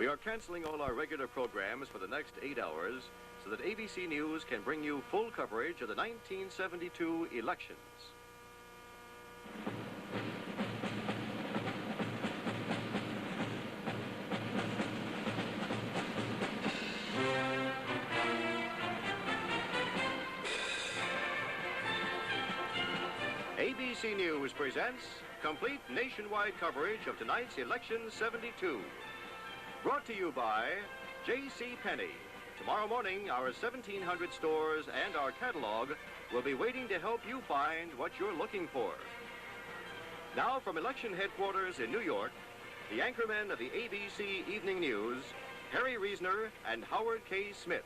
We are canceling all our regular programs for the next 8 hours so that ABC News can bring you full coverage of the 1972 elections. ABC News presents complete nationwide coverage of tonight's Election 72. Brought to you by J.C. Penney. Tomorrow morning, our 1,700 stores and our catalog will be waiting to help you find what you're looking for. Now from election headquarters in New York, the anchormen of the ABC Evening News, Harry Reasoner and Howard K. Smith.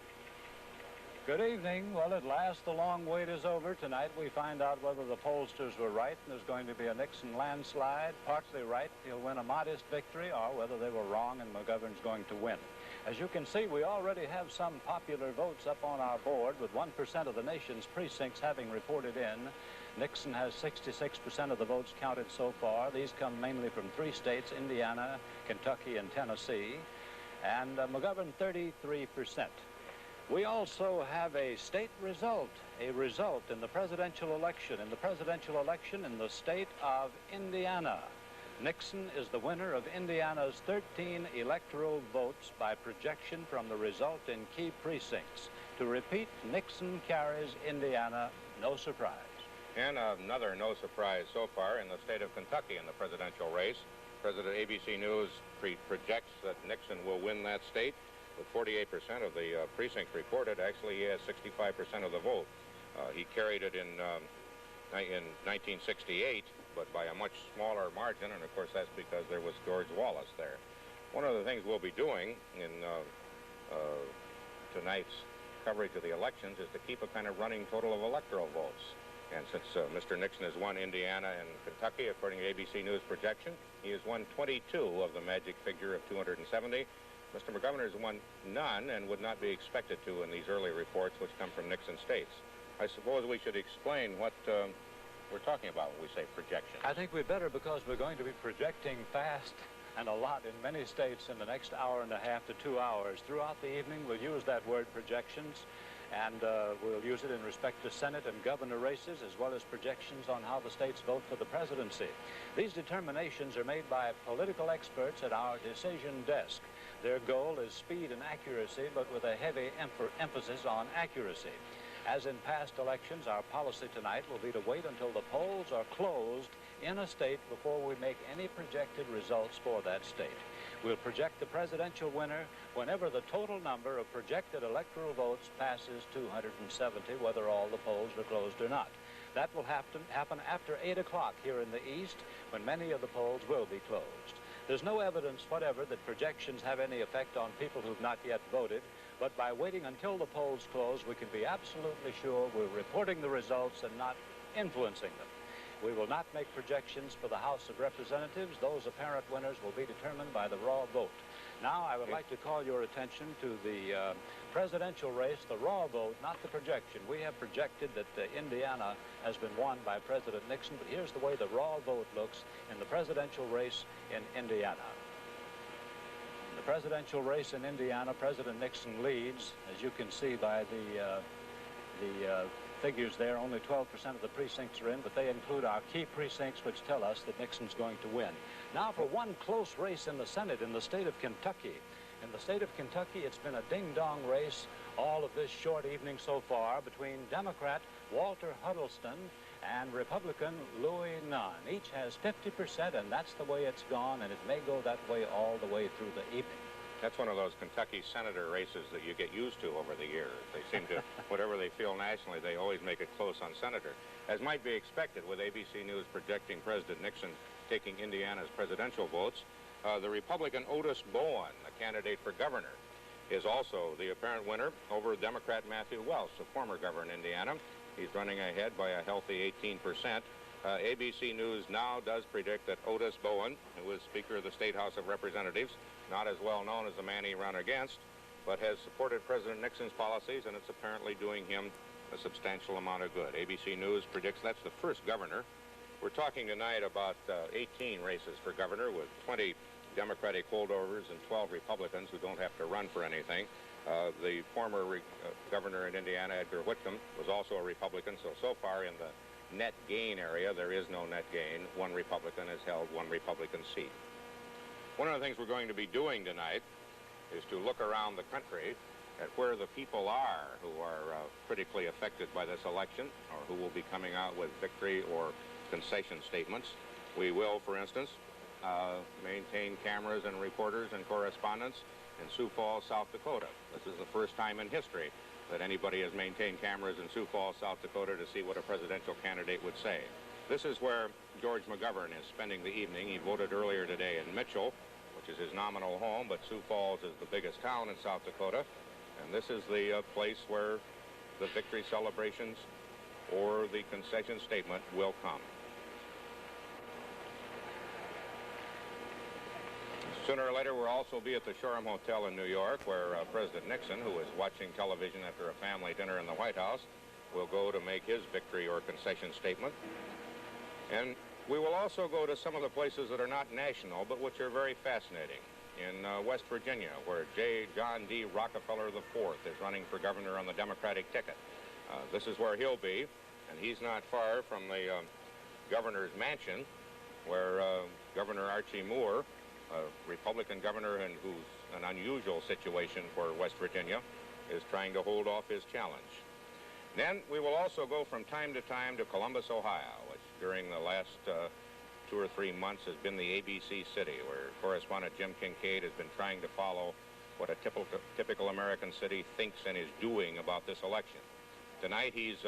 Good evening. Well, at last, the long wait is over. Tonight, we find out whether the pollsters were right and there's going to be a Nixon landslide. Partly right, he'll win a modest victory, or whether they were wrong and McGovern's going to win. As you can see, we already have some popular votes up on our board, with 1% of the nation's precincts having reported in. Nixon has 66% of the votes counted so far. These come mainly from 3 states, Indiana, Kentucky, and Tennessee. And McGovern, 33%. We also have a state result, in the presidential election. In the presidential election in the state of Indiana, Nixon is the winner of Indiana's 13 electoral votes by projection from the result in key precincts. To repeat, Nixon carries Indiana, no surprise. And another no surprise so far in the state of Kentucky in the presidential race. President ABC News projects that Nixon will win that state. With 48% of the precincts reported, actually he has 65% of the vote. He carried it in 1968, but by a much smaller margin, and of course that's because there was George Wallace there. One of the things we'll be doing in tonight's coverage of the elections is to keep a kind of running total of electoral votes. And since Mr. Nixon has won Indiana and Kentucky, according to ABC News projection, he has won 22 of the magic figure of 270. Mr. McGovern has won none and would not be expected to in these early reports, which come from Nixon states. I suppose we should explain what we're talking about when we say projections. I think we better, because we're going to be projecting fast and a lot in many states in the next hour and a half to 2 hours. Throughout the evening, we'll use that word projections, and we'll use it in respect to Senate and governor races, as well as projections on how the states vote for the presidency. These determinations are made by political experts at our decision desk. Their goal is speed and accuracy, but with a heavy emphasis on accuracy. As in past elections, our policy tonight will be to wait until the polls are closed in a state before we make any projected results for that state. We'll project the presidential winner whenever the total number of projected electoral votes passes 270, whether all the polls are closed or not. That will happen after 8 o'clock here in the East, when many of the polls will be closed. There's no evidence whatever that projections have any effect on people who've not yet voted, but by waiting until the polls close, we can be absolutely sure we're reporting the results and not influencing them. We will not make projections for the House of Representatives. Those apparent winners will be determined by the raw vote. Now, I would like to call your attention to the presidential race, the raw vote, not the projection. We have projected that Indiana has been won by President Nixon, but here's the way the raw vote looks in the presidential race in Indiana. In the presidential race in Indiana, President Nixon leads, as you can see by the figures there. Only 12% of the precincts are in, but they include our key precincts, which tell us that Nixon's going to win. Now for one close race in the Senate in the state of Kentucky. In the state of Kentucky, it's been a ding-dong race all of this short evening so far between Democrat Walter Huddleston and Republican Louis Nunn. Each has 50%, and that's the way it's gone, and it may go that way all the way through the evening. That's one of those Kentucky senator races that you get used to over the years. They seem to, whatever they feel nationally, they always make it close on senator. As might be expected with ABC News projecting President Nixon taking Indiana's presidential votes, the Republican Otis Bowen, the candidate for governor, is also the apparent winner over Democrat Matthew Welch, the former governor in Indiana. He's running ahead by a healthy 18%. ABC News now does predict that Otis Bowen, who is Speaker of the State House of Representatives, not as well known as the man he ran against, but has supported President Nixon's policies, and it's apparently doing him a substantial amount of good. ABC News predicts that's the first governor. We're talking tonight about 18 races for governor, with 20 Democratic holdovers and 12 Republicans who don't have to run for anything. The former governor in Indiana, Edgar Whitcomb, was also a Republican, so far in the net gain area, there is no net gain. One Republican has held one Republican seat. One of the things we're going to be doing tonight is to look around the country at where the people are who are critically affected by this election, or who will be coming out with victory or concession statements. We will, for instance, maintain cameras and reporters and correspondents in Sioux Falls, South Dakota. This is the first time in history that anybody has maintained cameras in Sioux Falls, South Dakota to see what a presidential candidate would say. This is where George McGovern is spending the evening. He voted earlier today in Mitchell, which is his nominal home, but Sioux Falls is the biggest town in South Dakota. And this is the place where the victory celebrations or the concession statement will come. Sooner or later, we'll also be at the Shoreham Hotel in New York, where President Nixon, who is watching television after a family dinner in the White House, will go to make his victory or concession statement. And we will also go to some of the places that are not national, but which are very fascinating. In West Virginia, where John D. Rockefeller IV is running for governor on the Democratic ticket. This is where he'll be, and he's not far from the governor's mansion, where Governor Archie Moore, a Republican governor and who's an unusual situation for West Virginia, is trying to hold off his challenge. Then we will also go from time to time to Columbus, Ohio, which during the last 2 or 3 months has been the ABC city, where correspondent Jim Kincaid has been trying to follow what a typical American city thinks and is doing about this election. Tonight he's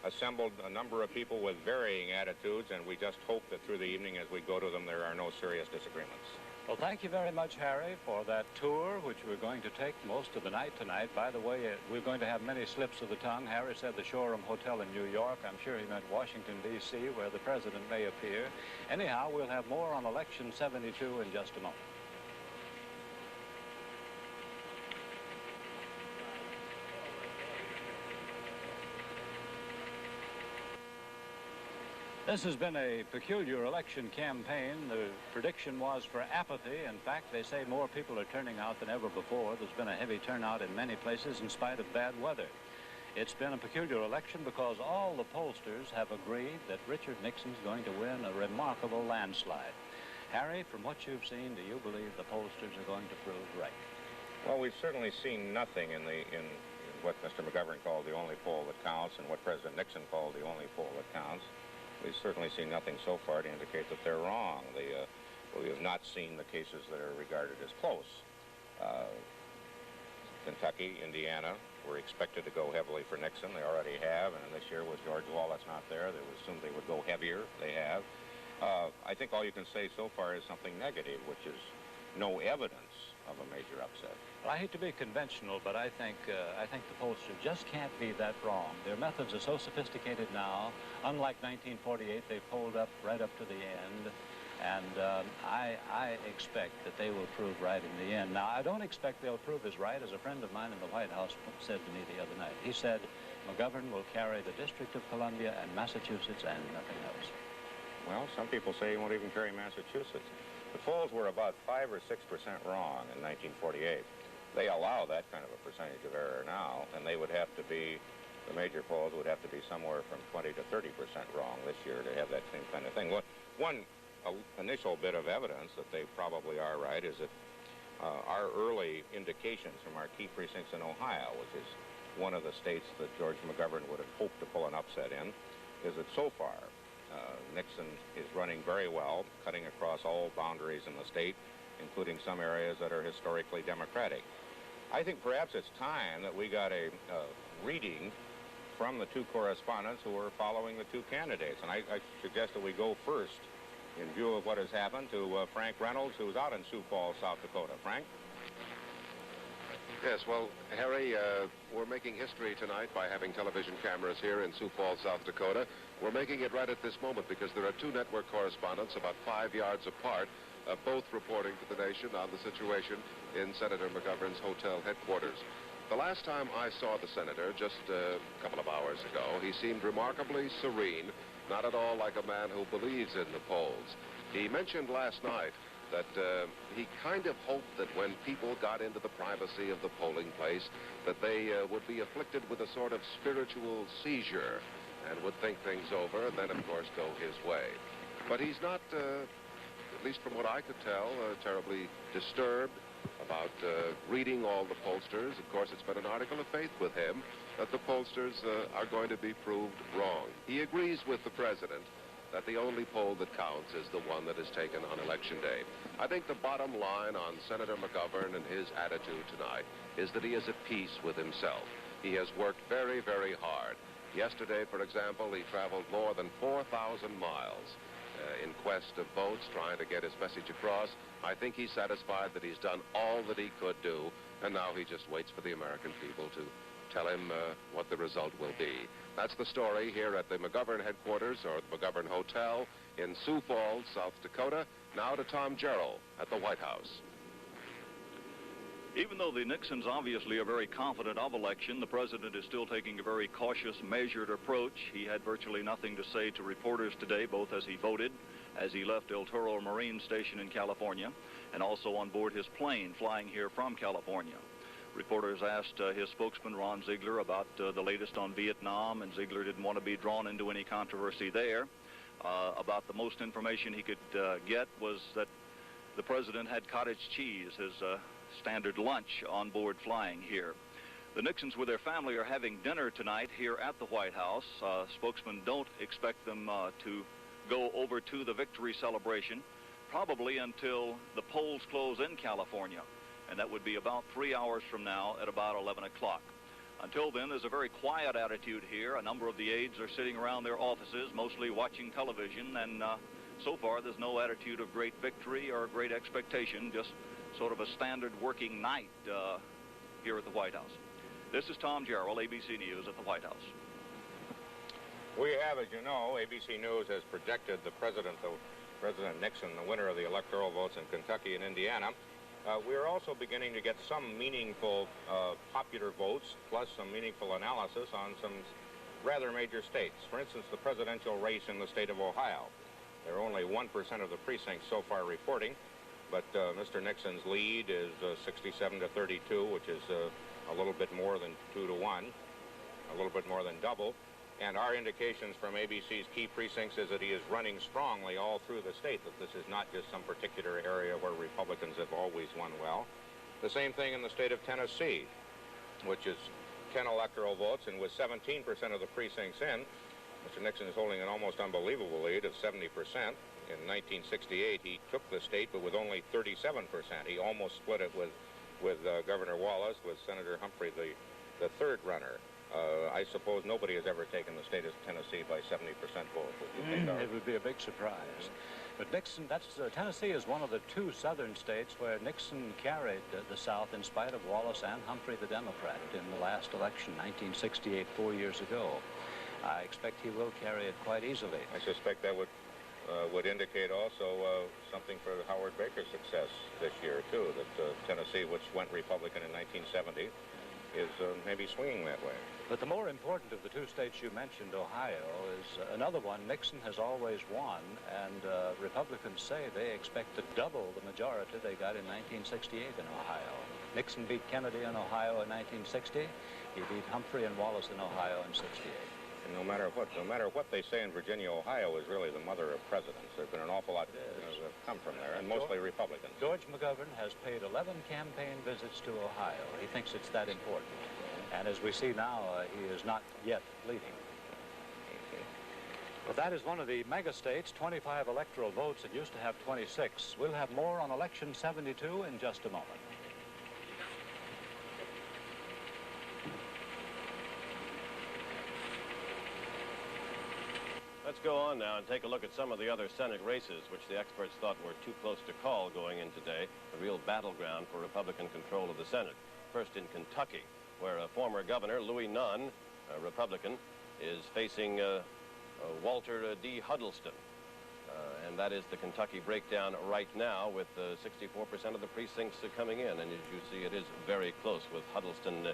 assembled a number of people with varying attitudes, and we just hope that through the evening as we go to them there are no serious disagreements. Well, thank you very much, Harry, for that tour, which we're going to take most of the night tonight. By the way, we're going to have many slips of the tongue. Harry said the Shoreham Hotel in New York. I'm sure he meant Washington, D.C., where the president may appear. Anyhow, we'll have more on Election 72 in just a moment. This has been a peculiar election campaign. The prediction was for apathy. In fact, they say more people are turning out than ever before. There's been a heavy turnout in many places in spite of bad weather. It's been a peculiar election because all the pollsters have agreed that Richard Nixon's going to win a remarkable landslide. Harry, from what you've seen, do you believe the pollsters are going to prove right? Well, we've certainly seen nothing in what Mr. McGovern called the only poll that counts and what President Nixon called the only poll that counts. We've certainly seen nothing so far to indicate that they're wrong. We have not seen the cases that are regarded as close. Kentucky, Indiana were expected to go heavily for Nixon. They already have, and this year with George Wallace not there, they assumed they would go heavier. They have. I think all you can say so far is something negative, which is no evidence of a major upset. Well, I hate to be conventional, but I think the pollsters just can't be that wrong. Their methods are so sophisticated now. Unlike 1948, they polled up right up to the end, and I expect that they will prove right in the end. Now, I don't expect they'll prove as right as a friend of mine in the White House said to me the other night. He said McGovern will carry the District of Columbia and Massachusetts and nothing else. Well, some people say he won't even carry Massachusetts. The polls were about 5 or 6% wrong in 1948. They allow that kind of a percentage of error now, and they would have to be, the major polls would have to be somewhere from 20 to 30% wrong this year to have that same kind of thing. One initial bit of evidence that they probably are right is that our early indications from our key precincts in Ohio, which is one of the states that George McGovern would have hoped to pull an upset in, is that so far Nixon is running very well, cutting across all boundaries in the state, including some areas that are historically Democratic. I think perhaps it's time that we got a reading from the two correspondents who are following the two candidates. And I suggest that we go first, in view of what has happened, to Frank Reynolds, who's out in Sioux Falls, South Dakota. Frank? Yes, well, Harry, we're making history tonight by having television cameras here in Sioux Falls, South Dakota. We're making it right at this moment because there are two network correspondents about 5 yards apart, both reporting to the nation on the situation in Senator McGovern's hotel headquarters. The last time I saw the senator, just a couple of hours ago, he seemed remarkably serene, not at all like a man who believes in the polls. He mentioned last night that he kind of hoped that when people got into the privacy of the polling place, that they would be afflicted with a sort of spiritual seizure and would think things over and then, of course, go his way. But he's not, at least from what I could tell, terribly disturbed about reading all the pollsters. Of course, it's been an article of faith with him that the pollsters are going to be proved wrong. He agrees with the president that the only poll that counts is the one that is taken on Election Day. I think the bottom line on Senator McGovern and his attitude tonight is that he is at peace with himself. He has worked very, very hard. Yesterday, for example, he traveled more than 4,000 miles in quest of votes, trying to get his message across. I think he's satisfied that he's done all that he could do, and now he just waits for the American people to tell him what the result will be. That's the story here at the McGovern headquarters, or the McGovern Hotel in Sioux Falls, South Dakota. Now to Tom Jarrell at the White House. Even though the Nixons obviously are very confident of election, the president is still taking a very cautious, measured approach. He had virtually nothing to say to reporters today, both as he voted, as he left El Toro Marine Station in California, and also on board his plane flying here from California. Reporters asked his spokesman, Ron Ziegler, about the latest on Vietnam, and Ziegler didn't want to be drawn into any controversy there. About the most information he could get was that the president had cottage cheese, his standard lunch on board flying here. The Nixons with their family are having dinner tonight here at the White House. Spokesmen don't expect them to go over to the victory celebration, probably until the polls close in California, and that would be about 3 hours from now at about 11 o'clock. Until then, there's a very quiet attitude here. A number of the aides are sitting around their offices, mostly watching television, and so far there's no attitude of great victory or great expectation, just sort of a standard working night here at the White House. This is Tom Jarrell, ABC News at the White House. We have, as you know, ABC News has projected President Nixon, the winner of the electoral votes in Kentucky and Indiana. We're also beginning to get some meaningful popular votes, plus some meaningful analysis on some rather major states. For instance, the presidential race in the state of Ohio. There are only 1% of the precincts so far reporting, but Mr. Nixon's lead is 67 to 32, which is a little bit more than 2 to 1, a little bit more than double. And our indications from ABC's key precincts is that he is running strongly all through the state, that this is not just some particular area where Republicans have always won well. The same thing in the state of Tennessee, which is 10 electoral votes, and with 17% of the precincts in, Mr. Nixon is holding an almost unbelievable lead of 70%. In 1968, he took the state, but with only 37%. He almost split it with Governor Wallace, with Senator Humphrey, the third runner. I suppose nobody has ever taken the state of Tennessee by 70% vote. It would be a big surprise. But Nixon, Tennessee is one of the 2 southern states where Nixon carried the South in spite of Wallace and Humphrey, the Democrat, in the last election, 1968, 4 years ago. I expect he will carry it quite easily. I suspect that would indicate also something for Howard Baker's success this year, too, that Tennessee, which went Republican in 1970, is maybe swinging that way. But the more important of the 2 states you mentioned, Ohio, is another one Nixon has always won, and Republicans say they expect to double the majority they got in 1968 in Ohio. Nixon beat Kennedy in Ohio in 1960. He beat Humphrey and Wallace in Ohio in 68. And no matter what they say in Virginia, Ohio is really the mother of presidents. There's been an awful lot that have come from there, and mostly Republicans. George McGovern has paid 11 campaign visits to Ohio. He thinks it's that important. And as we see now, he is not yet leading. Well, that is one of the mega states, 25 electoral votes. It used to have 26. We'll have more on Election 72 in just a moment. Let's go on now and take a look at some of the other Senate races, which the experts thought were too close to call going in today, a real battleground for Republican control of the Senate. First in Kentucky, where a former governor, Louis Nunn, a Republican, is facing Walter D. Huddleston. And that is the Kentucky breakdown right now, with 64% of the precincts coming in. And as you see, it is very close, with Huddleston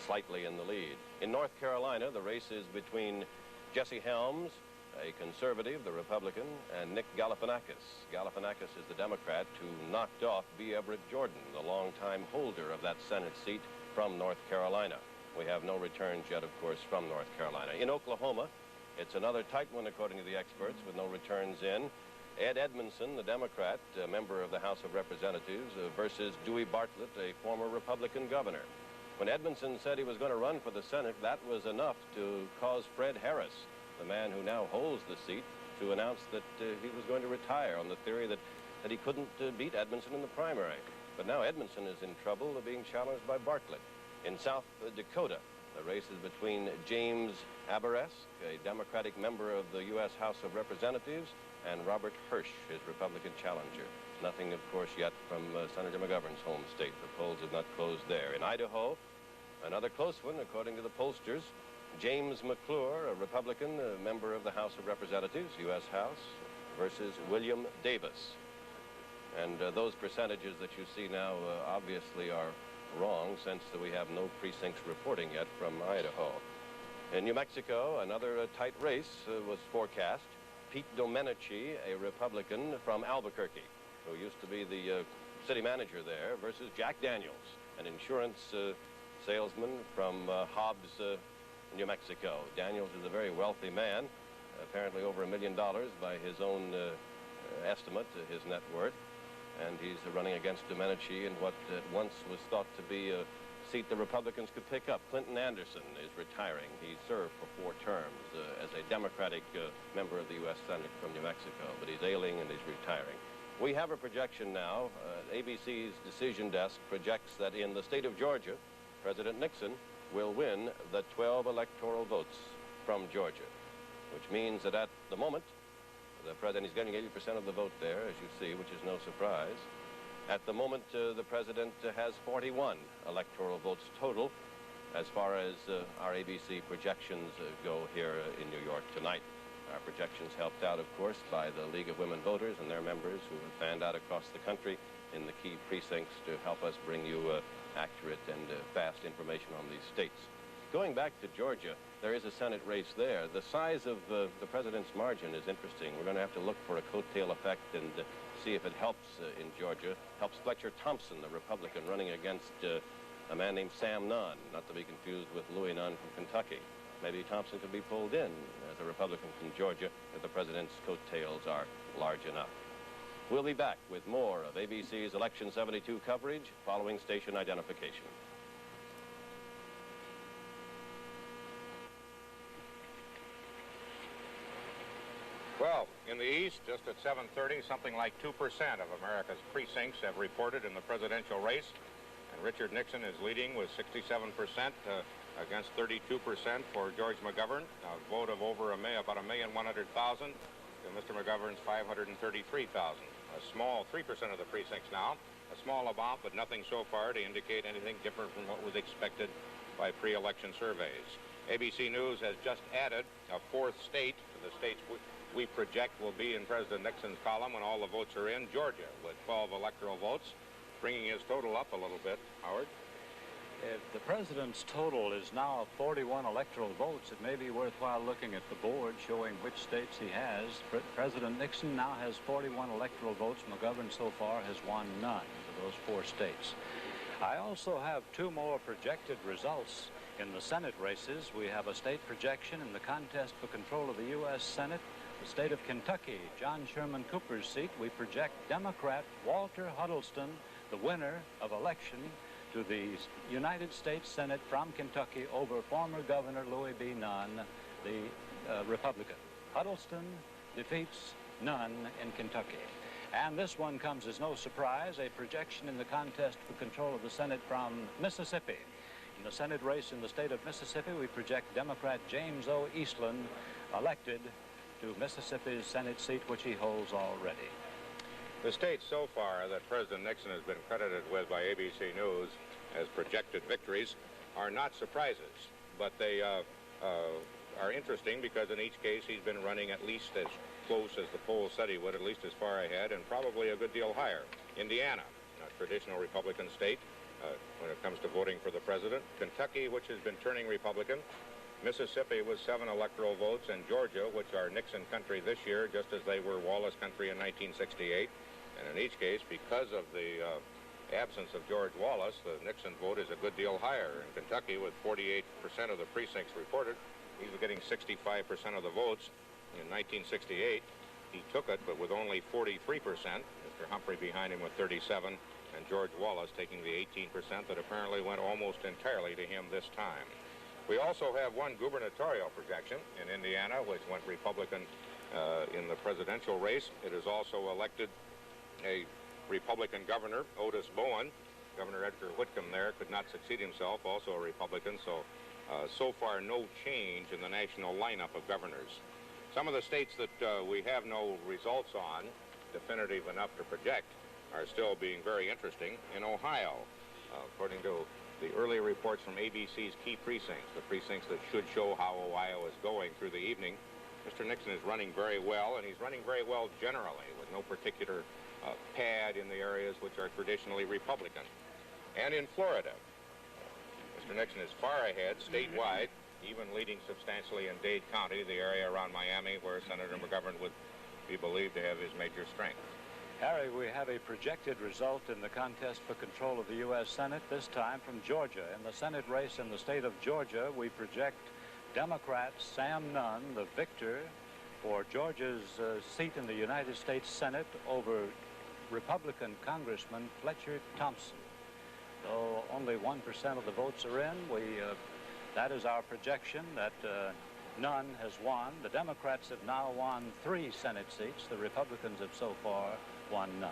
slightly in the lead. In North Carolina, the race is between Jesse Helms a conservative, the Republican, and Nick Galifianakis. Galifianakis is the Democrat who knocked off B. Everett Jordan, the longtime holder of that Senate seat from North Carolina. We have no returns yet, of course, from North Carolina. In Oklahoma, it's another tight one, according to the experts, with no returns in. Ed Edmondson, the Democrat, a member of the House of Representatives, versus Dewey Bartlett, a former Republican governor. When Edmondson said he was going to run for the Senate, that was enough to cause Fred Harris, the man who now holds the seat, to announce that he was going to retire on the theory that he couldn't beat Edmondson in the primary. But now Edmondson is in trouble of being challenged by Bartlett. In South Dakota, the race is between James Abourezk, a Democratic member of the U.S. House of Representatives, and Robert Hirsch, his Republican challenger. Nothing, of course, yet from Senator McGovern's home state. The polls have not closed there. In Idaho, another close one, according to the pollsters. James McClure, a Republican, a member of the House of Representatives, U.S. House, versus William Davis. And those percentages that you see now obviously are wrong, since we have no precincts reporting yet from Idaho. In New Mexico, another tight race was forecast. Pete Domenici, a Republican from Albuquerque, who used to be the city manager there, versus Jack Daniels, an insurance salesman from Hobbs, New Mexico. Daniels is a very wealthy man, apparently over $1 million by his own estimate, his net worth. And he's running against Domenici in what at once was thought to be a seat the Republicans could pick up. Clinton Anderson is retiring. He served for 4 terms as a Democratic member of the U.S. Senate from New Mexico, but he's ailing and he's retiring. We have a projection now. ABC's decision desk projects that in the state of Georgia, President Nixon will win the 12 electoral votes from Georgia, which means that at the moment, the president is getting 80% of the vote there, as you see, which is no surprise. At the moment, the president has 41 electoral votes total, as far as our ABC projections go here in New York tonight. Our projections helped out, of course, by the League of Women Voters and their members who have fanned out across the country in the key precincts to help us bring you accurate and fast information on these states. Going back to Georgia, there is a Senate race there. The size of the president's margin is interesting. We're going to have to look for a coattail effect and see if it helps in Georgia. Helps Fletcher Thompson, the Republican, running against a man named Sam Nunn, not to be confused with Louis Nunn from Kentucky. Maybe Thompson could be pulled in as a Republican from Georgia if the president's coattails are large enough. We'll be back with more of ABC's Election 72 coverage following station identification. Well, in the East, just at 7:30, something like 2% of America's precincts have reported in the presidential race. And Richard Nixon is leading with 67% against 32% for George McGovern. A vote of over about 1,100,000 to Mr. McGovern's 533,000. A small 3% of the precincts now. A small amount, but nothing so far to indicate anything different from what was expected by pre-election surveys. ABC News has just added a 4th state to the states we project will be in President Nixon's column when all the votes are in, Georgia, with 12 electoral votes, bringing his total up a little bit. Howard? If the president's total is now 41 electoral votes, it may be worthwhile looking at the board showing which states he has. President Nixon now has 41 electoral votes. McGovern so far has won none for those 4 states. I also have 2 more projected results in the Senate races. We have a state projection in the contest for control of the U.S. Senate. The state of Kentucky, John Sherman Cooper's seat, we project Democrat Walter Huddleston, the winner of election to the United States Senate from Kentucky over former Governor Louis B. Nunn, the Republican. Huddleston defeats Nunn in Kentucky. And this one comes as no surprise, a projection in the contest for control of the Senate from Mississippi. In the Senate race in the state of Mississippi, we project Democrat James O. Eastland elected to Mississippi's Senate seat, which he holds already. The states so far that President Nixon has been credited with by ABC News as projected victories are not surprises, but they are interesting because in each case he's been running at least as close as the polls said he would, at least as far ahead, and probably a good deal higher. Indiana, a traditional Republican state when it comes to voting for the president. Kentucky, which has been turning Republican. Mississippi was 7 electoral votes, and Georgia, which are Nixon country this year, just as they were Wallace country in 1968. And in each case, because of the absence of George Wallace, the Nixon vote is a good deal higher. In Kentucky, with 48% of the precincts reported, he was getting 65% of the votes. In 1968, he took it, but with only 43%. Mr. Humphrey behind him with 37%, and George Wallace taking the 18% that apparently went almost entirely to him this time. We also have one gubernatorial projection in Indiana, which went Republican in the presidential race. It has also elected a Republican governor, Otis Bowen. Governor Edgar Whitcomb there could not succeed himself, also a Republican, so far no change in the national lineup of governors. Some of the states that we have no results on, definitive enough to project, are still being very interesting. In Ohio, according to the early reports from ABC's key precincts, the precincts that should show how Ohio is going through the evening, Mr. Nixon is running very well, and he's running very well generally, with no particular pad in the areas which are traditionally Republican. And in Florida, Mr. Nixon is far ahead statewide, even leading substantially in Dade County, the area around Miami where Senator McGovern would be believed to have his major strength. Harry, we have a projected result in the contest for control of the U.S. Senate, this time from Georgia. In the Senate race in the state of Georgia, we project Democrat Sam Nunn, the victor, for Georgia's seat in the United States Senate over Republican Congressman Fletcher Thompson. Though only 1% of the votes are in, that is our projection that Nunn has won. The Democrats have now won 3 Senate seats. The Republicans have so far won none.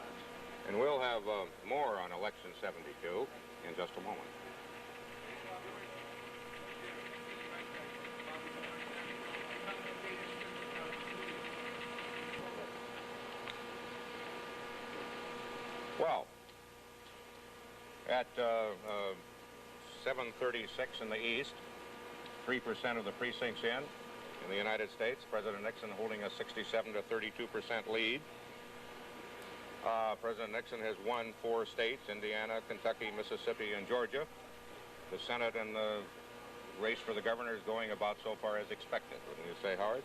And we'll have more on Election 72 in just a moment. Well, at 7:36 in the East, 3% of the precincts in the United States. President Nixon holding a 67 to 32% lead. President Nixon has won 4 states, Indiana, Kentucky, Mississippi, and Georgia. The Senate and the race for the governor is going about so far as expected. Wouldn't you say, Howard?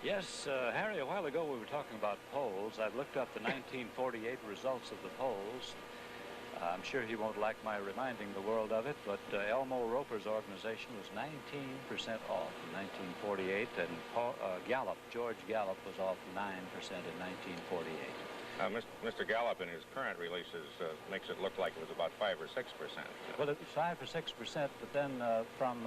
Yes, Harry, a while ago we were talking about polls. I've looked up the 1948 results of the polls. I'm sure he won't like my reminding the world of it, but Elmo Roper's organization was 19% off in 1948, and George Gallup was off 9% in 1948. Mr. Gallup in his current releases makes it look like it was about 5 or 6%. Well, it was 5 or 6%, but then from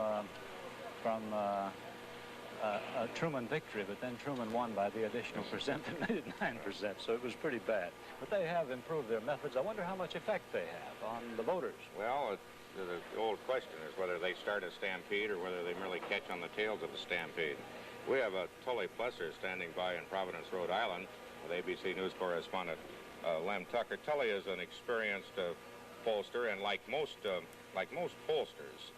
Truman victory, but then Truman won by the additional percent that made it 9%, so it was pretty bad. But they have improved their methods. I wonder how much effect they have on the voters. Well, the old question is whether they start a stampede or whether they merely catch on the tails of a stampede. We have Tully Plesser standing by in Providence, Rhode Island, with ABC News correspondent Lem Tucker. Tully is an experienced pollster, and like most pollsters,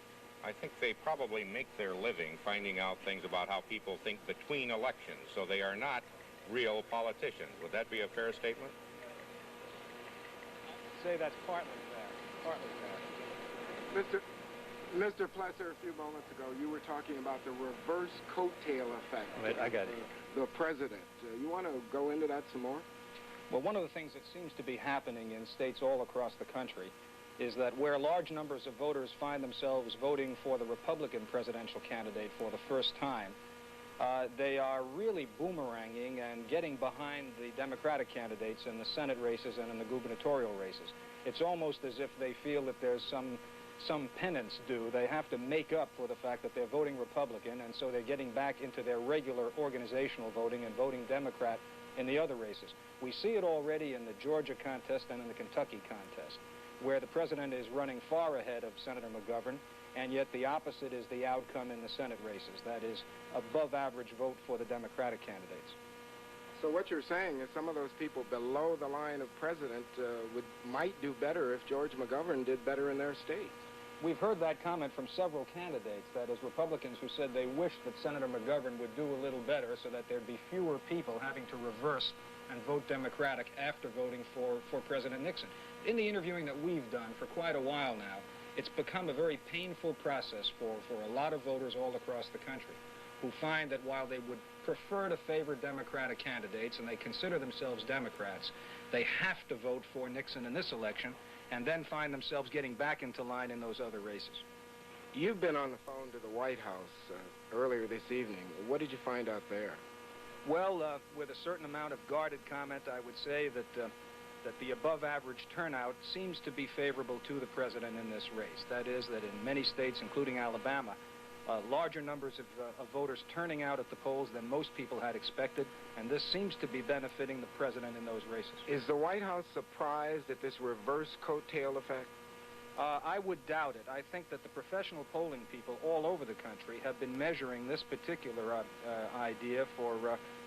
I think they probably make their living finding out things about how people think between elections, so they are not real politicians. Would that be a fair statement? I'd say that's partly fair. Mr. Plesser, a few moments ago, you were talking about the reverse coattail effect. Wait, I got it. The president. You want to go into that some more? Well, one of the things that seems to be happening in states all across the country is that where large numbers of voters find themselves voting for the Republican presidential candidate for the first time, they are really boomeranging and getting behind the Democratic candidates in the Senate races and in the gubernatorial races. It's almost as if they feel that there's some penance due. They have to make up for the fact that they're voting Republican, and so they're getting back into their regular organizational voting and voting Democrat in the other races. We see it already in the Georgia contest and in the Kentucky contest, where the president is running far ahead of Senator McGovern, and yet the opposite is the outcome in the Senate races. That is, above average vote for the Democratic candidates. So what you're saying is some of those people below the line of president might do better if George McGovern did better in their states. We've heard that comment from several candidates, that is, Republicans who said they wished that Senator McGovern would do a little better so that there'd be fewer people having to reverse and vote Democratic after voting for President Nixon. In the interviewing that we've done for quite a while now, It's become a very painful process for a lot of voters all across the country who find that while they would prefer to favor Democratic candidates and they consider themselves Democrats, they have to vote for Nixon in this election and then find themselves getting back into line in those other races. You've been on the phone to the White House earlier this evening. What did you find out there? Well, with a certain amount of guarded comment, I would say that the above-average turnout seems to be favorable to the president in this race. That is, that in many states, including Alabama, larger numbers of voters turning out at the polls than most people had expected, and this seems to be benefiting the president in those races. Is the White House surprised at this reverse coattail effect? I would doubt it. I think that the professional polling people all over the country have been measuring this particular idea for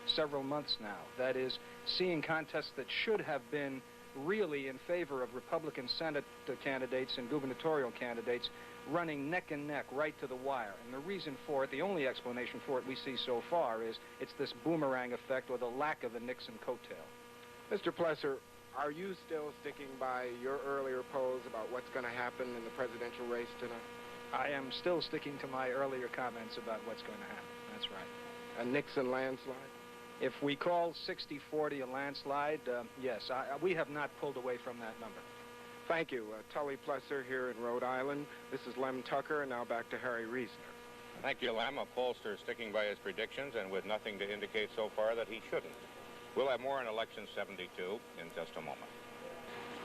several months now. That is, seeing contests that should have been really in favor of Republican Senate candidates and gubernatorial candidates running neck and neck right to the wire. And the reason for it, the only explanation for it we see so far, is it's this boomerang effect or the lack of a Nixon coattail. Mr. Plesser, are you still sticking by your earlier polls about what's going to happen in the presidential race tonight? I am still sticking to my earlier comments about what's going to happen. That's right. A Nixon landslide? If we call 60-40 a landslide, yes, we have not pulled away from that number. Thank you. Tully Plesser here in Rhode Island. This is Lem Tucker, and now back to Harry Reasoner. Thank you, Lem. A pollster sticking by his predictions and with nothing to indicate so far that he shouldn't. We'll have more on Election 72 in just a moment.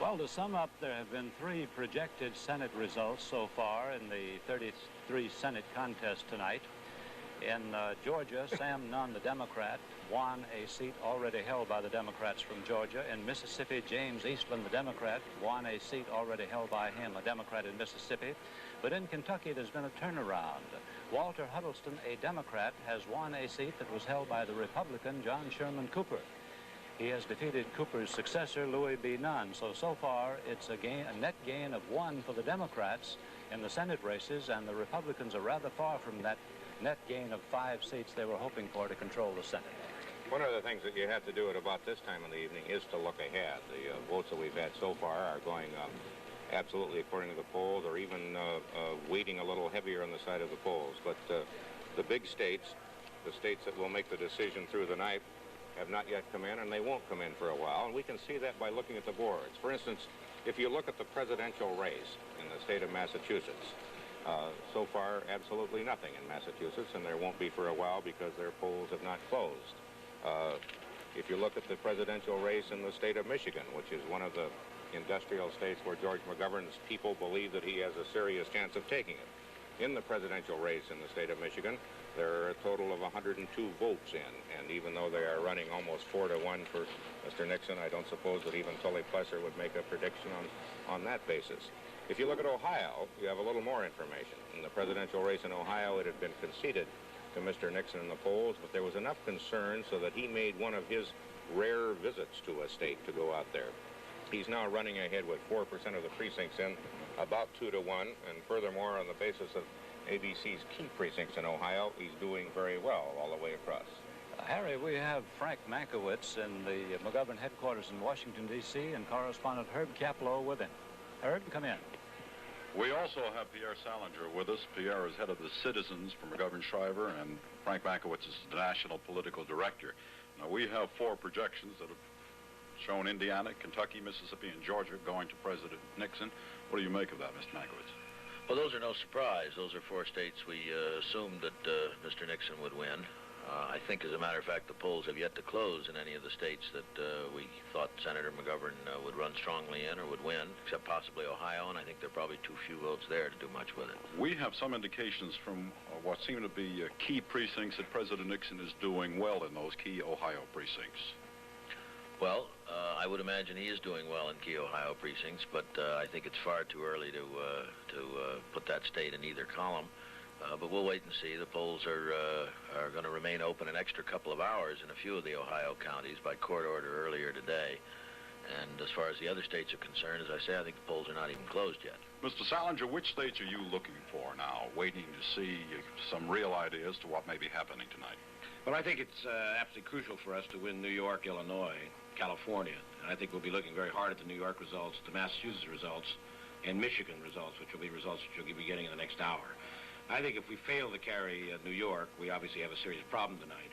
Well, to sum up, there have been 3 projected Senate results so far in the 33 Senate contest tonight. In Georgia, Sam Nunn, the Democrat, won a seat already held by the Democrats from Georgia. In Mississippi, James Eastland, the Democrat, won a seat already held by him, a Democrat in Mississippi. But in Kentucky, there's been a turnaround. Walter Huddleston, a Democrat, has won a seat that was held by the Republican John Sherman Cooper. He has defeated Cooper's successor, Louis B. Nunn. So far, it's a net gain of 1 for the Democrats in the Senate races, and the Republicans are rather far from that net gain of 5 seats they were hoping for to control the Senate. One of the things that you have to do at about this time in the evening is to look ahead. The votes that we've had so far are going absolutely according to the polls, or even weighting a little heavier on the side of the polls. But the big states, the states that will make the decision through the night, have not yet come in, and they won't come in for a while. And we can see that by looking at the boards. For instance, if you look at the presidential race in the state of Massachusetts, so far, absolutely nothing in Massachusetts, and there won't be for a while because their polls have not closed. If you look at the presidential race in the state of Michigan, which is one of the industrial states where George McGovern's people believe that he has a serious chance of taking it. In the presidential race in the state of Michigan, there are a total of 102 votes in, and even though they are running almost 4-1 for Mr. Nixon, I don't suppose that even Tully Plesser would make a prediction on that basis. If you look at Ohio, you have a little more information. In the presidential race in Ohio, it had been conceded to Mr. Nixon in the polls, but there was enough concern so that he made one of his rare visits to a state to go out there. He's now running ahead with 4% of the precincts in, about 2-1, and furthermore, on the basis of ABC's key precincts in Ohio, he's doing very well all the way across. Harry, we have Frank Mankiewicz in the McGovern headquarters in Washington, D.C., and correspondent Herb Kaplow with him. Herb, come in. We also have Pierre Salinger with us. Pierre is head of the Citizens for McGovern Shriver, and Frank Mankiewicz is the National Political Director. Now, we have 4 projections that have shown Indiana, Kentucky, Mississippi, and Georgia going to President Nixon. What do you make of that, Mr. Mankiewicz? Well, those are no surprise. Those are 4 states we assumed that Mr. Nixon would win. I think, as a matter of fact, the polls have yet to close in any of the states that we thought Senator McGovern would run strongly in or would win, except possibly Ohio, and I think there are probably too few votes there to do much with it. We have some indications from what seem to be key precincts that President Nixon is doing well in those key Ohio precincts. Well, I would imagine he is doing well in key Ohio precincts, but I think it's far too early to put that state in either column. But we'll wait and see. The polls are going to remain open an extra couple of hours in a few of the Ohio counties by court order earlier today. And as far as the other states are concerned, as I say, I think the polls are not even closed yet. Mr. Salinger, which states are you looking for now, waiting to see some real ideas to what may be happening tonight? Well, I think it's absolutely crucial for us to win New York, Illinois, California. And I think we'll be looking very hard at the New York results, the Massachusetts results, and Michigan results, which will be results which will be beginning in the next hour. I think if we fail to carry New York, we obviously have a serious problem tonight.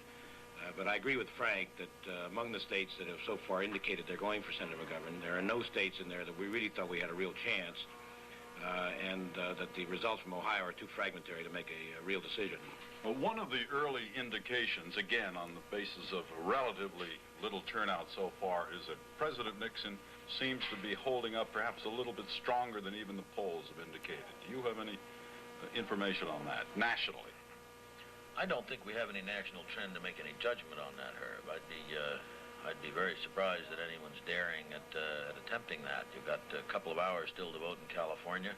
But I agree with Frank that among the states that have so far indicated they're going for Senator McGovern, there are no states in there that we really thought we had a real chance, and that the results from Ohio are too fragmentary to make a real decision. Well, one of the early indications, again, on the basis of relatively little turnout so far, is that President Nixon seems to be holding up perhaps a little bit stronger than even the polls have indicated. Do you have any information on that, nationally? I don't think we have any national trend to make any judgment on that, Herb. I'd be very surprised that anyone's daring at attempting that. You've got a couple of hours still to vote in California,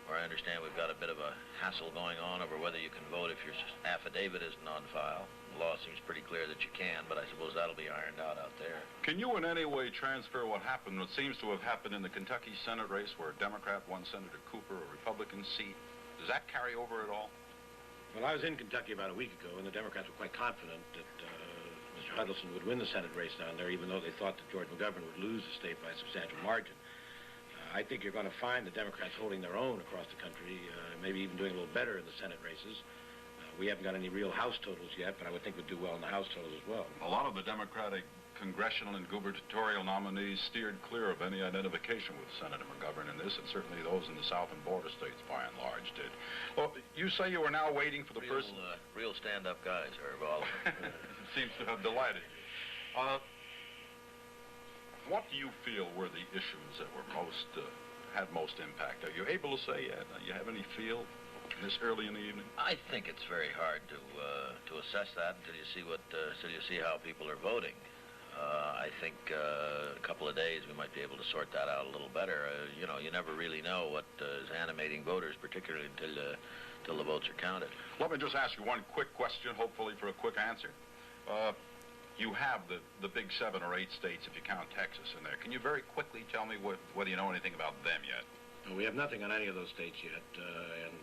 where I understand we've got a bit of a hassle going on over whether you can vote if your affidavit isn't on file. The law seems pretty clear that you can, but I suppose that'll be ironed out there. Can you in any way transfer what happened, what seems to have happened in the Kentucky Senate race where a Democrat won Senator Cooper, a Republican seat? Does that carry over at all? Well, I was in Kentucky about a week ago, and the Democrats were quite confident that Mr. Huddleston would win the Senate race down there, even though they thought that George McGovern would lose the state by a substantial margin. I think you're going to find the Democrats holding their own across the country, maybe even doing a little better in the Senate races. We haven't got any real House totals yet, but I would think we'd do well in the House totals as well. A lot of the Democratic congressional and gubernatorial nominees steered clear of any identification with Senator McGovern in this, and certainly those in the South and border states, by and large, did. Well, you say you are now waiting for the person... Real stand-up guys, Herb, all of them. Seems to have delighted you. What do you feel were the issues that were had most impact? Are you able to say yet? Do you have any feel this early in the evening? I think it's very hard to assess that until you see how people are voting. I think a couple of days we might be able to sort that out a little better. You never really know what is animating voters, particularly until the votes are counted. Let me just ask you one quick question, hopefully for a quick answer. You have the big 7 or 8 states, if you count Texas in there. Can you very quickly tell me whether you know anything about them yet? No, we have nothing on any of those states yet, and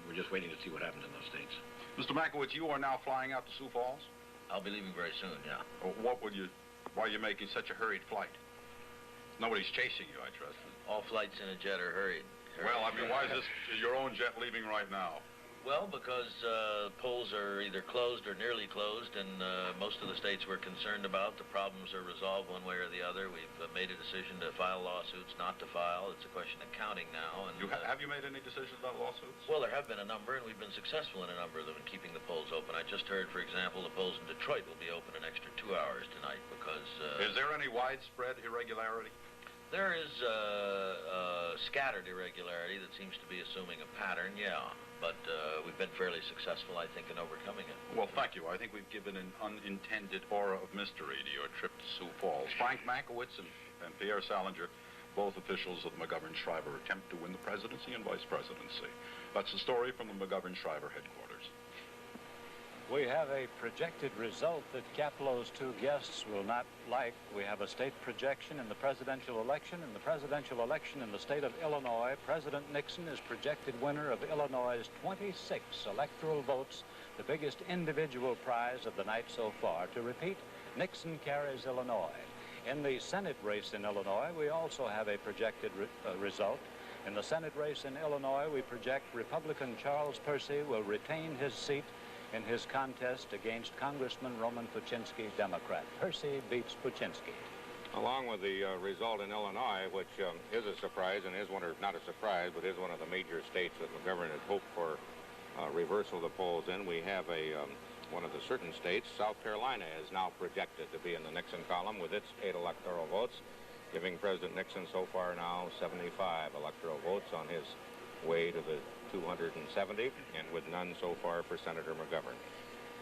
we're just waiting to see what happens in those states. Mr. Mankiewicz, you are now flying out to Sioux Falls? I'll be leaving very soon, yeah. Why are you making such a hurried flight? Nobody's chasing you, I trust. All flights in a jet are hurried. Well, I mean, why is this your own jet leaving right now? Well, because polls are either closed or nearly closed, and most of the states we're concerned about, the problems are resolved one way or the other. We've made a decision to file lawsuits, not to file. It's a question of counting now. And have you made any decisions about lawsuits? Well, there have been a number, and we've been successful in a number of them in keeping the polls open. I just heard, for example, the polls in Detroit will be open an extra 2 hours tonight because... Is there any widespread irregularity? There is scattered irregularity that seems to be assuming a pattern, yeah. But we've been fairly successful, I think, in overcoming it. Well, thank you. I think we've given an unintended aura of mystery to your trip to Sioux Falls. Frank Mankiewicz and Pierre Salinger, both officials of the McGovern-Shriver attempt to win the presidency and vice presidency. That's the story from the McGovern-Shriver headquarters. We have a projected result that Capello's 2 guests will not like. We have a state projection in the presidential election. In the presidential election in the state of Illinois, President Nixon is projected winner of Illinois' 26 electoral votes, the biggest individual prize of the night so far. To repeat, Nixon carries Illinois. In the Senate race in Illinois, we also have a projected result. In the Senate race in Illinois, we project Republican Charles Percy will retain his seat in his contest against Congressman Roman Puchinsky, Democrat. Percy beats Puchinsky. Along with the result in Illinois, which is a surprise and is not a surprise, but is one of the major states that McGovern had hoped for reversal of the polls in, we have one of the certain states, South Carolina, is now projected to be in the Nixon column with its 8 electoral votes, giving President Nixon so far now 75 electoral votes on his way to the 270, and with none so far for Senator McGovern.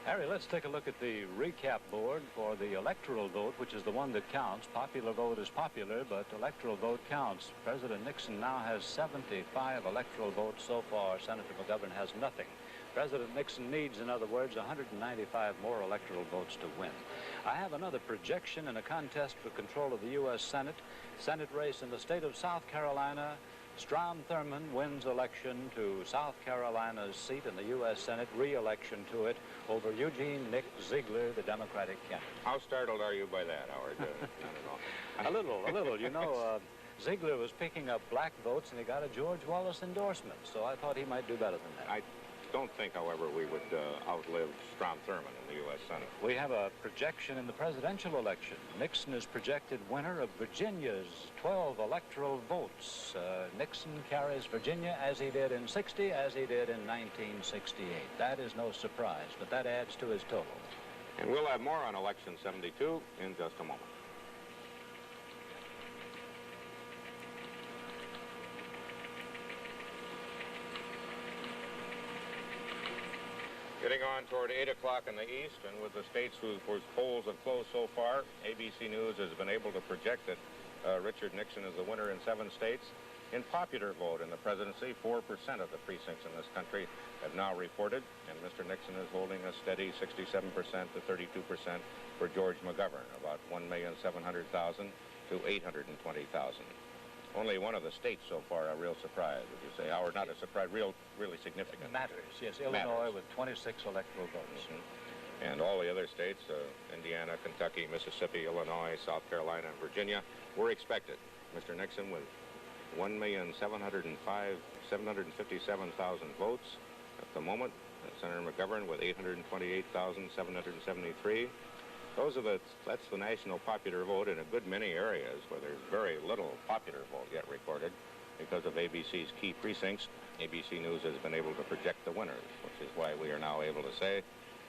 Harry, let's take a look at the recap board for the electoral vote, which is the one that counts. Popular vote is popular, but electoral vote counts. President Nixon now has 75 electoral votes so far. Senator McGovern has nothing. President Nixon needs, in other words, 195 more electoral votes to win. I have another projection in a contest for control of the U.S. Senate race in the state of South Carolina. Strom Thurmond wins election to South Carolina's seat in the U.S. Senate, re-election to it over Eugene Nick Ziegler, the Democratic candidate. How startled are you by that, Howard? I don't know. A little. You know, Ziegler was picking up black votes, and he got a George Wallace endorsement, so I thought he might do better than that. I don't think, however, we would outlive Strom Thurmond in the U.S. Senate. We have a projection in the presidential election. Nixon is projected winner of Virginia's 12 electoral votes. Nixon carries Virginia as he did in 60, as he did in 1968. That is no surprise, but that adds to his total. And we'll have more on Election 72 in just a moment. Getting on toward 8 o'clock in the east, and with the states whose polls have closed so far, ABC News has been able to project that Richard Nixon is the winner in 7 states. In popular vote in the presidency, 4% of the precincts in this country have now reported, and Mr. Nixon is holding a steady 67% to 32% for George McGovern, about 1,700,000 to 820,000. Only one of the states so far a real surprise, would you say, Howard? Not a surprise, really significant. Matters, yes. Illinois with 26 electoral votes. And all the other states, Indiana, Kentucky, Mississippi, Illinois, South Carolina, and Virginia, were expected. Mr. Nixon with 1,757,000 votes at the moment. Senator McGovern with 828,773. That's the national popular vote in a good many areas where there's very little popular vote yet recorded. Because of ABC's key precincts, ABC News has been able to project the winners, which is why we are now able to say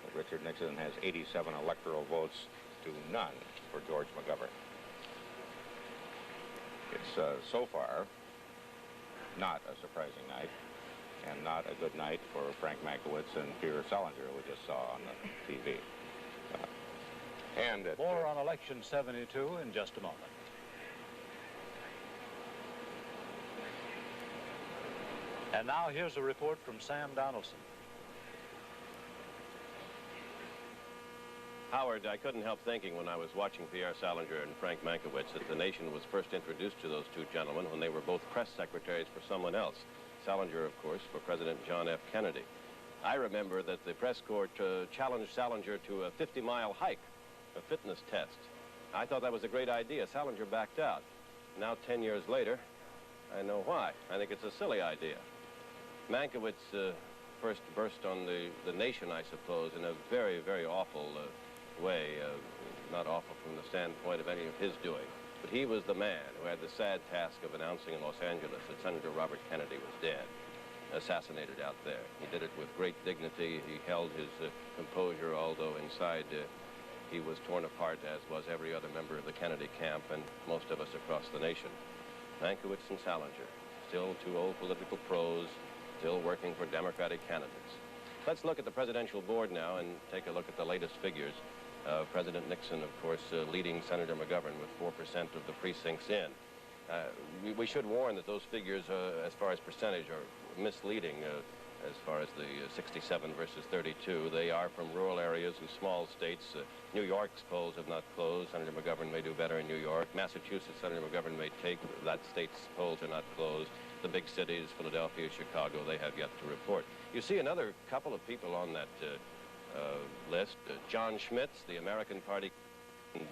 that Richard Nixon has 87 electoral votes to none for George McGovern. It's so far not a surprising night, and not a good night for Frank Mankiewicz and Peter Salinger, we just saw on the TV. More on Election 72 in just a moment. And now here's a report from Sam Donaldson. Howard, I couldn't help thinking when I was watching Pierre Salinger and Frank Mankiewicz that the nation was first introduced to those two gentlemen when they were both press secretaries for someone else. Salinger, of course, for President John F. Kennedy. I remember that the press corps challenged Salinger to a 50-mile hike, a fitness test. I thought that was a great idea. Salinger backed out. Now, 10 years later, I know why. I think it's a silly idea. Mankiewicz first burst on the nation, I suppose, in a very, very awful way. Not awful from the standpoint of any of his doing. But he was the man who had the sad task of announcing in Los Angeles that Senator Robert Kennedy was dead, assassinated out there. He did it with great dignity. He held his composure, although inside he was torn apart, as was every other member of the Kennedy camp and most of us across the nation. Mankiewicz and Salinger, still two old political pros, still working for Democratic candidates. Let's look at the presidential board now and take a look at the latest figures. President Nixon, of course, leading Senator McGovern with 4% of the precincts in. We should warn that those figures, as far as percentage, are misleading as far as the 67 versus 32. They are from rural areas and small states. New York's polls have not closed. Senator McGovern may do better in New York. Massachusetts, Senator McGovern may take. That state's polls are not closed. The big cities, Philadelphia, Chicago, they have yet to report. You see another couple of people on that list. John Schmitz, the American Party, and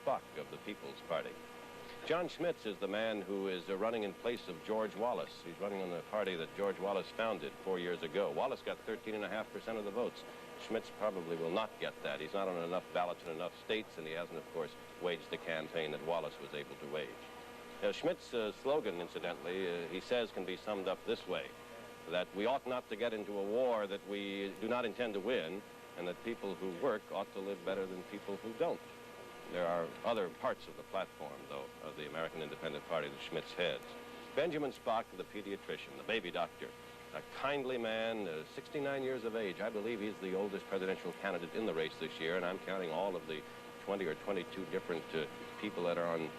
Buck of the People's Party. John Schmitz is the man who is running in place of George Wallace. He's running on the party that George Wallace founded 4 years ago. Wallace got 13.5% of the votes. Schmitz probably will not get that. He's not on enough ballots in enough states, and he hasn't, of course, waged the campaign that Wallace was able to wage. Schmitz's slogan, incidentally, he says can be summed up this way, that we ought not to get into a war that we do not intend to win, and that people who work ought to live better than people who don't. There are other parts of the platform, though, of the American Independent Party that Schmitz heads. Benjamin Spock, the pediatrician, the baby doctor, a kindly man, 69 years of age. I believe he's the oldest presidential candidate in the race this year, and I'm counting all of the 20 or 22 different people that are on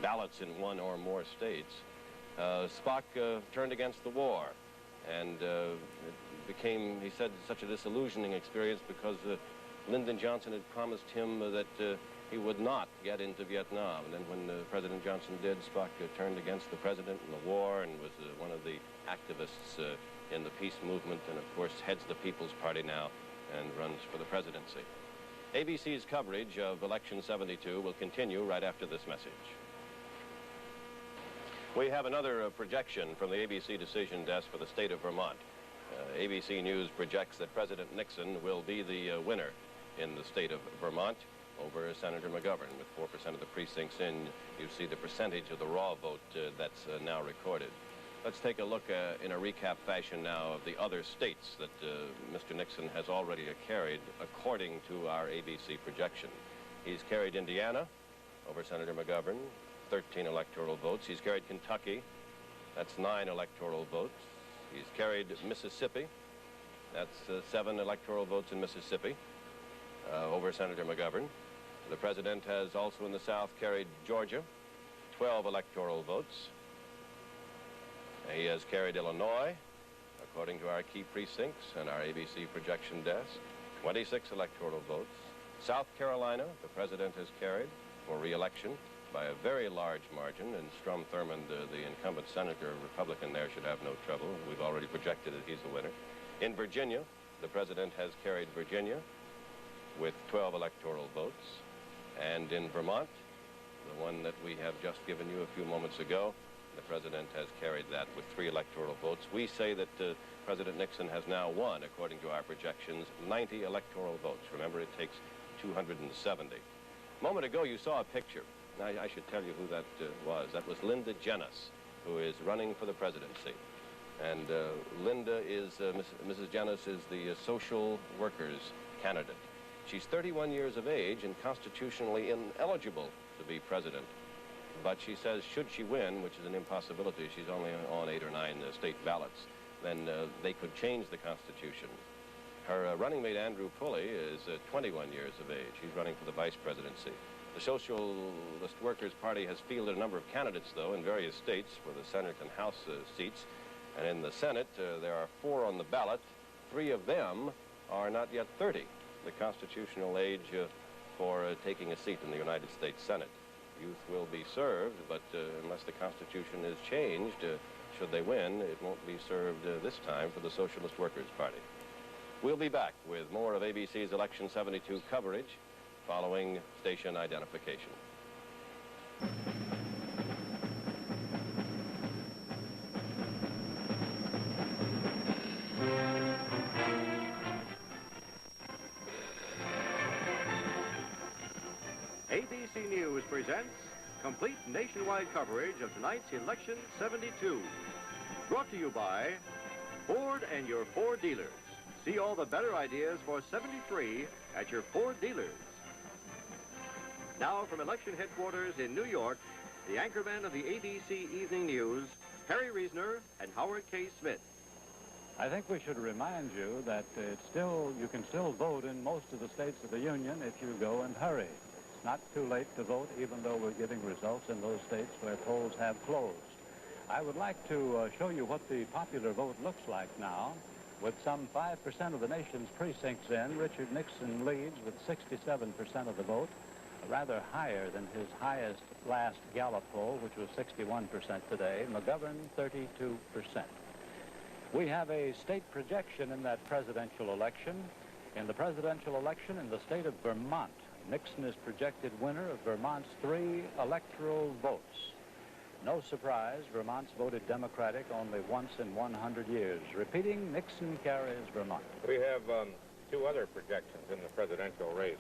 ballots in one or more states. Spock turned against the war, and it became, he said, such a disillusioning experience because Lyndon Johnson had promised him that he would not get into Vietnam. And then when President Johnson did, Spock turned against the president in the war and was one of the activists in the peace movement, and of course heads the People's Party now and runs for the presidency. ABC's coverage of Election 72 will continue right after this message. We have another projection from the ABC decision desk for the state of Vermont. ABC News projects that President Nixon will be the winner in the state of Vermont over Senator McGovern. With 4% of the precincts in, you see the percentage of the raw vote that's now recorded. Let's take a look in a recap fashion now of the other states that Mr. Nixon has already carried according to our ABC projection. He's carried Indiana over Senator McGovern, 13 electoral votes. He's carried Kentucky. That's 9 electoral votes. He's carried Mississippi. That's 7 electoral votes in Mississippi over Senator McGovern. The president has also in the South carried Georgia, 12 electoral votes. He has carried Illinois, according to our key precincts and our ABC projection desk, 26 electoral votes. South Carolina, the president has carried for re-election by a very large margin, and Strom Thurmond, the incumbent senator, Republican there, should have no trouble. We've already projected that he's the winner. In Virginia, the president has carried Virginia with 12 electoral votes. And in Vermont, the one that we have just given you a few moments ago, the president has carried that with 3 electoral votes. We say that President Nixon has now won, according to our projections, 90 electoral votes. Remember, it takes 270. A moment ago, you saw a picture. Now, I should tell you who that was. That was Linda Jennis, who is running for the presidency. And Linda is, Mrs. Jennis is the social workers candidate. She's 31 years of age and constitutionally ineligible to be president. But she says should she win, which is an impossibility, she's only on 8 or 9 state ballots, then they could change the Constitution. Her running mate, Andrew Pulley, is 21 years of age. He's running for the vice presidency. The Socialist Workers Party has fielded a number of candidates, though, in various states for the Senate and House seats. And in the Senate, there are 4 on the ballot. 3 of them are not yet 30, the constitutional age for taking a seat in the United States Senate. Youth will be served, but unless the Constitution is changed, should they win, it won't be served this time for the Socialist Workers Party. We'll be back with more of ABC's Election 72 coverage following station identification. ABC News presents complete nationwide coverage of tonight's Election 72. Brought to you by Ford and your Ford dealers. See all the better ideas for 73 at your Ford dealers. Now from election headquarters in New York, the anchormen of the ABC Evening News, Harry Reasoner and Howard K. Smith. I think we should remind you that you can still vote in most of the states of the Union if you go and hurry. It's not too late to vote, even though we're getting results in those states where polls have closed. I would like to show you what the popular vote looks like now. With some 5% of the nation's precincts in, Richard Nixon leads with 67% of the vote, rather higher than his highest last Gallup poll, which was 61% today. McGovern, 32%. We have a state projection in that presidential election. In the presidential election in the state of Vermont, Nixon is projected winner of Vermont's 3 electoral votes. No surprise, Vermont's voted Democratic only once in 100 years. Repeating, Nixon carries Vermont. We have 2 other projections in the presidential race,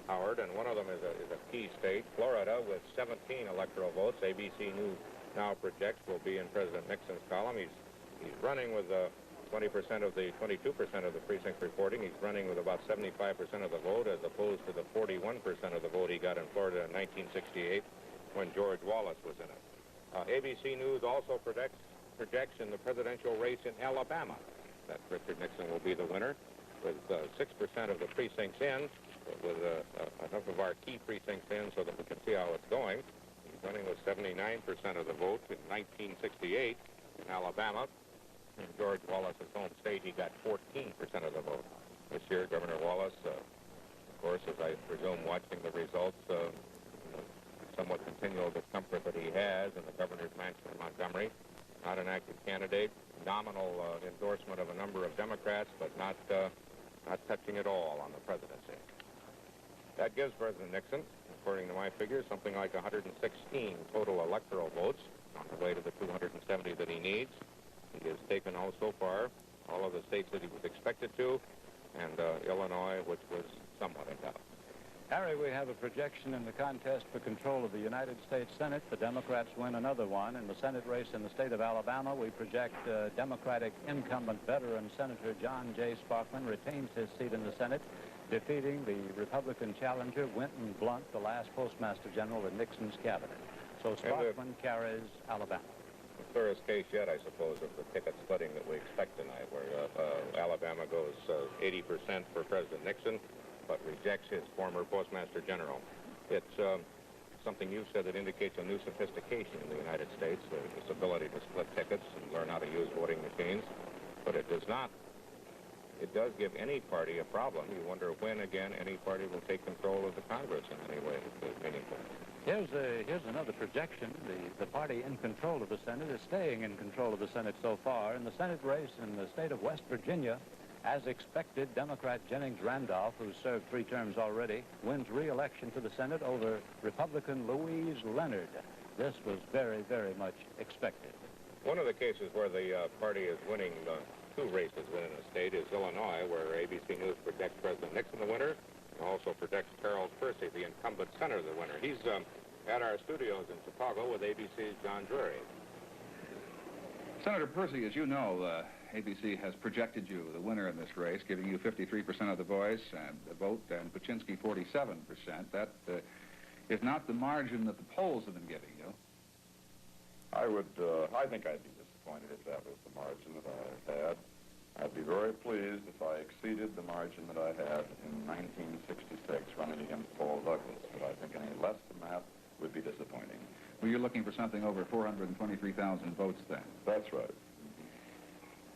Howard, and one of them is a key state, Florida, with 17 electoral votes. ABC News now projects will be in President Nixon's column. He's running with 22% of the precinct reporting. He's running with about 75% of the vote, as opposed to the 41% of the vote he got in Florida in 1968 when George Wallace was in it. ABC News also projects in the presidential race in Alabama that Richard Nixon will be the winner, with 6% of the precincts in, with enough of our key precincts in so that we can see how it's going. He's running with 79% of the vote in 1968 in Alabama. In George Wallace's home state, he got 14% of the vote. This year, Governor Wallace, of course, as I presume, watching the results, somewhat continual discomfort that he has in the governor's mansion in Montgomery, not an active candidate, nominal endorsement of a number of Democrats, but not touching at all on the presidency. That gives President Nixon, according to my figures, something like 116 total electoral votes. on the way to the 270 that he needs. He has taken out so far all of the states that he was expected to, and Illinois, which was somewhat in doubt. Harry, we have a projection in the contest for control of the United States Senate. The Democrats win another one. In the Senate race in the state of Alabama, we project Democratic incumbent veteran Senator John J. Sparkman retains his seat in the Senate, defeating the Republican challenger Winton Blunt, the last Postmaster General in Nixon's cabinet. So Sparkman carries Alabama. The clearest case yet, I suppose, of the ticket splitting that we expect tonight, where Alabama goes 80% for President Nixon, but rejects his former Postmaster General. It's something you said that indicates a new sophistication in the United States, this ability to split tickets and learn how to use voting machines, but it does not. It does give any party a problem. You wonder when, again, any party will take control of the Congress in any way that's meaningful. Here's another projection. The party in control of the Senate is staying in control of the Senate so far. In the Senate race in the state of West Virginia, as expected, Democrat Jennings Randolph, who's served 3 terms already, wins re-election to the Senate over Republican Louise Leonard. This was very, very much expected. One of the cases where the party is winning 2 races within a state is Illinois, where ABC News projects President Nixon the winner, and also projects Charles Percy, the incumbent senator, the winner. He's at our studios in Chicago with ABC's John Drury. Senator Percy, as you know, ABC has projected you the winner in this race, giving you 53% of the vote, and Paczynski 47%. That is not the margin that the polls have been giving you. I think I'd be disappointed if that was the margin that I had. I'd be very pleased if I exceeded the margin that I had in 1966 running against Paul Douglas, but I think any less than that would be disappointing. Well, you're looking for something over 423,000 votes then. That's right.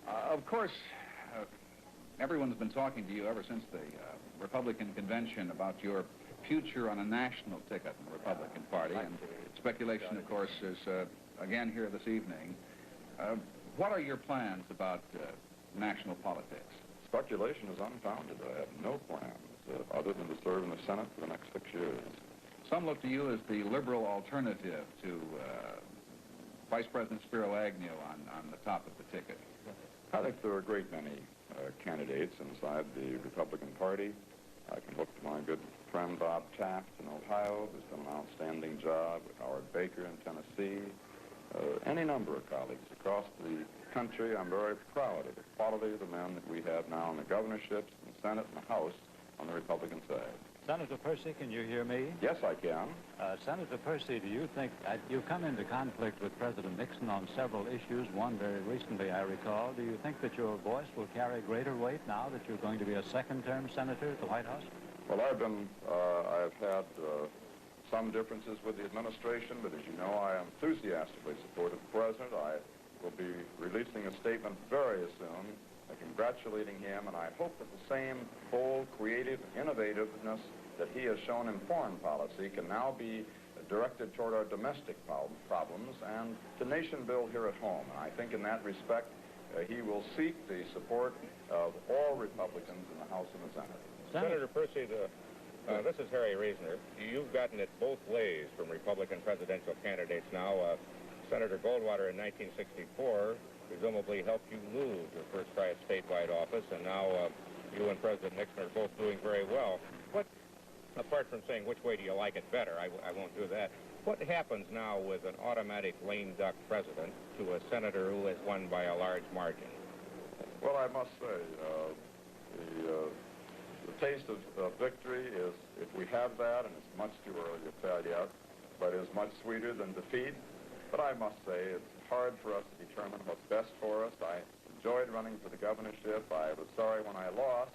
Of course, everyone's been talking to you ever since the Republican convention about your future on a national ticket in the Republican Party, and speculation, of course, is again here this evening. What are your plans about national politics? Speculation is unfounded. I have no plans other than to serve in the Senate for the next 6 years. Some look to you as the liberal alternative to Vice President Spiro Agnew on the top of the ticket. I think there are a great many candidates inside the Republican Party. I can look to my good friend Bob Taft in Ohio, who's done an outstanding job, with Howard Baker in Tennessee, any number of colleagues across the country. I'm very proud of the quality of the men that we have now in the governorships, in the Senate, and the House on the Republican side. Senator Percy, can you hear me? Yes, I can. Senator Percy, do you think you've come into conflict with President Nixon on several issues, one very recently, I recall. Do you think that your voice will carry greater weight now that you're going to be a second-term senator at the White House? Well, I've had some differences with the administration, but as you know, I enthusiastically supported the president. I will be releasing a statement very soon congratulating him, and I hope that the same bold, creative, innovativeness that he has shown in foreign policy can now be directed toward our domestic problems and the nation build here at home. And I think in that respect, he will seek the support of all Republicans in the House and the Senate. Senator Percy, this is Harry Reasoner. You've gotten it both ways from Republican presidential candidates now. Senator Goldwater in 1964 presumably helped you lose your first try at statewide office, and now you and President Nixon are both doing very well. Apart from saying which way do you like it better, I won't do that. What happens now with an automatic lame duck president to a senator who has won by a large margin? Well, I must say, the taste of victory is, if we have that, and it's much too early to tell yet, but is much sweeter than defeat. But I must say, it's hard for us to determine what's best for us. I enjoyed running for the governorship. I was sorry when I lost.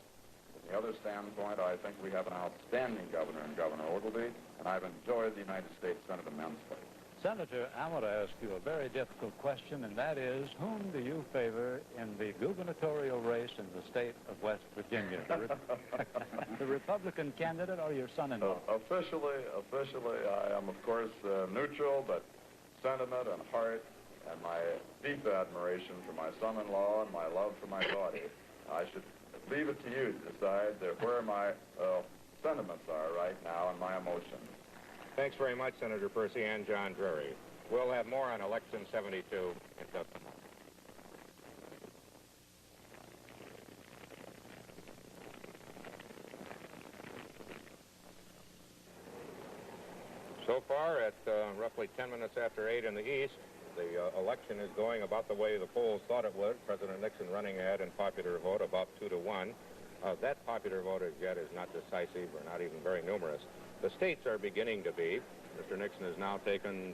From the other standpoint, I think we have an outstanding governor in Governor Ogilvie, and I've enjoyed the United States Senate immensely. Senator, I want to ask you a very difficult question, and that is, whom do you favor in the gubernatorial race in the state of West Virginia? The Republican candidate or your son-in-law? Officially, I am, of course, neutral, but sentiment and heart and my deep admiration for my son-in-law and my love for my daughter, I should leave it to you to decide where my sentiments are right now and my emotions. Thanks very much, Senator Percy and John Drury. We'll have more on Election 72 in just a moment. So far, at roughly 10 minutes after 8 in the East, the election is going about the way the polls thought it would. President Nixon running ahead in popular vote about 2-1. That popular vote as yet is not decisive or not even very numerous. The states are beginning to be. Mr. Nixon has now taken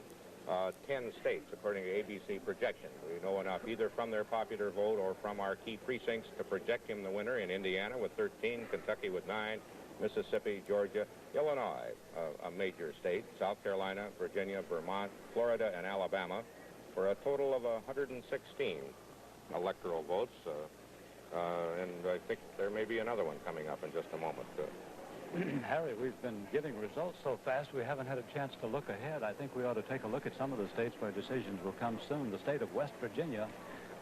10 states, according to ABC projections. We know enough either from their popular vote or from our key precincts to project him the winner in Indiana with 13, Kentucky with 9, Mississippi, Georgia, Illinois, a major state, South Carolina, Virginia, Vermont, Florida, and Alabama, for a total of 116 electoral votes. And I think there may be another one coming up in just a moment. Harry, we've been getting results so fast we haven't had a chance to look ahead. I think we ought to take a look at some of the states where decisions will come soon. The state of West Virginia,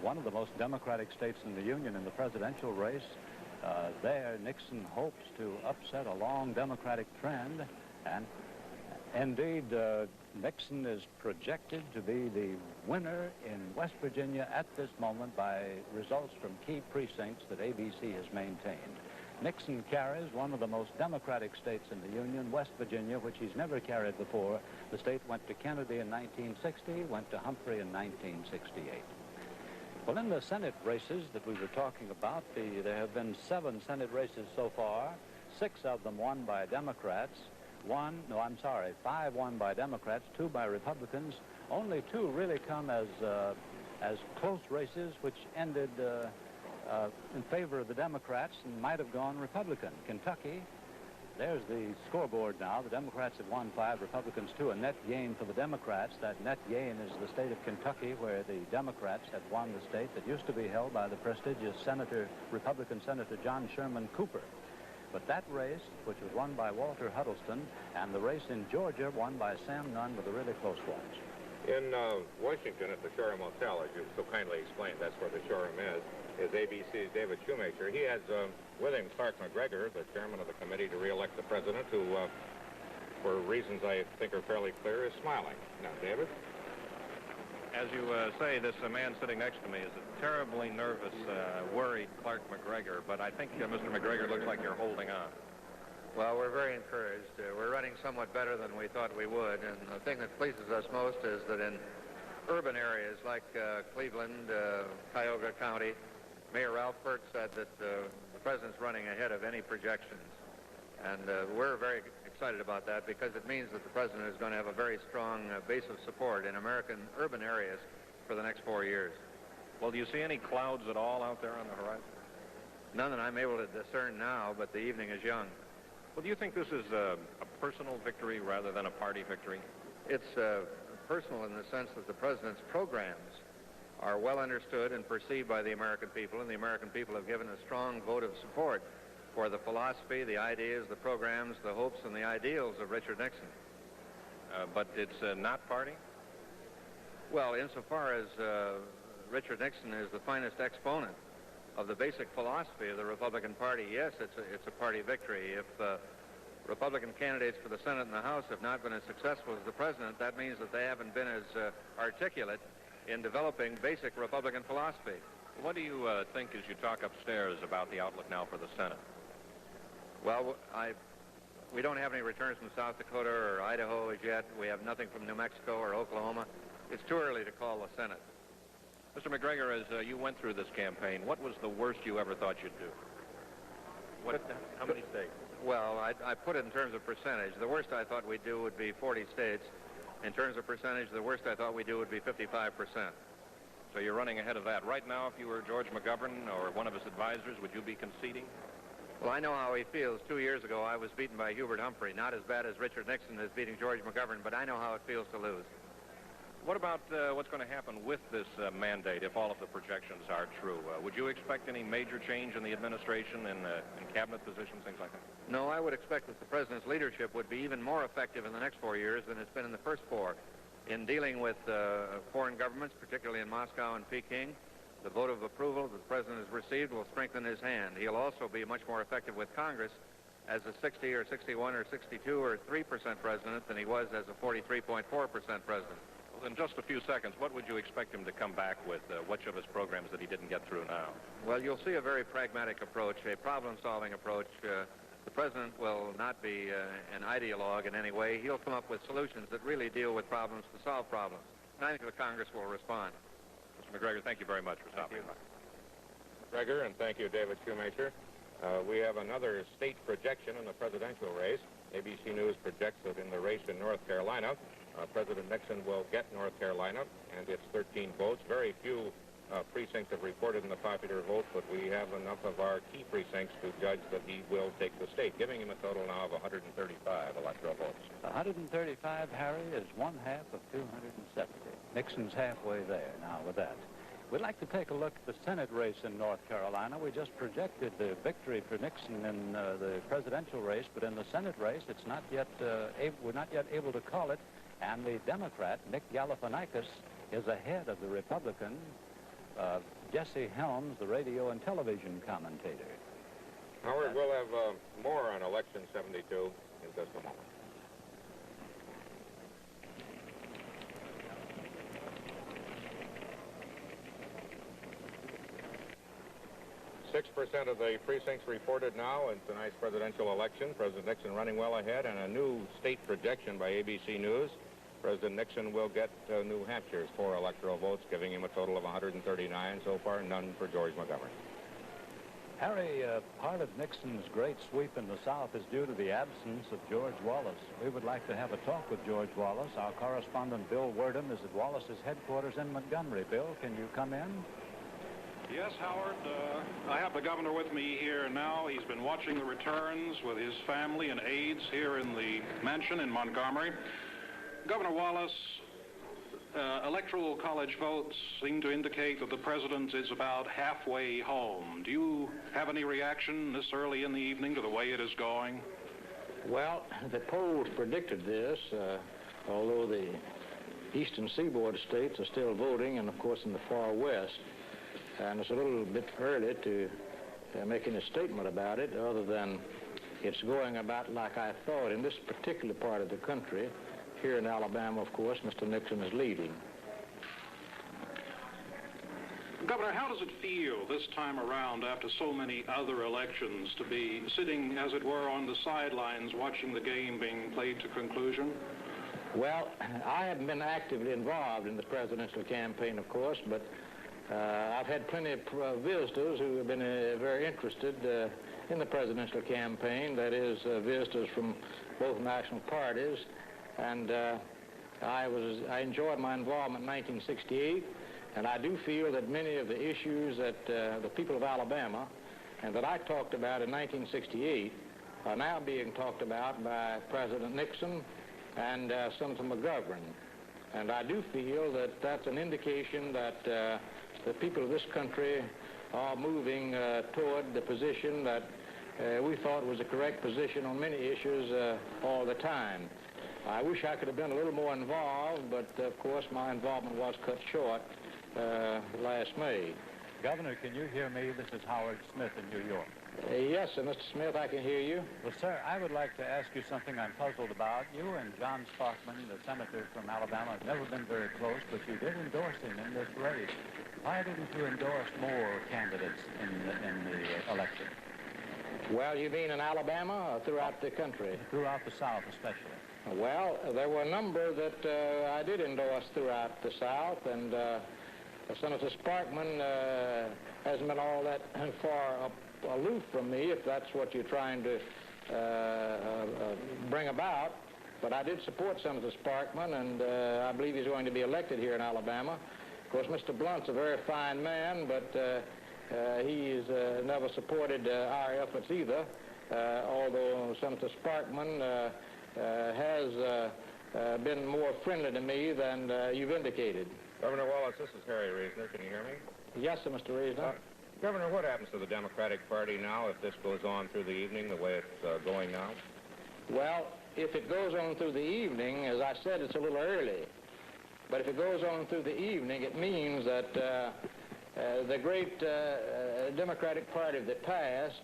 one of the most democratic states in the Union in the presidential race. There, Nixon hopes to upset a long Democratic trend, and indeed, Nixon is projected to be the winner in West Virginia at this moment by results from key precincts that ABC has maintained. Nixon carries one of the most democratic states in the Union, West Virginia, which he's never carried before. The state went to Kennedy in 1960, went to Humphrey in 1968. Well, in the Senate races that we were talking about, there have been 7 Senate races so far, 6 of them won by Democrats, 5 won by Democrats, 2 by Republicans. Only 2 really come as close races, which ended in favor of the Democrats and might have gone Republican. Kentucky, there's the scoreboard now. The Democrats have won 5, Republicans 2, a net gain for the Democrats. That net gain is the state of Kentucky, where the Democrats had won the state that used to be held by the prestigious Republican Senator John Sherman Cooper. But that race, which was won by Walter Huddleston, and the race in Georgia won by Sam Nunn, were the really close ones. In Washington at the Shoreham Hotel, as you so kindly explained, that's where the Shoreham is ABC's David Shoemaker. He has with him Clark McGregor, the chairman of the committee to re-elect the president, who, for reasons I think are fairly clear, is smiling. Now, David? As you say, this man sitting next to me is a terribly nervous, worried Clark McGregor, but I think Mr. McGregor looks like you're holding on. Well, we're very encouraged. We're running somewhat better than we thought we would, and the thing that pleases us most is that in urban areas like Cleveland, Cuyahoga County, Mayor Ralph Burke said that the president's running ahead of any projections. And we're very excited about that because it means that the president is going to have a very strong base of support in American urban areas for the next 4 years. Well, do you see any clouds at all out there on the horizon? None that I'm able to discern now, but the evening is young. Well, do you think this is a personal victory rather than a party victory? It's personal in the sense that the president's programs are well understood and perceived by the American people, and the American people have given a strong vote of support for the philosophy, the ideas, the programs, the hopes, and the ideals of Richard Nixon. But it's not party? Well, insofar as Richard Nixon is the finest exponent of the basic philosophy of the Republican Party, yes, it's a party victory. If Republican candidates for the Senate and the House have not been as successful as the president, that means that they haven't been as articulate in developing basic Republican philosophy. What do you think as you talk upstairs about the outlook now for the Senate? Well, we don't have any returns from South Dakota or Idaho as yet. We have nothing from New Mexico or Oklahoma. It's too early to call the Senate. Mr. McGregor, as you went through this campaign, what was the worst you ever thought you'd do? How many states? Well, I put it in terms of percentage. The worst I thought we'd do would be 40 states. In terms of percentage, the worst I thought we'd do would be 55%. So you're running ahead of that. Right now, if you were George McGovern or one of his advisors, would you be conceding? Well, I know how he feels. 2 years ago, I was beaten by Hubert Humphrey. Not as bad as Richard Nixon is beating George McGovern, but I know how it feels to lose. What about what's going to happen with this mandate if all of the projections are true? Would you expect any major change in the administration, in cabinet positions, things like that? No, I would expect that the president's leadership would be even more effective in the next 4 years than it's been in the first 4. In dealing with foreign governments, particularly in Moscow and Peking, the vote of approval that the president has received will strengthen his hand. He'll also be much more effective with Congress as a 60 or 61 or 62 or 3% president than he was as a 43.4% president. in just a few seconds, what would you expect him to come back with? Which of his programs that he didn't get through now? Well, you'll see a very pragmatic approach, a problem-solving approach. The president will not be an ideologue in any way. He'll come up with solutions that really deal with problems to solve problems. And I think the Congress will respond. Mr. McGregor, thank you very much for stopping by. McGregor, and thank you, David Shoemaker. We have another state projection in the presidential race. ABC News projects that in the race in North Carolina, President Nixon will get North Carolina, and it's 13 votes. Very few precincts have reported in the popular vote, but we have enough of our key precincts to judge that he will take the state, giving him a total now of 135 electoral votes. 135, Harry, is 1/2 of 270. Nixon's halfway there now with that. We'd like to take a look at the Senate race in North Carolina. We just projected the victory for Nixon in the presidential race, but in the Senate race, it's not yet we're not yet able to call it, and the Democrat, Nick Galifianakis, is ahead of the Republican, Jesse Helms, the radio and television commentator. Howard, we'll have more on Election 72 in just a moment. 6% of the precincts reported now in tonight's presidential election. President Nixon running well ahead, and a new state projection by ABC News. President Nixon will get New Hampshire's 4 electoral votes, giving him a total of 139 so far, none for George McGovern. Harry, part of Nixon's great sweep in the South is due to the absence of George Wallace. We would like to have a talk with George Wallace. Our correspondent, Bill Werdum, is at Wallace's headquarters in Montgomery. Bill, can you come in? Yes, Howard. I have the governor with me here now. He's been watching the returns with his family and aides here in the mansion in Montgomery. Governor Wallace, electoral college votes seem to indicate that the president is about halfway home. Do you have any reaction this early in the evening to the way it is going? Well, the polls predicted this, although the eastern seaboard states are still voting, and of course in the far west. And it's a little bit early to make any statement about it, other than it's going about like I thought. In this particular part of the country, here in Alabama, of course, Mr. Nixon is leading. Governor, how does it feel this time around, after so many other elections, to be sitting, as it were, on the sidelines watching the game being played to conclusion? Well, I haven't been actively involved in the presidential campaign, of course, but I've had plenty of visitors who have been very interested in the presidential campaign, that is, visitors from both national parties. And I enjoyed my involvement in 1968, and I do feel that many of the issues that the people of Alabama and that I talked about in 1968 are now being talked about by President Nixon and Senator McGovern. And I do feel that that's an indication that the people of this country are moving toward the position that we thought was the correct position on many issues all the time. I wish I could have been a little more involved, but of course my involvement was cut short last May. Governor, can you hear me? This is Howard Smith in New York. Yes, sir, Mr. Smith, I can hear you. Well, sir, I would like to ask you something I'm puzzled about. You and John Sparkman, the senator from Alabama, have never been very close, but you did endorse him in this race. Why didn't you endorse more candidates in the election? Well, you mean in Alabama or throughout the country? Throughout the South, especially. Well, there were a number that I did endorse throughout the South, and Senator Sparkman hasn't been all that far aloof from me, if that's what you're trying to bring about. But I did support Senator Sparkman, and I believe he's going to be elected here in Alabama. Of course, Mr. Blunt's a very fine man, but he's never supported our efforts either, although Senator Sparkman has been more friendly to me than you've indicated. Governor Wallace, this is Harry Reasoner. Can you hear me? Yes, sir, Mr. Reasoner. Governor, what happens to the Democratic Party now if this goes on through the evening the way it's going now? Well, if it goes on through the evening, as I said, it's a little early. But if it goes on through the evening, it means that the great Democratic Party of the past,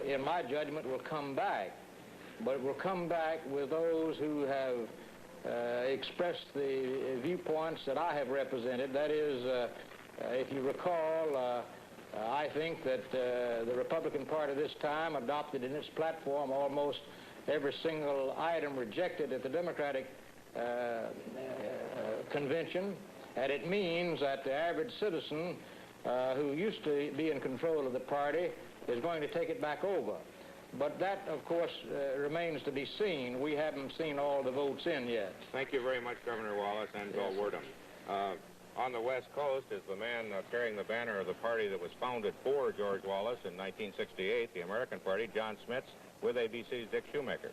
in my judgment, will come back. But it will come back with those who have expressed the viewpoints that I have represented. That is, if you recall, I think that the Republican Party this time adopted in its platform almost every single item rejected at the Democratic convention, and it means that the average citizen who used to be in control of the party is going to take it back over. But that, of course, remains to be seen. We haven't seen all the votes in yet. Thank you very much, Governor Wallace and Bill Werdum. On the West Coast is the man carrying the banner of the party that was founded for George Wallace in 1968, the American Party, John Smits, with ABC's Dick Shoemaker.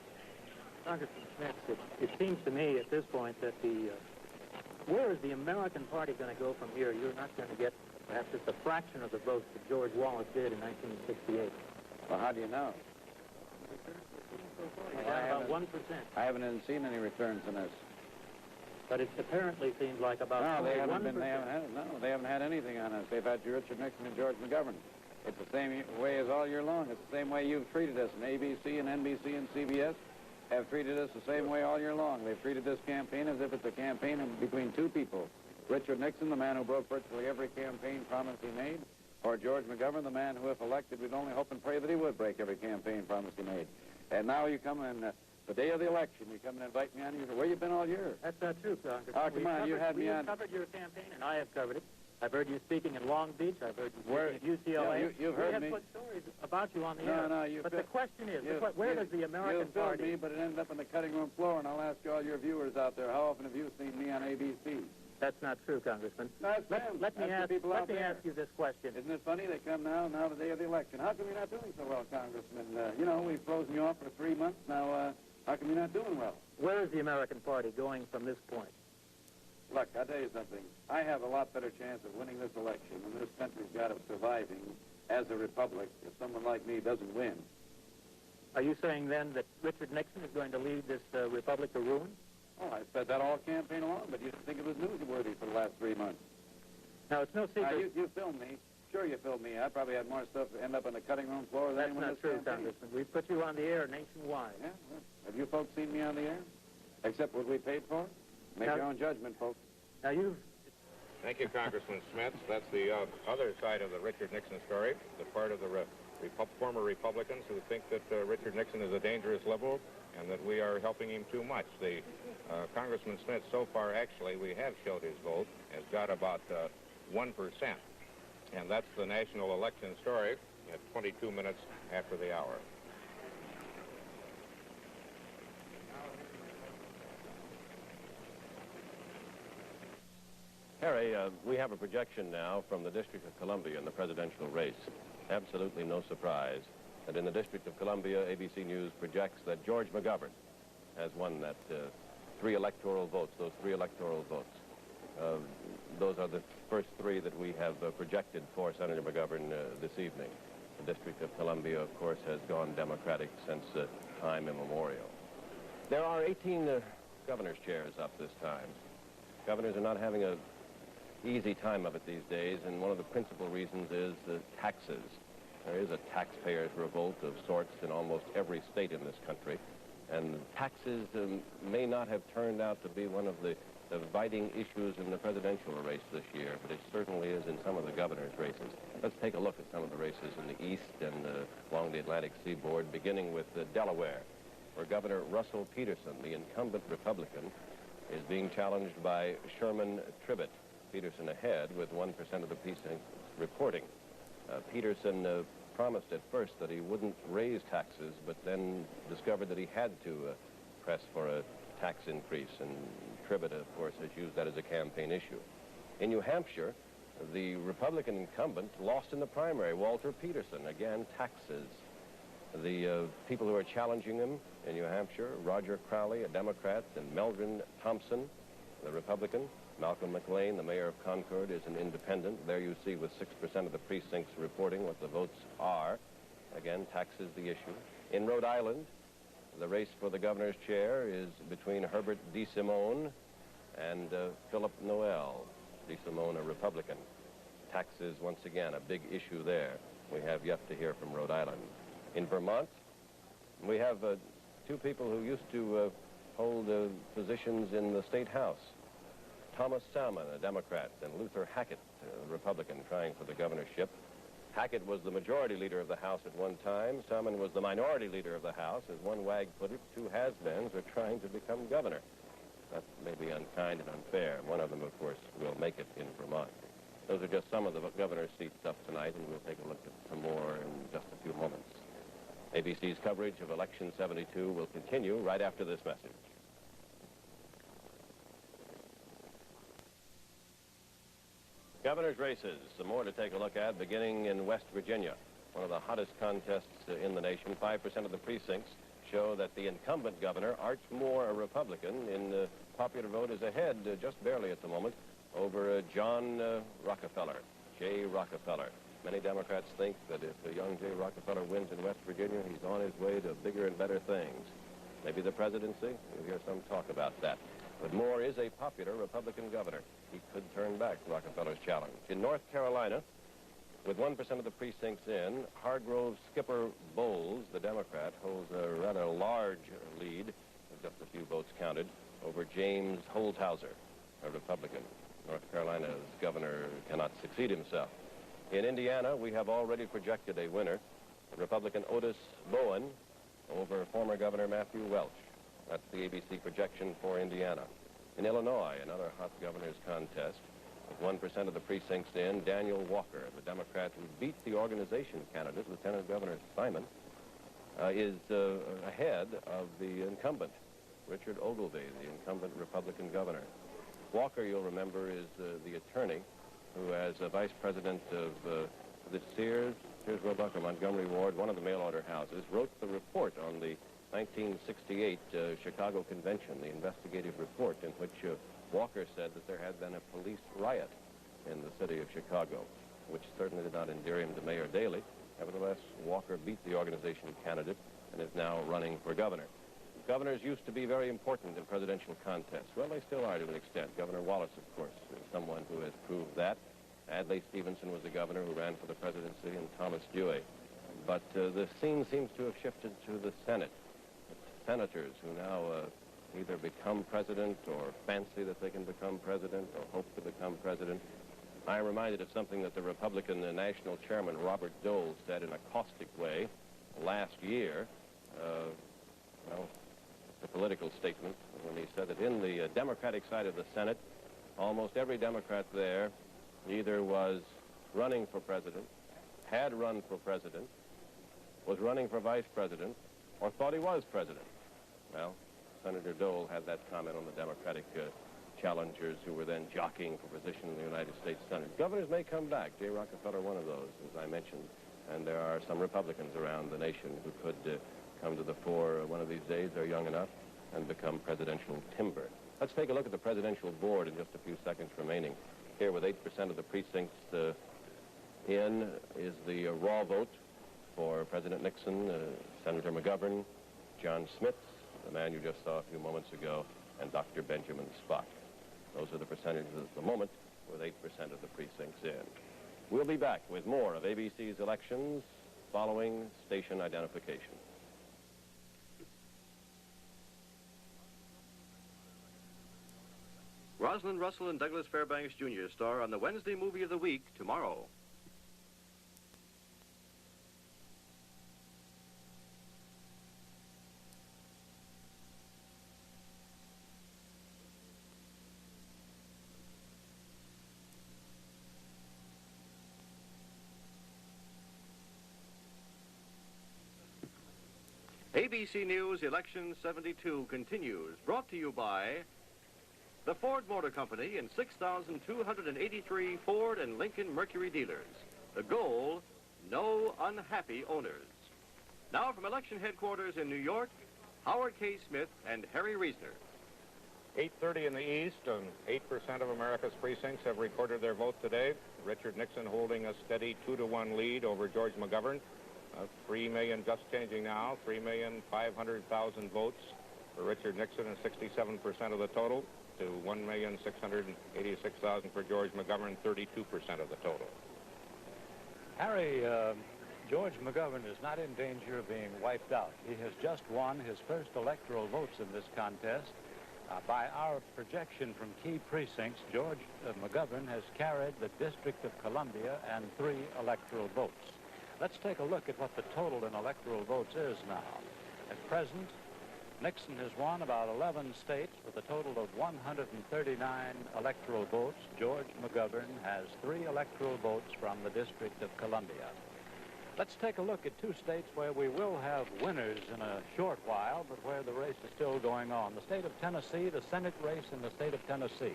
Congressman Smits, it seems to me at this point that where is the American Party going to go from here? You're not going to get perhaps just a fraction of the votes that George Wallace did in 1968. Well, how do you know? About 1%. I haven't even seen any returns in this. But it apparently seems like about no, they haven't 1%. They haven't had anything on us. They've had Richard Nixon and George McGovern. It's the same way as all year long. It's the same way you've treated us. And ABC and NBC and CBS have treated us the same way all year long. They've treated this campaign as if it's a campaign between two people. Richard Nixon, the man who broke virtually every campaign promise he made, or George McGovern, the man who, if elected, we'd only hope and pray that he would break every campaign promise he made. And now you come in, the day of the election, you come and invite me on. You say, where you been all year? That's not true, Congressman. Oh, come on, you had me on. We've covered your campaign, and I have covered it. I've heard you speaking in Long Beach. I've heard you speaking at UCLA. Yeah, you've heard me. We have put stories about you on the air. No, you. But the question is, where does the American Party... me, but it ended up on the cutting room floor, and I'll ask all your viewers out there, how often have you seen me on ABC? That's not true, Congressman. Let me ask you this question. Isn't it funny they come now the day of the election? How come you're not doing so well, Congressman? You know, we've frozen you off for 3 months now. How come you're not doing well? Where is the American Party going from this point? Look, I'll tell you something. I have a lot better chance of winning this election than this country's got of surviving as a republic if someone like me doesn't win. Are you saying then that Richard Nixon is going to lead this republic to ruin? Oh, I said that all campaign along, but you didn't think it was newsworthy for the last 3 months. Now, it's no secret... Now, you filmed me. Sure you filmed me. I probably had more stuff end up on the cutting room floor than anyone else. That's not true, Congressman. We put you on the air nationwide. Yeah? Well, have you folks seen me on the air? Except what we paid for? Make your own judgment, folks. Now, you've... Thank you, Congressman Smits. That's the other side of the Richard Nixon story, the part of the former Republicans who think that Richard Nixon is a dangerous liberal and that we are helping him too much. Congressman Smits, so far, actually, we have showed his vote, has got about 1%. And that's the national election story at 22 minutes after the hour. Harry, we have a projection now from the District of Columbia in the presidential race. Absolutely no surprise that in the District of Columbia, ABC News projects that George McGovern has won that those three electoral votes. Those are the first three that we have projected for Senator McGovern this evening. The District of Columbia, of course, has gone Democratic since time immemorial. There are 18 governor's chairs up this time. Governors are not having an easy time of it these days, and one of the principal reasons is taxes. There is a taxpayers' revolt of sorts in almost every state in this country, and taxes may not have turned out to be one of the dividing issues in the presidential race this year, but it certainly is in some of the governor's races. Let's take a look at some of the races in the east and along the Atlantic seaboard, beginning with Delaware, where Governor Russell Peterson, the incumbent Republican, is being challenged by Sherman Tribbett. Peterson ahead with 1% of the precincts reporting. Peterson promised at first that he wouldn't raise taxes, but then discovered that he had to press for a tax increase, and Tribbett, of course, has used that as a campaign issue. In New Hampshire, the Republican incumbent lost in the primary, Walter Peterson. Again, taxes. The people who are challenging him in New Hampshire, Roger Crowley, a Democrat, and Meldrin Thompson, the Republican. Malcolm McLean, the mayor of Concord, is an independent. There you see with 6% of the precincts reporting what the votes are. Again, taxes the issue. In Rhode Island, the race for the governor's chair is between Herbert DeSimone and Philip Noel. DeSimone, a Republican. Taxes, once again, a big issue there. We have yet to hear from Rhode Island. In Vermont, we have two people who used to hold positions in the state house. Thomas Salmon, a Democrat, and Luther Hackett, a Republican, trying for the governorship. Hackett was the majority leader of the House at one time. Salmon was the minority leader of the House. As one wag put it, two has-beens are trying to become governor. That may be unkind and unfair. One of them, of course, will make it in Vermont. Those are just some of the governor's seats up tonight, and we'll take a look at some more in just a few moments. ABC's coverage of Election 72 will continue right after this message. Governor's races, some more to take a look at, beginning in West Virginia, one of the hottest contests in the nation. 5% of the precincts show that the incumbent governor, Art Moore, a Republican, in the popular vote is ahead just barely at the moment over John Rockefeller, J. Rockefeller. Many Democrats think that if young J. Rockefeller wins in West Virginia, he's on his way to bigger and better things. Maybe the presidency? You'll hear some talk about that. But Moore is a popular Republican governor. He could turn back Rockefeller's challenge. In North Carolina, with 1% of the precincts in, Hargrove Skipper Bowles, the Democrat, holds a rather large lead, with just a few votes counted, over James Holthauser, a Republican. North Carolina's governor cannot succeed himself. In Indiana, we have already projected a winner, Republican Otis Bowen, over former Governor Matthew Welch. That's the ABC projection for Indiana. In Illinois, another hot governor's contest, with 1% of the precincts in, Daniel Walker, the Democrat who beat the organization candidate, Lieutenant Governor Simon, is ahead of the incumbent, Richard Ogilvie, the incumbent Republican governor. Walker, you'll remember, is the attorney who, as vice president of the Sears Roebuck or Montgomery Ward, one of the mail-order houses, wrote the report on the 1968 Chicago Convention, the investigative report in which Walker said that there had been a police riot in the city of Chicago, which certainly did not endear him to Mayor Daley. Nevertheless, Walker beat the organization candidate and is now running for governor. Governors used to be very important in presidential contests. Well, they still are to an extent. Governor Wallace, of course, is someone who has proved that. Adlai Stevenson was the governor who ran for the presidency, and Thomas Dewey. But the scene seems to have shifted to the Senate. Senators who now either become president or fancy that they can become president or hope to become president. I am reminded of something that the Republican national chairman, Robert Dole, said in a caustic way last year. Well, it's a political statement when he said that in the Democratic side of the Senate, almost every Democrat there either was running for president, had run for president, was running for vice president, or thought he was president. Well, Senator Dole had that comment on the Democratic challengers who were then jockeying for position in the United States Senate. Governors may come back. J. Rockefeller, one of those, as I mentioned. And there are some Republicans around the nation who could come to the fore one of these days. They're young enough and become presidential timber. Let's take a look at the presidential board in just a few seconds remaining. Here, with 8% of the precincts in, is the raw vote for President Nixon, Senator McGovern, John Smith, the man you just saw a few moments ago, and Dr. Benjamin Spock. Those are the percentages at the moment, with 8% of the precincts in. We'll be back with more of ABC's elections following station identification. Rosalind Russell and Douglas Fairbanks Jr. star on the Wednesday movie of the week tomorrow. ABC News Election 72 continues, brought to you by the Ford Motor Company and 6,283 Ford and Lincoln Mercury dealers. The goal, no unhappy owners. Now from election headquarters in New York, Howard K. Smith and Harry Reisner. 8:30 in the East, and 8% of America's precincts have recorded their vote today. Richard Nixon holding a steady 2-to-1 lead over George McGovern. 3 million, just changing now, 3,500,000 votes for Richard Nixon and 67% of the total, to 1,686,000 for George McGovern, 32% of the total. Harry, George McGovern is not in danger of being wiped out. He has just won his first electoral votes in this contest. By our projection from key precincts, George McGovern has carried the District of Columbia and 3 electoral votes. Let's take a look at what the total in electoral votes is now. At present, Nixon has won about 11 states with a total of 139 electoral votes. George McGovern has 3 electoral votes from the District of Columbia. Let's take a look at 2 states where we will have winners in a short while, but where the race is still going on. The state of Tennessee, the Senate race in the state of Tennessee.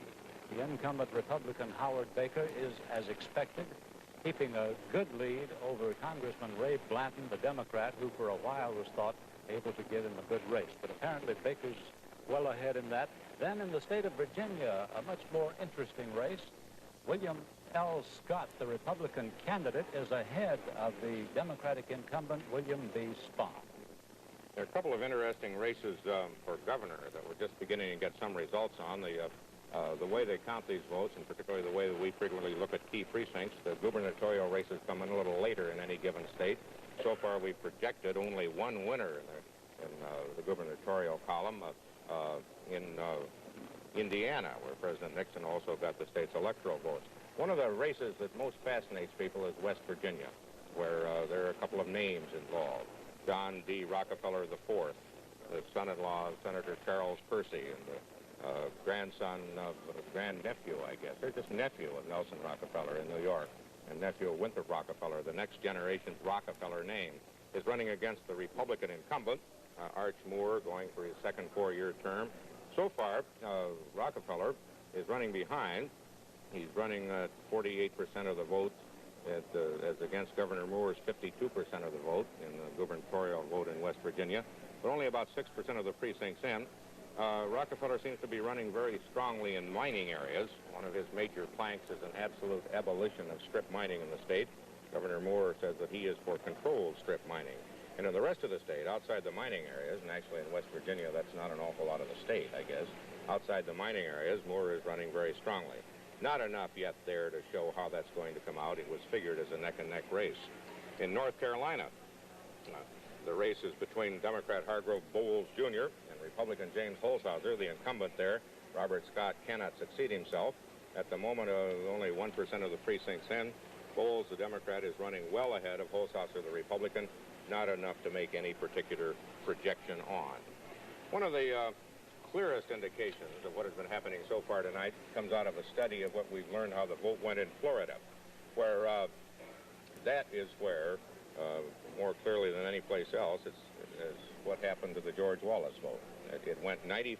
The incumbent Republican Howard Baker is, as expected, keeping a good lead over Congressman Ray Blanton, the Democrat, who for a while was thought able to get in a good race. But apparently Baker's well ahead in that. Then in the state of Virginia, a much more interesting race. William L. Scott, the Republican candidate, is ahead of the Democratic incumbent, William B. Spahn. There are a couple of interesting races for governor that we're just beginning to get some results on. The way they count these votes, and particularly the way that we frequently look at key precincts, the gubernatorial races come in a little later in any given state. So far, we've projected only one winner in the gubernatorial column in Indiana, where President Nixon also got the state's electoral votes. One of the races that most fascinates people is West Virginia, where there are a couple of names involved. John D. Rockefeller IV, the son-in-law of Senator Charles Percy, and the grandnephew, I guess, or just nephew of Nelson Rockefeller in New York, and nephew of Winthrop Rockefeller, the next generation's Rockefeller name, is running against the Republican incumbent, Arch Moore, going for his second 4-year term. So far, Rockefeller is running behind. He's running 48% of the vote as against Governor Moore's 52% of the vote in the gubernatorial vote in West Virginia, but only about 6% of the precincts in. Rockefeller seems to be running very strongly in mining areas. One of his major planks is an absolute abolition of strip mining in the state. Governor Moore says that he is for controlled strip mining. And in the rest of the state, outside the mining areas, and actually in West Virginia, that's not an awful lot of the state, I guess, outside the mining areas, Moore is running very strongly. Not enough yet there to show how that's going to come out. It was figured as a neck-and-neck race. In North Carolina, the race is between Democrat Hargrove Bowles Jr. and Republican James Holshouser. The incumbent there, Robert Scott, cannot succeed himself. At the moment, only 1% of the precincts in. Bowles, the Democrat, is running well ahead of Holshouser, the Republican. Not enough to make any particular projection on. One of the clearest indications of what has been happening so far tonight comes out of a study of what we've learned how the vote went in Florida, where that is where, more clearly than any place else, is what happened to the George Wallace vote. It went 95%.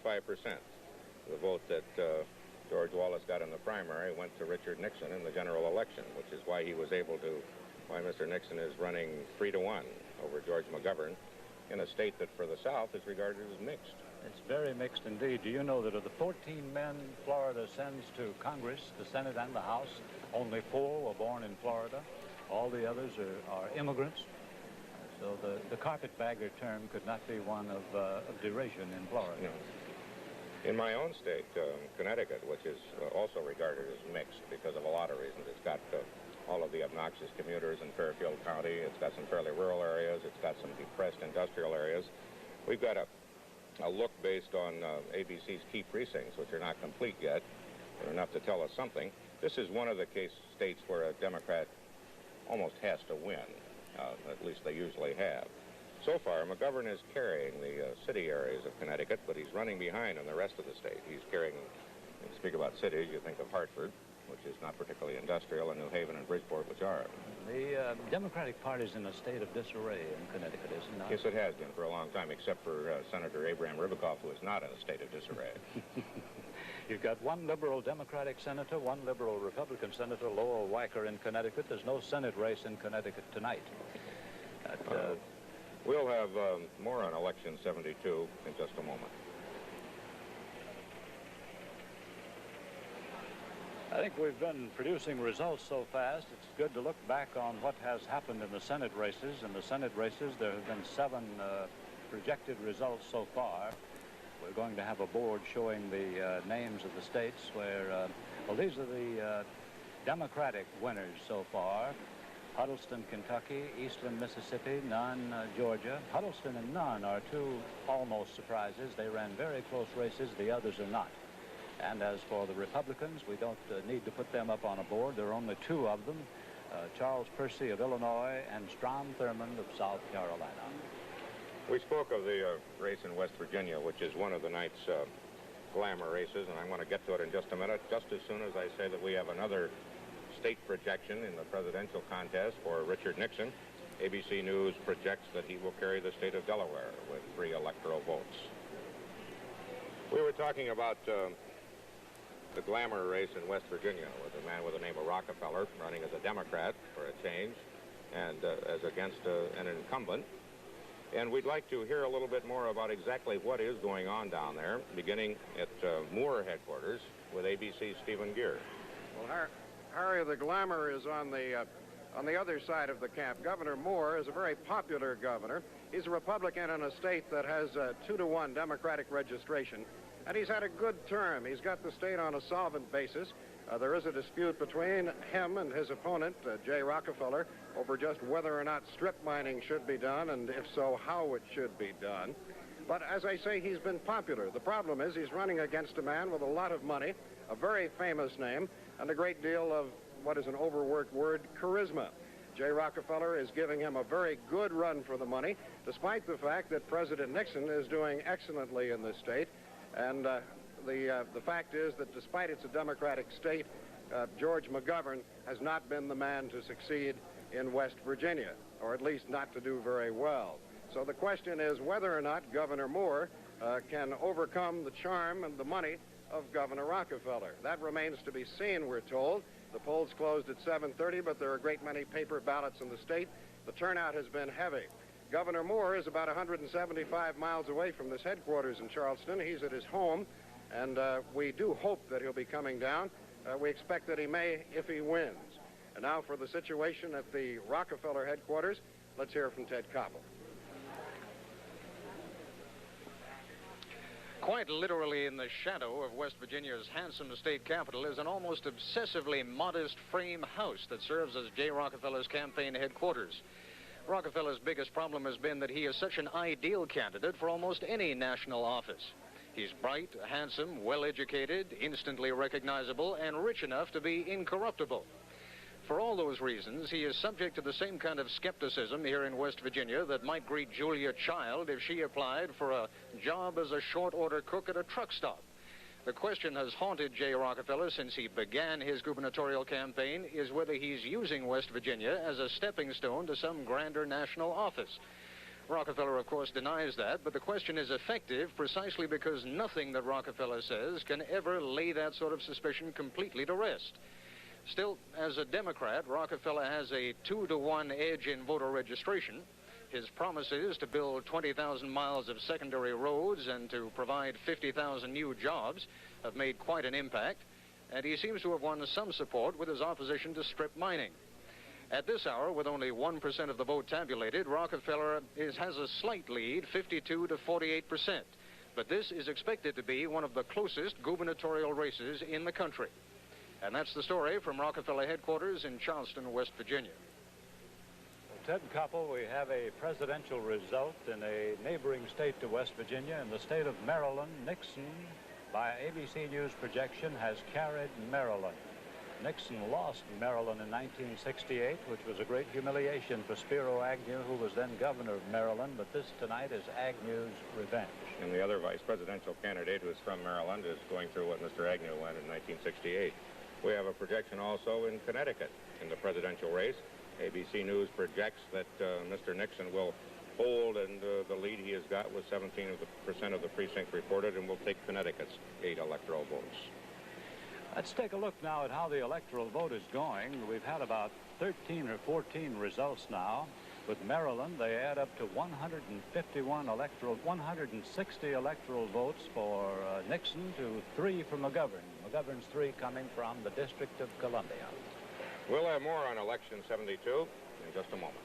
The vote that George Wallace got in the primary went to Richard Nixon in the general election, which is why he was able to, why Mr. Nixon is running 3-1 over George McGovern in a state that for the South is regarded as mixed. It's very mixed indeed. Do you know that of the 14 men Florida sends to Congress, the Senate and the House, only 4 were born in Florida? All the others are immigrants. So the carpetbagger term could not be one of derision in Florida. No. In my own state, Connecticut, which is also regarded as mixed because of a lot of reasons, it's got all of the obnoxious commuters in Fairfield County. It's got some fairly rural areas. It's got some depressed industrial areas. We've got a look based on ABC's key precincts, which are not complete yet, but enough to tell us something. This is one of the states where a Democrat almost has to win. At least they usually have. So far, McGovern is carrying the city areas of Connecticut, but he's running behind on the rest of the state. He's carrying, when you speak about cities, you think of Hartford, which is not particularly industrial, and New Haven and Bridgeport, which are. The Democratic Party's in a state of disarray in Connecticut, is it not? Yes, it has been for a long time, except for Senator Abraham Ribicoff, who is not in a state of disarray. You've got one liberal Democratic senator, one liberal Republican senator, Lowell Weicker in Connecticut. There's no Senate race in Connecticut tonight. We'll have more on Election 72 in just a moment. I think we've been producing results so fast, it's good to look back on what has happened in the Senate races. In the Senate races, there have been 7 projected results so far. We're going to have a board showing the names of the states where, well, these are the Democratic winners so far. Huddleston, Kentucky, Eastland, Mississippi, Nunn, Georgia. Huddleston and Nunn are two almost surprises. They ran very close races. The others are not. And as for the Republicans, we don't need to put them up on a board. There are only two of them, Charles Percy of Illinois and Strom Thurmond of South Carolina. We spoke of the race in West Virginia, which is one of the night's glamour races, and I want to get to it in just a minute, just as soon as I say that we have another state projection in the presidential contest for Richard Nixon. ABC News projects that he will carry the state of Delaware with 3 electoral votes. We were talking about the glamour race in West Virginia with a man with the name of Rockefeller running as a Democrat for a change and as against an incumbent. And we'd like to hear a little bit more about exactly what is going on down there, beginning at Moore headquarters with ABC's Stephen Gear. Well, Harry, the glamour is on the other side of the camp. Governor Moore is a very popular governor. He's a Republican in a state that has a 2-to-1 Democratic registration, and he's had a good term. He's got the state on a solvent basis. There is a dispute between him and his opponent, Jay Rockefeller, over just whether or not strip mining should be done, and if so, how it should be done. But as I say, he's been popular. The problem is he's running against a man with a lot of money, a very famous name, and a great deal of what is an overworked word, charisma. Jay Rockefeller is giving him a very good run for the money, despite the fact that President Nixon is doing excellently in this state. And the fact is that despite it's a Democratic state, George McGovern has not been the man to succeed in West Virginia, or at least not to do very well. So the question is whether or not Governor Moore can overcome the charm and the money of Governor Rockefeller. That remains to be seen, we're told. The polls closed at 7:30, but there are a great many paper ballots in the state. The turnout has been heavy. Governor Moore is about 175 miles away from this headquarters in Charleston. He's at his home, and we do hope that he'll be coming down. We expect that he may if he wins. And now for the situation at the Rockefeller headquarters, let's hear from Ted Koppel. Quite literally in the shadow of West Virginia's handsome state capital is an almost obsessively modest frame house that serves as Jay Rockefeller's campaign headquarters. Rockefeller's biggest problem has been that he is such an ideal candidate for almost any national office. He's bright, handsome, well-educated, instantly recognizable, and rich enough to be incorruptible. For all those reasons, he is subject to the same kind of skepticism here in West Virginia that might greet Julia Child if she applied for a job as a short-order cook at a truck stop. The question has haunted Jay Rockefeller since he began his gubernatorial campaign is whether he's using West Virginia as a stepping stone to some grander national office. Rockefeller, of course, denies that, but the question is effective precisely because nothing that Rockefeller says can ever lay that sort of suspicion completely to rest. Still, as a Democrat, Rockefeller has a 2-to-1 edge in voter registration. His promises to build 20,000 miles of secondary roads and to provide 50,000 new jobs have made quite an impact, and he seems to have won some support with his opposition to strip mining. At this hour, with only 1% of the vote tabulated, Rockefeller has a slight lead, 52 to 48%. But this is expected to be one of the closest gubernatorial races in the country. And that's the story from Rockefeller headquarters in Charleston, West Virginia. Ted Koppel, we have a presidential result in a neighboring state to West Virginia. In the state of Maryland, Nixon, by ABC News projection, has carried Maryland. Nixon lost Maryland in 1968, which was a great humiliation for Spiro Agnew, who was then governor of Maryland, but this tonight is Agnew's revenge. And the other vice presidential candidate, who is from Maryland, is going through what Mr. Agnew went in 1968. We have a projection also in Connecticut in the presidential race. ABC News projects that Mr. Nixon will hold and the lead he has got with 17% of the precinct reported and will take Connecticut's 8 electoral votes. Let's take a look now at how the electoral vote is going. We've had about 13 or 14 results now. With Maryland, they add up to 160 electoral votes for Nixon to 3 for McGovern. McGovern's 3 coming from the District of Columbia. We'll have more on Election 72 in just a moment.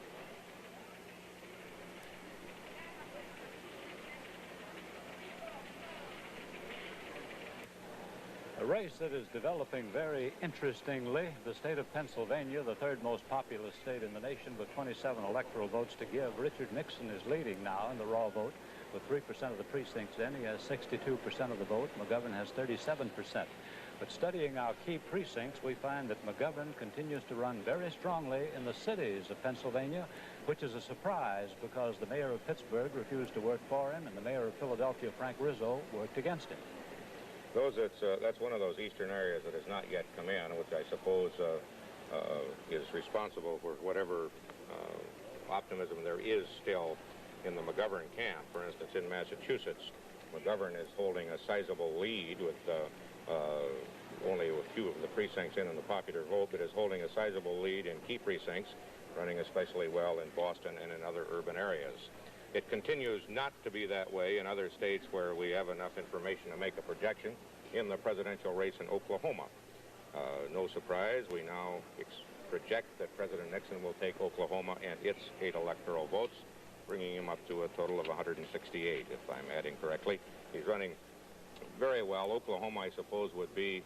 A race that is developing very interestingly. The state of Pennsylvania, the third most populous state in the nation with 27 electoral votes to give. Richard Nixon is leading now in the raw vote with 3% of the precincts in. He has 62% of the vote. McGovern has 37%. But studying our key precincts, we find that McGovern continues to run very strongly in the cities of Pennsylvania, which is a surprise because the mayor of Pittsburgh refused to work for him and the mayor of Philadelphia, Frank Rizzo, worked against him. That's one of those eastern areas that has not yet come in, which I suppose is responsible for whatever optimism there is still in the McGovern camp. For instance, in Massachusetts, McGovern is holding a sizable lead with only a few of the precincts in the popular vote, but is holding a sizable lead in key precincts, running especially well in Boston and in other urban areas. It continues not to be that way in other states where we have enough information to make a projection. In the presidential race in Oklahoma, no surprise, we now project that President Nixon will take Oklahoma and its 8 electoral votes, bringing him up to a total of 168, if I'm adding correctly. He's running very well. Oklahoma, I suppose, would be,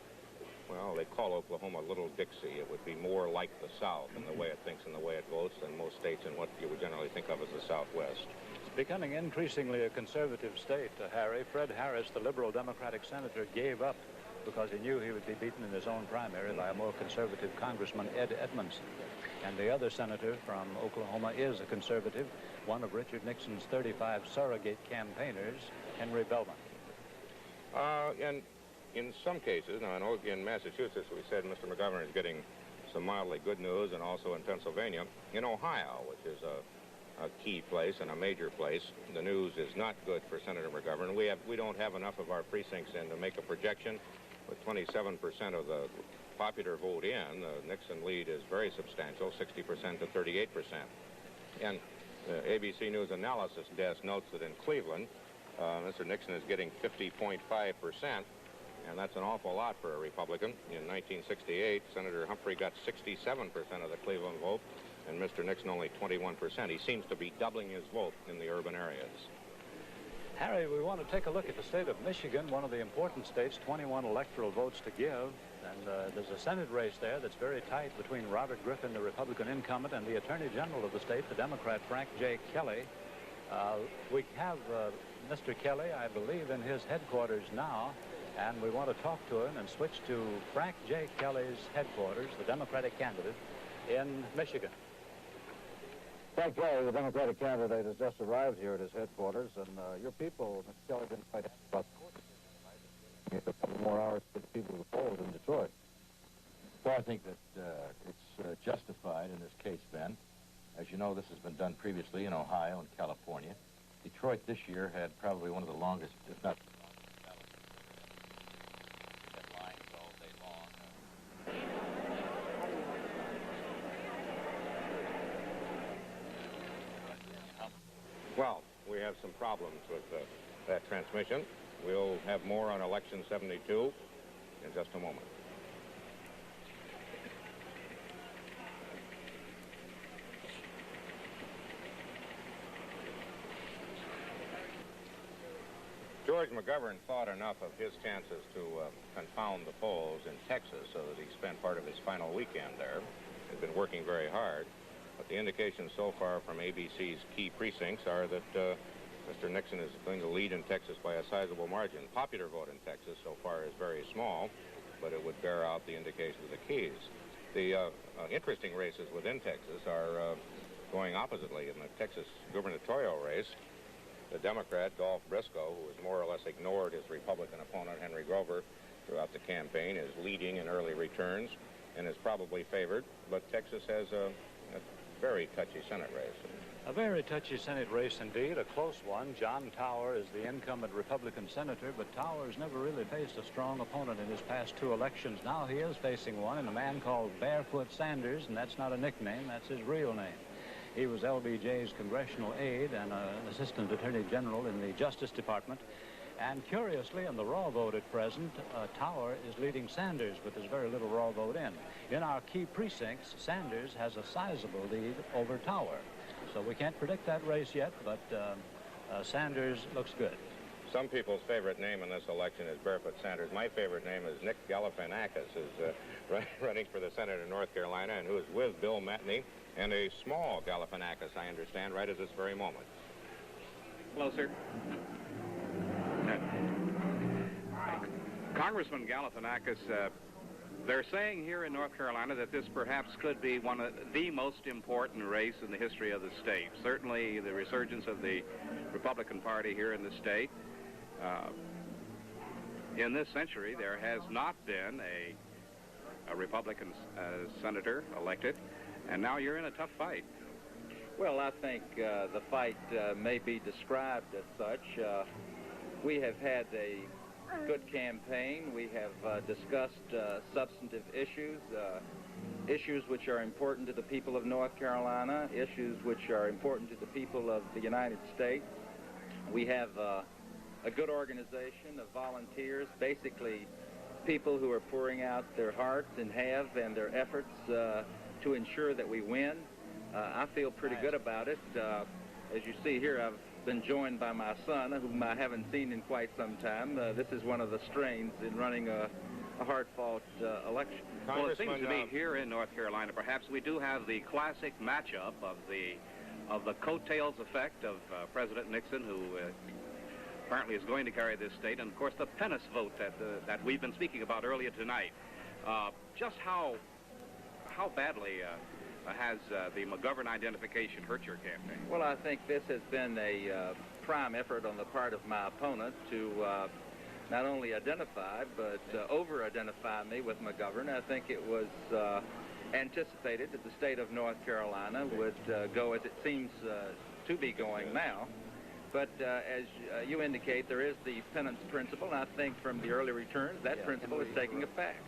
well, they call Oklahoma Little Dixie. It would be more like the South in the way it thinks and the way it votes than most states in what you would generally think of as the Southwest. Becoming increasingly a conservative state, Harry. Fred Harris, the liberal Democratic senator, gave up because he knew he would be beaten in his own primary by a more conservative Congressman, Ed Edmondson. And the other senator from Oklahoma is a conservative, one of Richard Nixon's 35 surrogate campaigners, Henry Bellmont. And in some cases, now I know in Massachusetts we said Mr. McGovern is getting some mildly good news, and also in Pennsylvania. In Ohio, which is a key place and a major place, the news is not good for Senator McGovern. We don't have enough of our precincts in to make a projection. With 27% of the popular vote in, the Nixon lead is very substantial, 60% to 38%. And the ABC News analysis desk notes that in Cleveland, Mr. Nixon is getting 50.5%, and that's an awful lot for a Republican. In 1968, Senator Humphrey got 67% of the Cleveland vote, and Mr. Nixon only 21%. He seems to be doubling his vote in the urban areas. Harry, we want to take a look at the state of Michigan, one of the important states, 21 electoral votes to give. And there's a Senate race there that's very tight between Robert Griffin, the Republican incumbent, and the Attorney General of the state, the Democrat Frank J. Kelly. We have Mr. Kelly, I believe, in his headquarters now, and we want to talk to him and switch to Frank J. Kelly's headquarters, the Democratic candidate in Michigan. Frank Kelly, the Democratic candidate, has just arrived here at his headquarters, and your people, Mr. Kelly, have been quite happy about the court tonight. A couple more hours to the people of the polls in Detroit. Well, I think that it's justified in this case, Ben. As you know, this has been done previously in Ohio and California. Detroit this year had probably one of the longest, if not Well, we have some problems with that transmission. We'll have more on Election 72 in just a moment. George McGovern thought enough of his chances to confound the polls in Texas so that he spent part of his final weekend there. He's been working very hard. But the indications so far from ABC's key precincts are that Mr. Nixon is going to lead in Texas by a sizable margin. Popular vote in Texas so far is very small, but it would bear out the indications of the keys. The interesting races within Texas are going oppositely. In the Texas gubernatorial race, the Democrat, Dolph Briscoe, who has more or less ignored his Republican opponent, Henry Grover, throughout the campaign, is leading in early returns and is probably favored. But Texas has a very touchy Senate race. A very touchy Senate race indeed, a close one. John Tower is the incumbent Republican senator, but Tower's never really faced a strong opponent in his past 2 elections. Now he is facing one in a man called Barefoot Sanders, and that's not a nickname, that's his real name. He was LBJ's congressional aide and an assistant attorney general in the Justice Department. And curiously, in the raw vote at present, Tower is leading Sanders, but there's very little raw vote in. In our key precincts, Sanders has a sizable lead over Tower. So we can't predict that race yet, but Sanders looks good. Some people's favorite name in this election is Barefoot Sanders. My favorite name is Nick Galifianakis, who's running for the Senate in North Carolina and who is with Bill Matney and a small Galifianakis, I understand, right at this very moment. Hello, sir. Congressman Galifianakis, they're saying here in North Carolina that this perhaps could be one of the most important race in the history of the state. Certainly the resurgence of the Republican Party here in the state. In this century, there has not been a Republican senator elected, and now you're in a tough fight. Well, I think the fight may be described as such. We have had a good campaign. We have discussed substantive issues, issues which are important to the people of North Carolina, issues which are important to the people of the United States. We have a good organization of volunteers, basically people who are pouring out their hearts and their efforts to ensure that we win. I feel pretty good about it. As you see here, I've been joined by my son, whom I haven't seen in quite some time. This is one of the strains in running a hard-fought election. Well, it seems to me here in North Carolina, perhaps we do have the classic matchup of the coattails effect of President Nixon, who apparently is going to carry this state, and of course the Pennis vote that we've been speaking about earlier tonight. Just how badly has the McGovern identification hurt your campaign? Well, I think this has been a prime effort on the part of my opponent to not only identify, but over-identify me with McGovern. I think it was anticipated that the state of North Carolina would go as it seems to be going now. But as you indicate, there is the penance principle, and I think from the early returns, that principle is taking effect.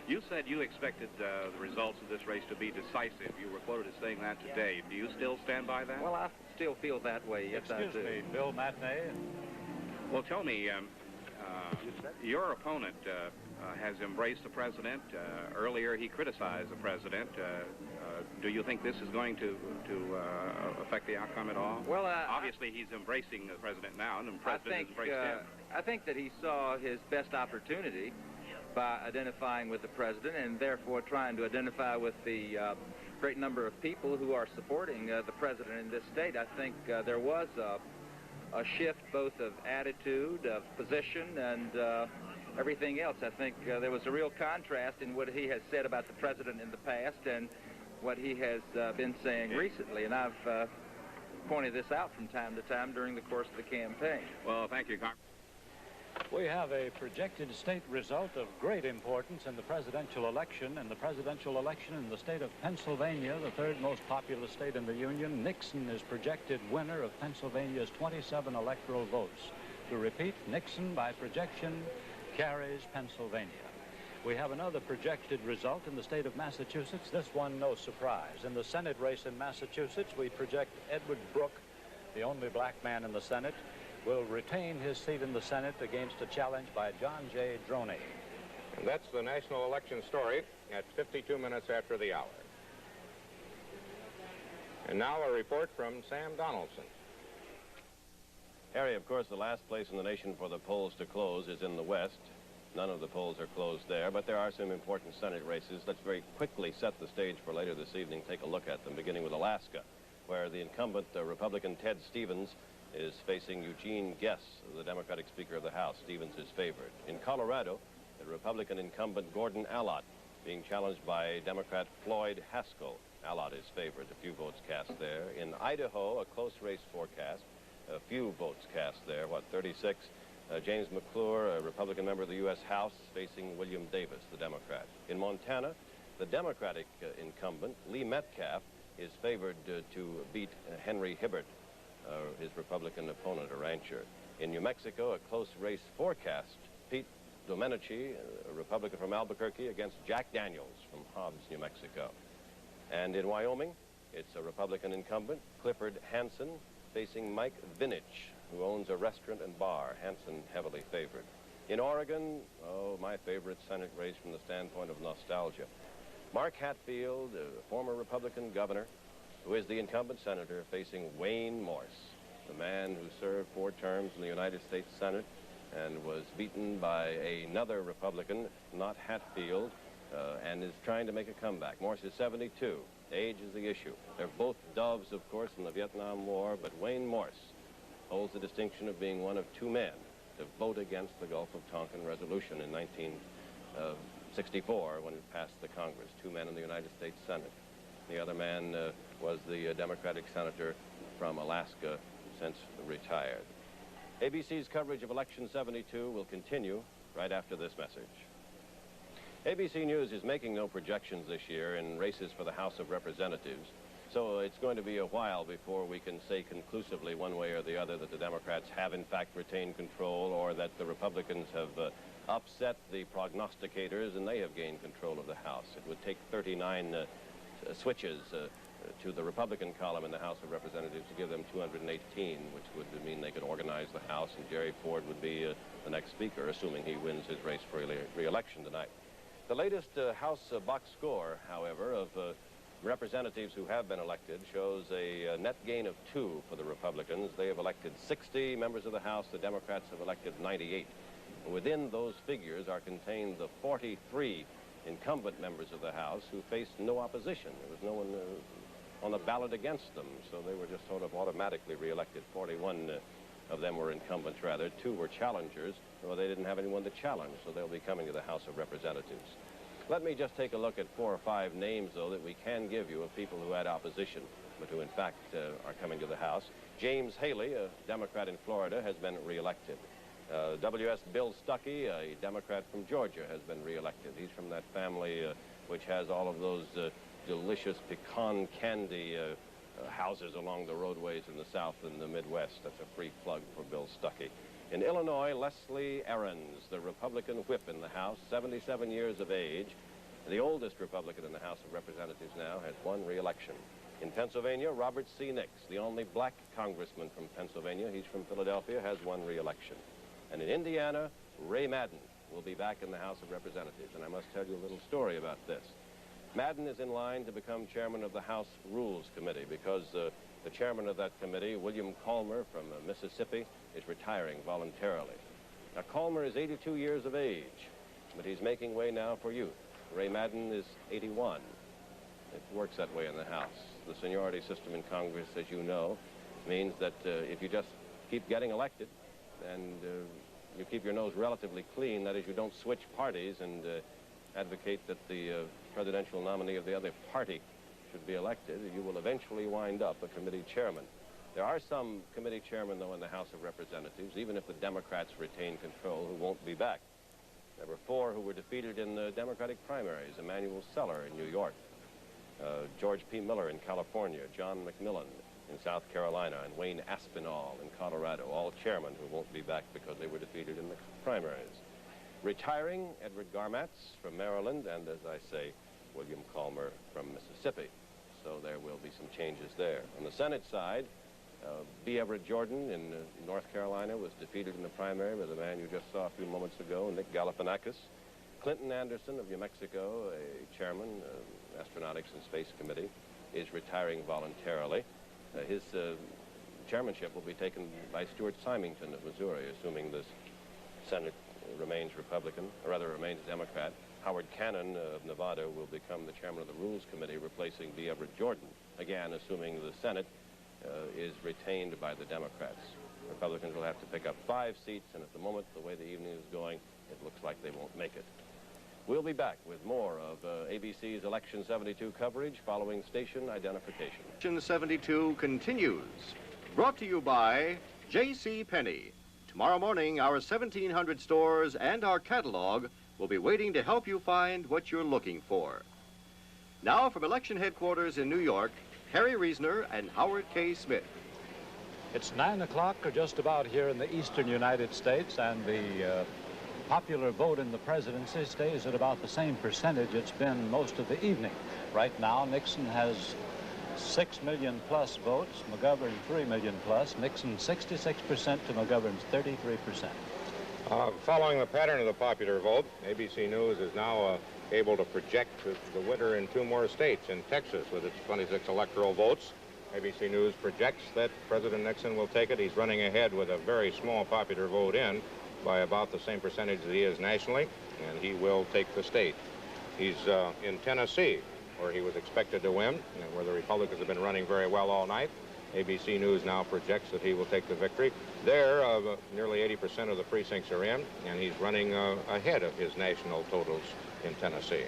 You said you expected the results of this race to be decisive. You were quoted as saying that today. Do you still stand by that? Well, I still feel that way, yes, I do. Excuse me, Bill Matney. Well, tell me, your opponent has embraced the president. Earlier, he criticized the president. Do you think this is going to affect the outcome at all? Well, obviously, he's embracing the president now, and the president has embraced him. I think that he saw his best opportunity by identifying with the president and therefore trying to identify with the great number of people who are supporting the president in this state. I think there was a shift both of attitude, of position, and everything else. I think there was a real contrast in what he has said about the president in the past and what he has been saying recently, and I've pointed this out from time to time during the course of the campaign. Well, thank you, Congressman. We have a projected state result of great importance in the presidential election. In the presidential election in the state of Pennsylvania, the third most populous state in the Union, Nixon is projected winner of Pennsylvania's 27 electoral votes. To repeat, Nixon, by projection, carries Pennsylvania. We have another projected result in the state of Massachusetts, this one no surprise. In the Senate race in Massachusetts, we project Edward Brooke, the only black man in the Senate, will retain his seat in the Senate against a challenge by John J. Droney. And that's the national election story at 52 minutes after the hour. And now a report from Sam Donaldson. Harry, of course, the last place in the nation for the polls to close is in the West. None of the polls are closed there, but there are some important Senate races. Let's very quickly set the stage for later this evening. Take a look at them, beginning with Alaska, where the incumbent Republican Ted Stevens is facing Eugene Guess, the Democratic Speaker of the House. Stevens is favored. In Colorado, the Republican incumbent Gordon Allott being challenged by Democrat Floyd Haskell. Allott is favored. A few votes cast there. In Idaho, a close race forecast. A few votes cast there, 36? James McClure, a Republican member of the U.S. House, facing William Davis, the Democrat. In Montana, the Democratic incumbent, Lee Metcalf, is favored to beat Henry Hibbert, his Republican opponent, a rancher. In New Mexico, a close race forecast. Pete Domenici, a Republican from Albuquerque, against Jack Daniels from Hobbs, New Mexico. And in Wyoming, it's a Republican incumbent, Clifford Hansen, facing Mike Vinich, who owns a restaurant and bar. Hansen heavily favored. In Oregon, my favorite Senate race from the standpoint of nostalgia. Mark Hatfield, a former Republican governor, who is the incumbent senator, facing Wayne Morse. the man who served 4 terms in the United States Senate and was beaten by another Republican, not Hatfield, and is trying to make a comeback. Morse is 72. Age is the issue. They're both doves, of course, in the Vietnam War, but Wayne Morse holds the distinction of being one of 2 men to vote against the Gulf of Tonkin resolution in 1964 when it passed the Congress. 2 men in the United States Senate. The other man was the Democratic senator from Alaska, since retired. ABC's coverage of Election 72 will continue right after this message. ABC News is making no projections this year in races for the House of Representatives, so it's going to be a while before we can say conclusively one way or the other that the Democrats have in fact retained control or that the Republicans have upset the prognosticators and they have gained control of the House. It would take 39 switches to the Republican column in the House of Representatives to give them 218, which would mean they could organize the House, and Jerry Ford would be the next speaker, assuming he wins his race for re-election tonight. The latest House box score, however, of representatives who have been elected shows a net gain of 2 for the Republicans. They have elected 60 members of the House. The Democrats have elected 98. Within those figures are contained the 43 incumbent members of the House who faced no opposition. There was no one on the ballot against them, so they were just sort of automatically reelected. 41 of them were incumbents, rather. 2 were challengers, or they didn't have anyone to challenge, so they'll be coming to the House of Representatives. Let me just take a look at 4 or 5 names, though, that we can give you of people who had opposition, but who, in fact, are coming to the House. James Haley, a Democrat in Florida, has been reelected. W.S. Bill Stuckey, a Democrat from Georgia, has been reelected. He's from that family which has all of those delicious pecan candy houses along the roadways in the South and the Midwest. That's a free plug for Bill Stuckey. In Illinois, Leslie Ahrens, the Republican whip in the House, 77 years of age, the oldest Republican in the House of Representatives now, has won re-election. In Pennsylvania, Robert C. Nix, the only black congressman from Pennsylvania, he's from Philadelphia, has won re-election. And in Indiana, Ray Madden will be back in the House of Representatives, and I must tell you a little story about this. Madden is in line to become chairman of the House Rules Committee because the chairman of that committee, William Calmer from Mississippi, is retiring voluntarily. Now, Calmer is 82 years of age, but he's making way now for youth. Ray Madden is 81. It works that way in the House. The seniority system in Congress, as you know, means that if you just keep getting elected and you keep your nose relatively clean, that is, you don't switch parties and advocate that the presidential nominee of the other party should be elected, you will eventually wind up a committee chairman. There are some committee chairmen, though, in the House of Representatives, even if the Democrats retain control, who won't be back. There were 4 who were defeated in the Democratic primaries: Emanuel Seller in New York, George P. Miller in California, John McMillan in South Carolina, and Wayne Aspinall in Colorado, all chairmen who won't be back because they were defeated in the primaries. Retiring, Edward Garmatz from Maryland, and, as I say, William Calmer from Mississippi. So there will be some changes there. On the Senate side, B. Everett Jordan in North Carolina was defeated in the primary by the man you just saw a few moments ago, Nick Galifianakis. Clinton Anderson of New Mexico, a chairman, Astronautics and Space Committee, is retiring voluntarily. His chairmanship will be taken by Stuart Symington of Missouri, assuming the Senate remains Republican, or rather remains Democrat. Howard Cannon of Nevada will become the chairman of the Rules Committee, replacing B. Everett Jordan, again, assuming the Senate is retained by the Democrats. Republicans will have to pick up 5 seats, and at the moment, the way the evening is going, it looks like they won't make it. We'll be back with more of ABC's Election 72 coverage following station identification. Election 72 continues. Brought to you by J.C. Penney. Tomorrow morning, our 1,700 stores and our catalog will be waiting to help you find what you're looking for. Now, from election headquarters in New York, Harry Reasoner and Howard K. Smith. It's 9 o'clock or just about here in the eastern United States, and the popular vote in the presidency stays at about the same percentage it's been most of the evening. Right now, Nixon has 6 million plus votes, McGovern 3 million plus, Nixon 66% to McGovern's 33%. Following the pattern of the popular vote, ABC News is now able to project the winner in 2 more states. In Texas, with its 26 electoral votes, ABC News projects that President Nixon will take it. He's running ahead with a very small popular vote in by about the same percentage that he is nationally, and he will take the state. He's in Tennessee, where he was expected to win, and where the Republicans have been running very well all night. ABC News now projects that he will take the victory. There, nearly 80% of the precincts are in, and he's running ahead of his national totals in Tennessee.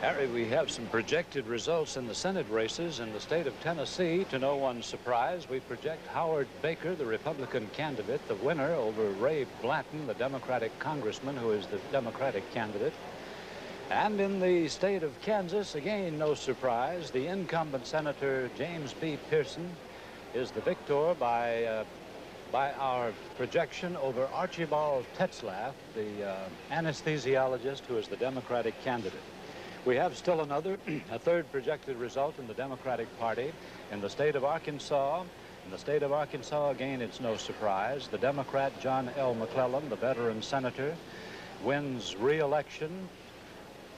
Harry, we have some projected results in the Senate races in the state of Tennessee. To no one's surprise, we project Howard Baker, the Republican candidate, the winner over Ray Blanton, the Democratic congressman who is the Democratic candidate. And in the state of Kansas, again, no surprise, the incumbent Senator James B. Pearson is the victor by our projection over Archibald Tetzlaff, the anesthesiologist who is the Democratic candidate. We have still a third projected result in the Democratic Party in the state of Arkansas. In the state of Arkansas, again, it's no surprise. The Democrat John L. McClellan, the veteran senator, wins re-election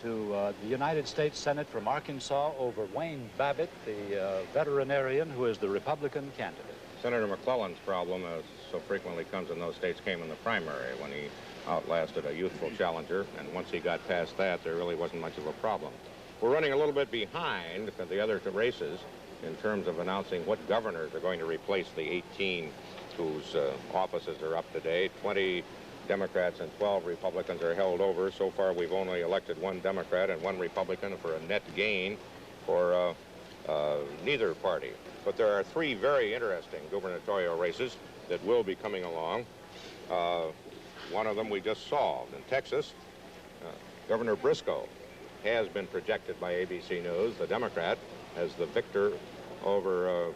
to the United States Senate from Arkansas over Wayne Babbitt, the veterinarian who is the Republican candidate. Senator McClellan's problem, as so frequently comes in those states, came in the primary when he outlasted a youthful challenger, and once he got past that, there really wasn't much of a problem. We're running a little bit behind the other races in terms of announcing what governors are going to replace the 18 whose offices are up to date. 20 Democrats and 12 Republicans are held over. So far, we've only elected one Democrat and one Republican for a net gain for neither party. But there are three very interesting gubernatorial races that will be coming along. One of them we just solved. In Texas, Governor Briscoe has been projected by ABC News, the Democrat, as the victor over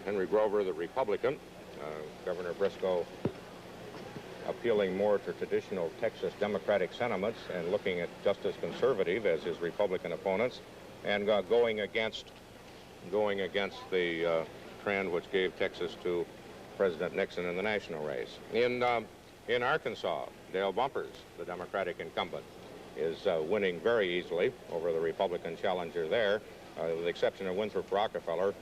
Henry Grover, the Republican. Governor Briscoe appealing more to traditional Texas Democratic sentiments and looking at just as conservative as his Republican opponents, and going against the trend which gave Texas to President Nixon in the national race. In Arkansas, Dale Bumpers, the Democratic incumbent, is winning very easily over the Republican challenger there. With the exception of Winthrop Rockefeller,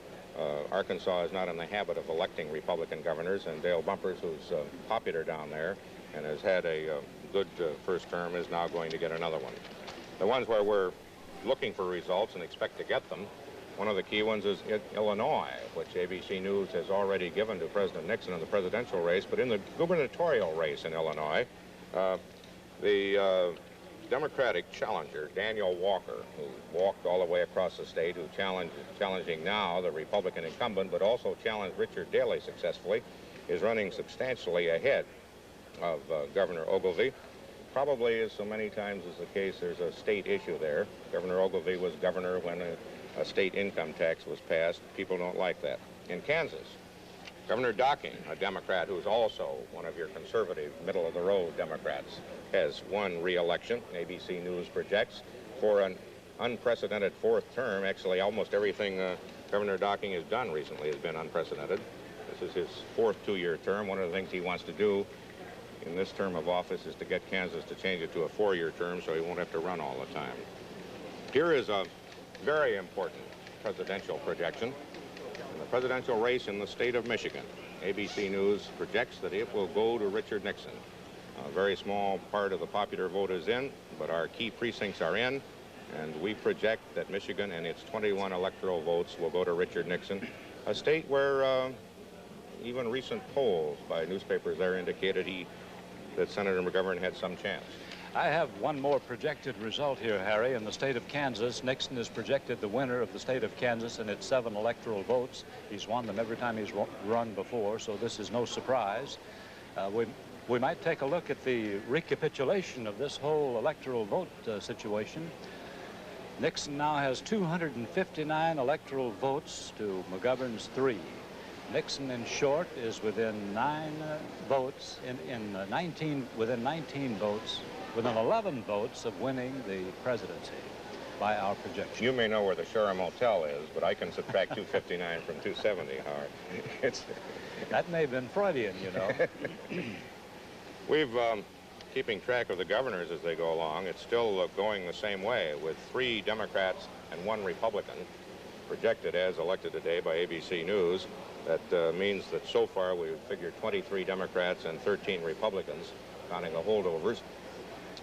Arkansas is not in the habit of electing Republican governors, and Dale Bumpers, who's popular down there and has had a good first term, is now going to get another one. The ones where we're looking for results and expect to get them, one of the key ones is Illinois, which ABC News has already given to President Nixon in the presidential race. But in the gubernatorial race in Illinois, the Democratic challenger, Daniel Walker, who walked all the way across the state, who challenging now the Republican incumbent, but also challenged Richard Daley successfully, is running substantially ahead of Governor Ogilvie. Probably, as so many times is the case, there's a state issue there. Governor Ogilvie was governor when a state income tax was passed. People don't like that. In Kansas, Governor Docking, a Democrat who's also one of your conservative, middle-of-the-road Democrats, has won re-election. ABC News projects for an unprecedented fourth term. Actually, almost everything Governor Docking has done recently has been unprecedented. This is his fourth two-year term. One of the things he wants to do in this term of office is to get Kansas to change it to a four-year term so he won't have to run all the time. Here is a very important presidential projection. In the presidential race in the state of Michigan, ABC News projects that it will go to Richard Nixon. A very small part of the popular vote is in, but our key precincts are in, and we project that Michigan and its 21 electoral votes will go to Richard Nixon, a state where even recent polls by newspapers there indicated that Senator McGovern had some chance. I have one more projected result here, Harry. In the state of Kansas, Nixon is projected the winner of the state of Kansas in its 7 electoral votes. He's won them every time he's run before, so this is no surprise. We might take a look at the recapitulation of this whole electoral vote situation. Nixon now has 259 electoral votes to McGovern's 3. Nixon, in short, is within 9 votes, within 19 votes, within 11 votes of winning the presidency by our projection. You may know where the Shore Motel is, but I can subtract 259 from 270, Howard. That may have been Freudian, you know. We've, keeping track of the governors as they go along, it's still going the same way, with 3 Democrats and 1 Republican. projected as elected today by ABC News. That means that so far we've figured 23 Democrats and 13 Republicans, counting the holdovers,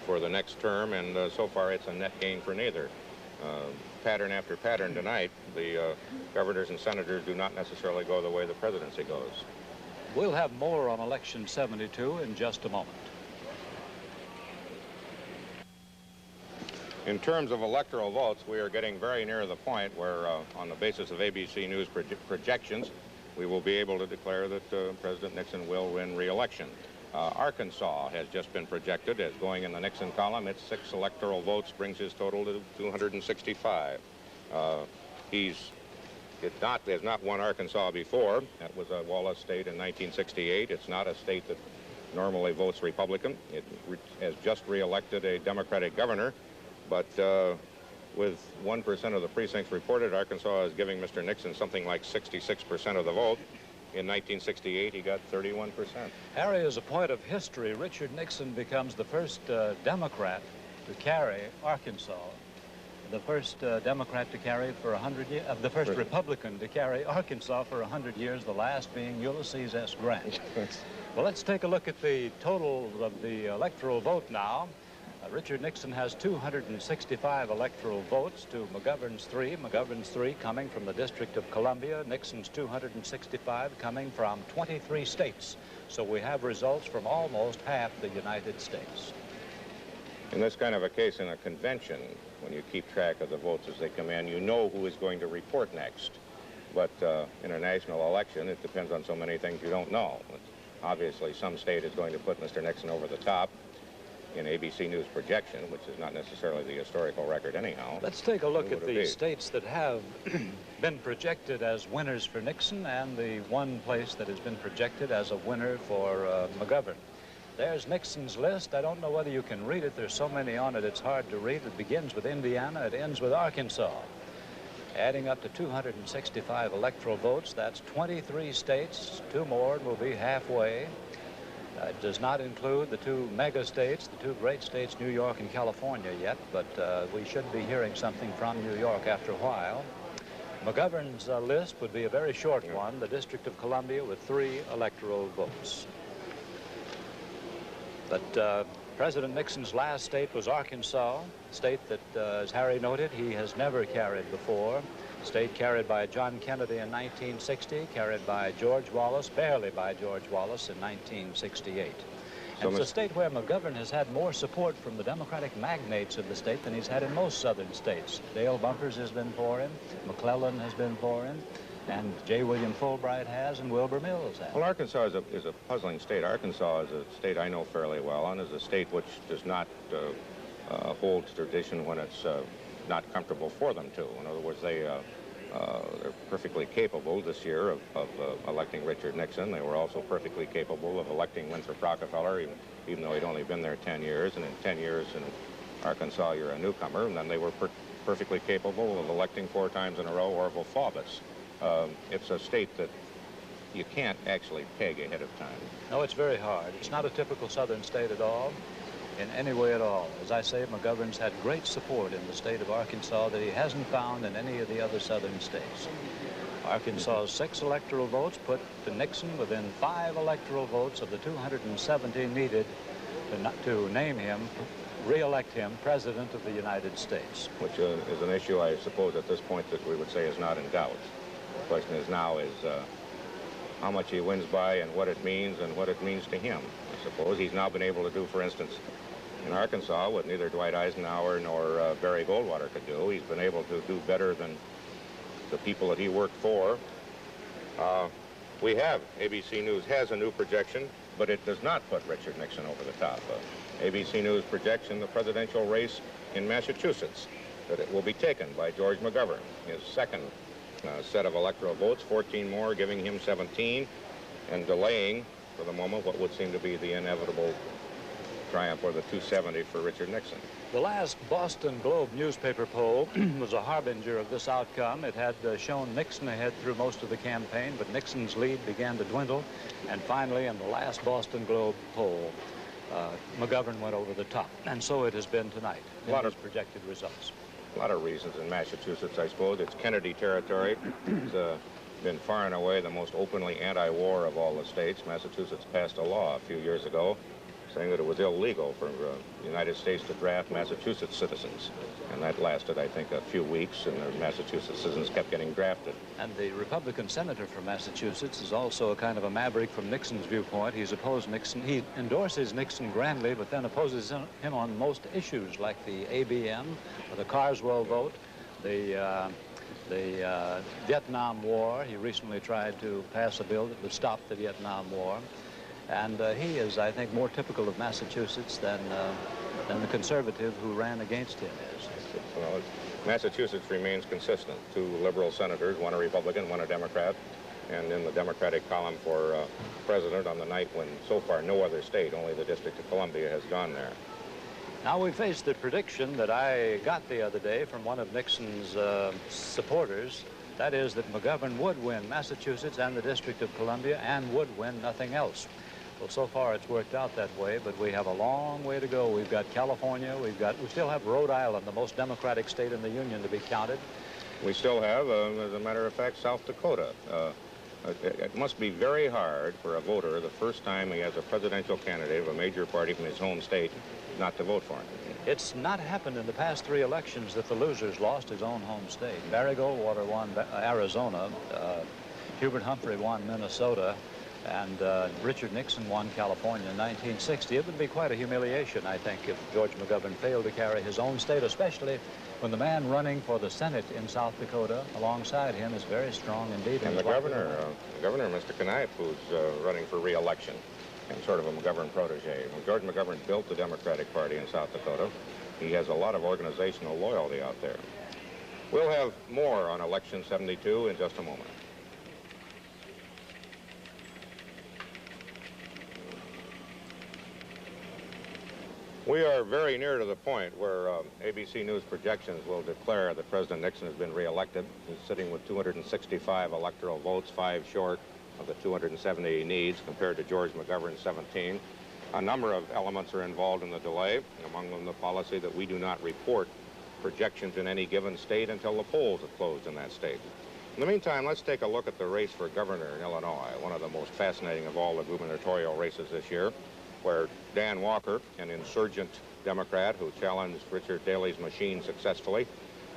for the next term, and so far it's a net gain for neither. Pattern after pattern tonight, the governors and senators do not necessarily go the way the presidency goes. We'll have more on Election 72 in just a moment. In terms of electoral votes, we are getting very near the point where, on the basis of ABC News projections, we will be able to declare that President Nixon will win re-election. Arkansas has just been projected as going in the Nixon column. Its 6 electoral votes brings his total to 265. There's not won Arkansas before. That was a Wallace state in 1968. It's not a state that normally votes Republican. It has just re-elected a Democratic governor, but with 1% of the precincts reported, Arkansas is giving Mr. Nixon something like 66% of the vote. In 1968, he got 31%. Harry, as a point of history, Richard Nixon becomes the first Democrat to carry Arkansas, the first Democrat to carry for 100 years, the first Republican to carry Arkansas for 100 years, the last being Ulysses S. Grant. Well, let's take a look at the total of the electoral vote now. Richard Nixon has 265 electoral votes to McGovern's 3. McGovern's 3 coming from the District of Columbia. Nixon's 265 coming from 23 states. So we have results from almost half the United States. In this kind of a case in a convention, when you keep track of the votes as they come in, you know who is going to report next. But in a national election, it depends on so many things you don't know. Obviously, some state is going to put Mr. Nixon over the top in ABC News projection, which is not necessarily the historical record anyhow. Let's take a look at the states that have been projected as winners for Nixon and the one place that has been projected as a winner for McGovern. There's Nixon's list. I don't know whether you can read it. There's so many on it, it's hard to read. It begins with Indiana. It ends with Arkansas. Adding up to 265 electoral votes, that's 23 states. 2 more and we'll be halfway. It does not include the 2 mega states, the 2 great states, New York and California yet, but we should be hearing something from New York after a while. McGovern's list would be a very short one, the District of Columbia with 3 electoral votes. But President Nixon's last state was Arkansas, a state that, as Harry noted, he has never carried before. State carried by John Kennedy in 1960, carried by George Wallace, barely by George Wallace in 1968. And it's a state where McGovern has had more support from the Democratic magnates of the state than he's had in most southern states. Dale Bumpers has been for him, McClellan has been for him, and J. William Fulbright has, and Wilbur Mills has. Well, Arkansas is a puzzling state. Arkansas is a state I know fairly well, and is a state which does not hold tradition when it's not comfortable for them to. In other words, they're perfectly capable this year of electing Richard Nixon. They were also perfectly capable of electing Winthrop Rockefeller, even though he'd only been there 10 years. And in 10 years in Arkansas, you're a newcomer. And then they were perfectly capable of electing 4 times in a row Orville Faubus. It's a state that you can't actually peg ahead of time. No, it's very hard. It's not a typical southern state at all, in any way at all. As I say, McGovern's had great support in the state of Arkansas that he hasn't found in any of the other southern states. Arkansas's 6 electoral votes put Nixon within 5 electoral votes of the 270 needed to name him, re-elect him President of the United States. Which is an issue, I suppose, at this point that we would say is not in doubt. The question is now is how much he wins by and what it means to him. I suppose he's now been able to do, for instance, in Arkansas, what neither Dwight Eisenhower nor Barry Goldwater could do. He's been able to do better than the people that he worked for. ABC News has a new projection, but it does not put Richard Nixon over the top. ABC News projection, the presidential race in Massachusetts, that it will be taken by George McGovern, his second set of electoral votes, 14 more, giving him 17, and delaying, for the moment, what would seem to be the inevitable triumph or the 270 for Richard Nixon. The last Boston Globe newspaper poll was a harbinger of this outcome. It had shown Nixon ahead through most of the campaign, but Nixon's lead began to dwindle, and finally, in the last Boston Globe poll, McGovern went over the top, and so it has been tonight in these projected results. a lot of reasons in Massachusetts, I suppose. It's Kennedy territory. It's been far and away the most openly anti-war of all the states. Massachusetts passed a law a few years ago saying that it was illegal for the United States to draft Massachusetts citizens. And that lasted, I think, a few weeks, and the Massachusetts citizens kept getting drafted. And the Republican senator from Massachusetts is also a kind of a maverick from Nixon's viewpoint. He's opposed Nixon. He endorses Nixon grandly, but then opposes him on most issues, like the ABM, or the Carswell vote, the Vietnam War. He recently tried to pass a bill that would stop the Vietnam War. And he is, I think, more typical of Massachusetts than the conservative who ran against him is. Well, Massachusetts remains consistent. 2 liberal senators, one a Republican, one a Democrat. And in the Democratic column for president on the night when, so far, no other state, only the District of Columbia, has gone there. Now we face the prediction that I got the other day from one of Nixon's supporters. That is that McGovern would win Massachusetts and the District of Columbia and would win nothing else. Well, so far it's worked out that way, but we have a long way to go. We've got California, we still have Rhode Island, the most democratic state in the Union, to be counted. We still have, as a matter of fact, South Dakota. It must be very hard for a voter the first time he has a presidential candidate of a major party from his home state not to vote for him. It's not happened in the past 3 elections that the losers lost his own home state. Barry Goldwater won Arizona, Hubert Humphrey won Minnesota, and Richard Nixon won California in 1960. It would be quite a humiliation, I think, if George McGovern failed to carry his own state, especially when the man running for the Senate in South Dakota alongside him is very strong indeed. And the governor, Mr. Knipe, who's running for re-election, and sort of a McGovern protege. When George McGovern built the Democratic Party in South Dakota, he has a lot of organizational loyalty out there. We'll have more on Election 72 in just a moment. We are very near to the point where ABC News projections will declare that President Nixon has been re-elected. He's sitting with 265 electoral votes, 5 short of the 270 he needs, compared to George McGovern's 17. A number of elements are involved in the delay, among them the policy that we do not report projections in any given state until the polls have closed in that state. In the meantime, let's take a look at the race for governor in Illinois, one of the most fascinating of all the gubernatorial races this year, where Dan Walker, an insurgent Democrat who challenged Richard Daley's machine successfully,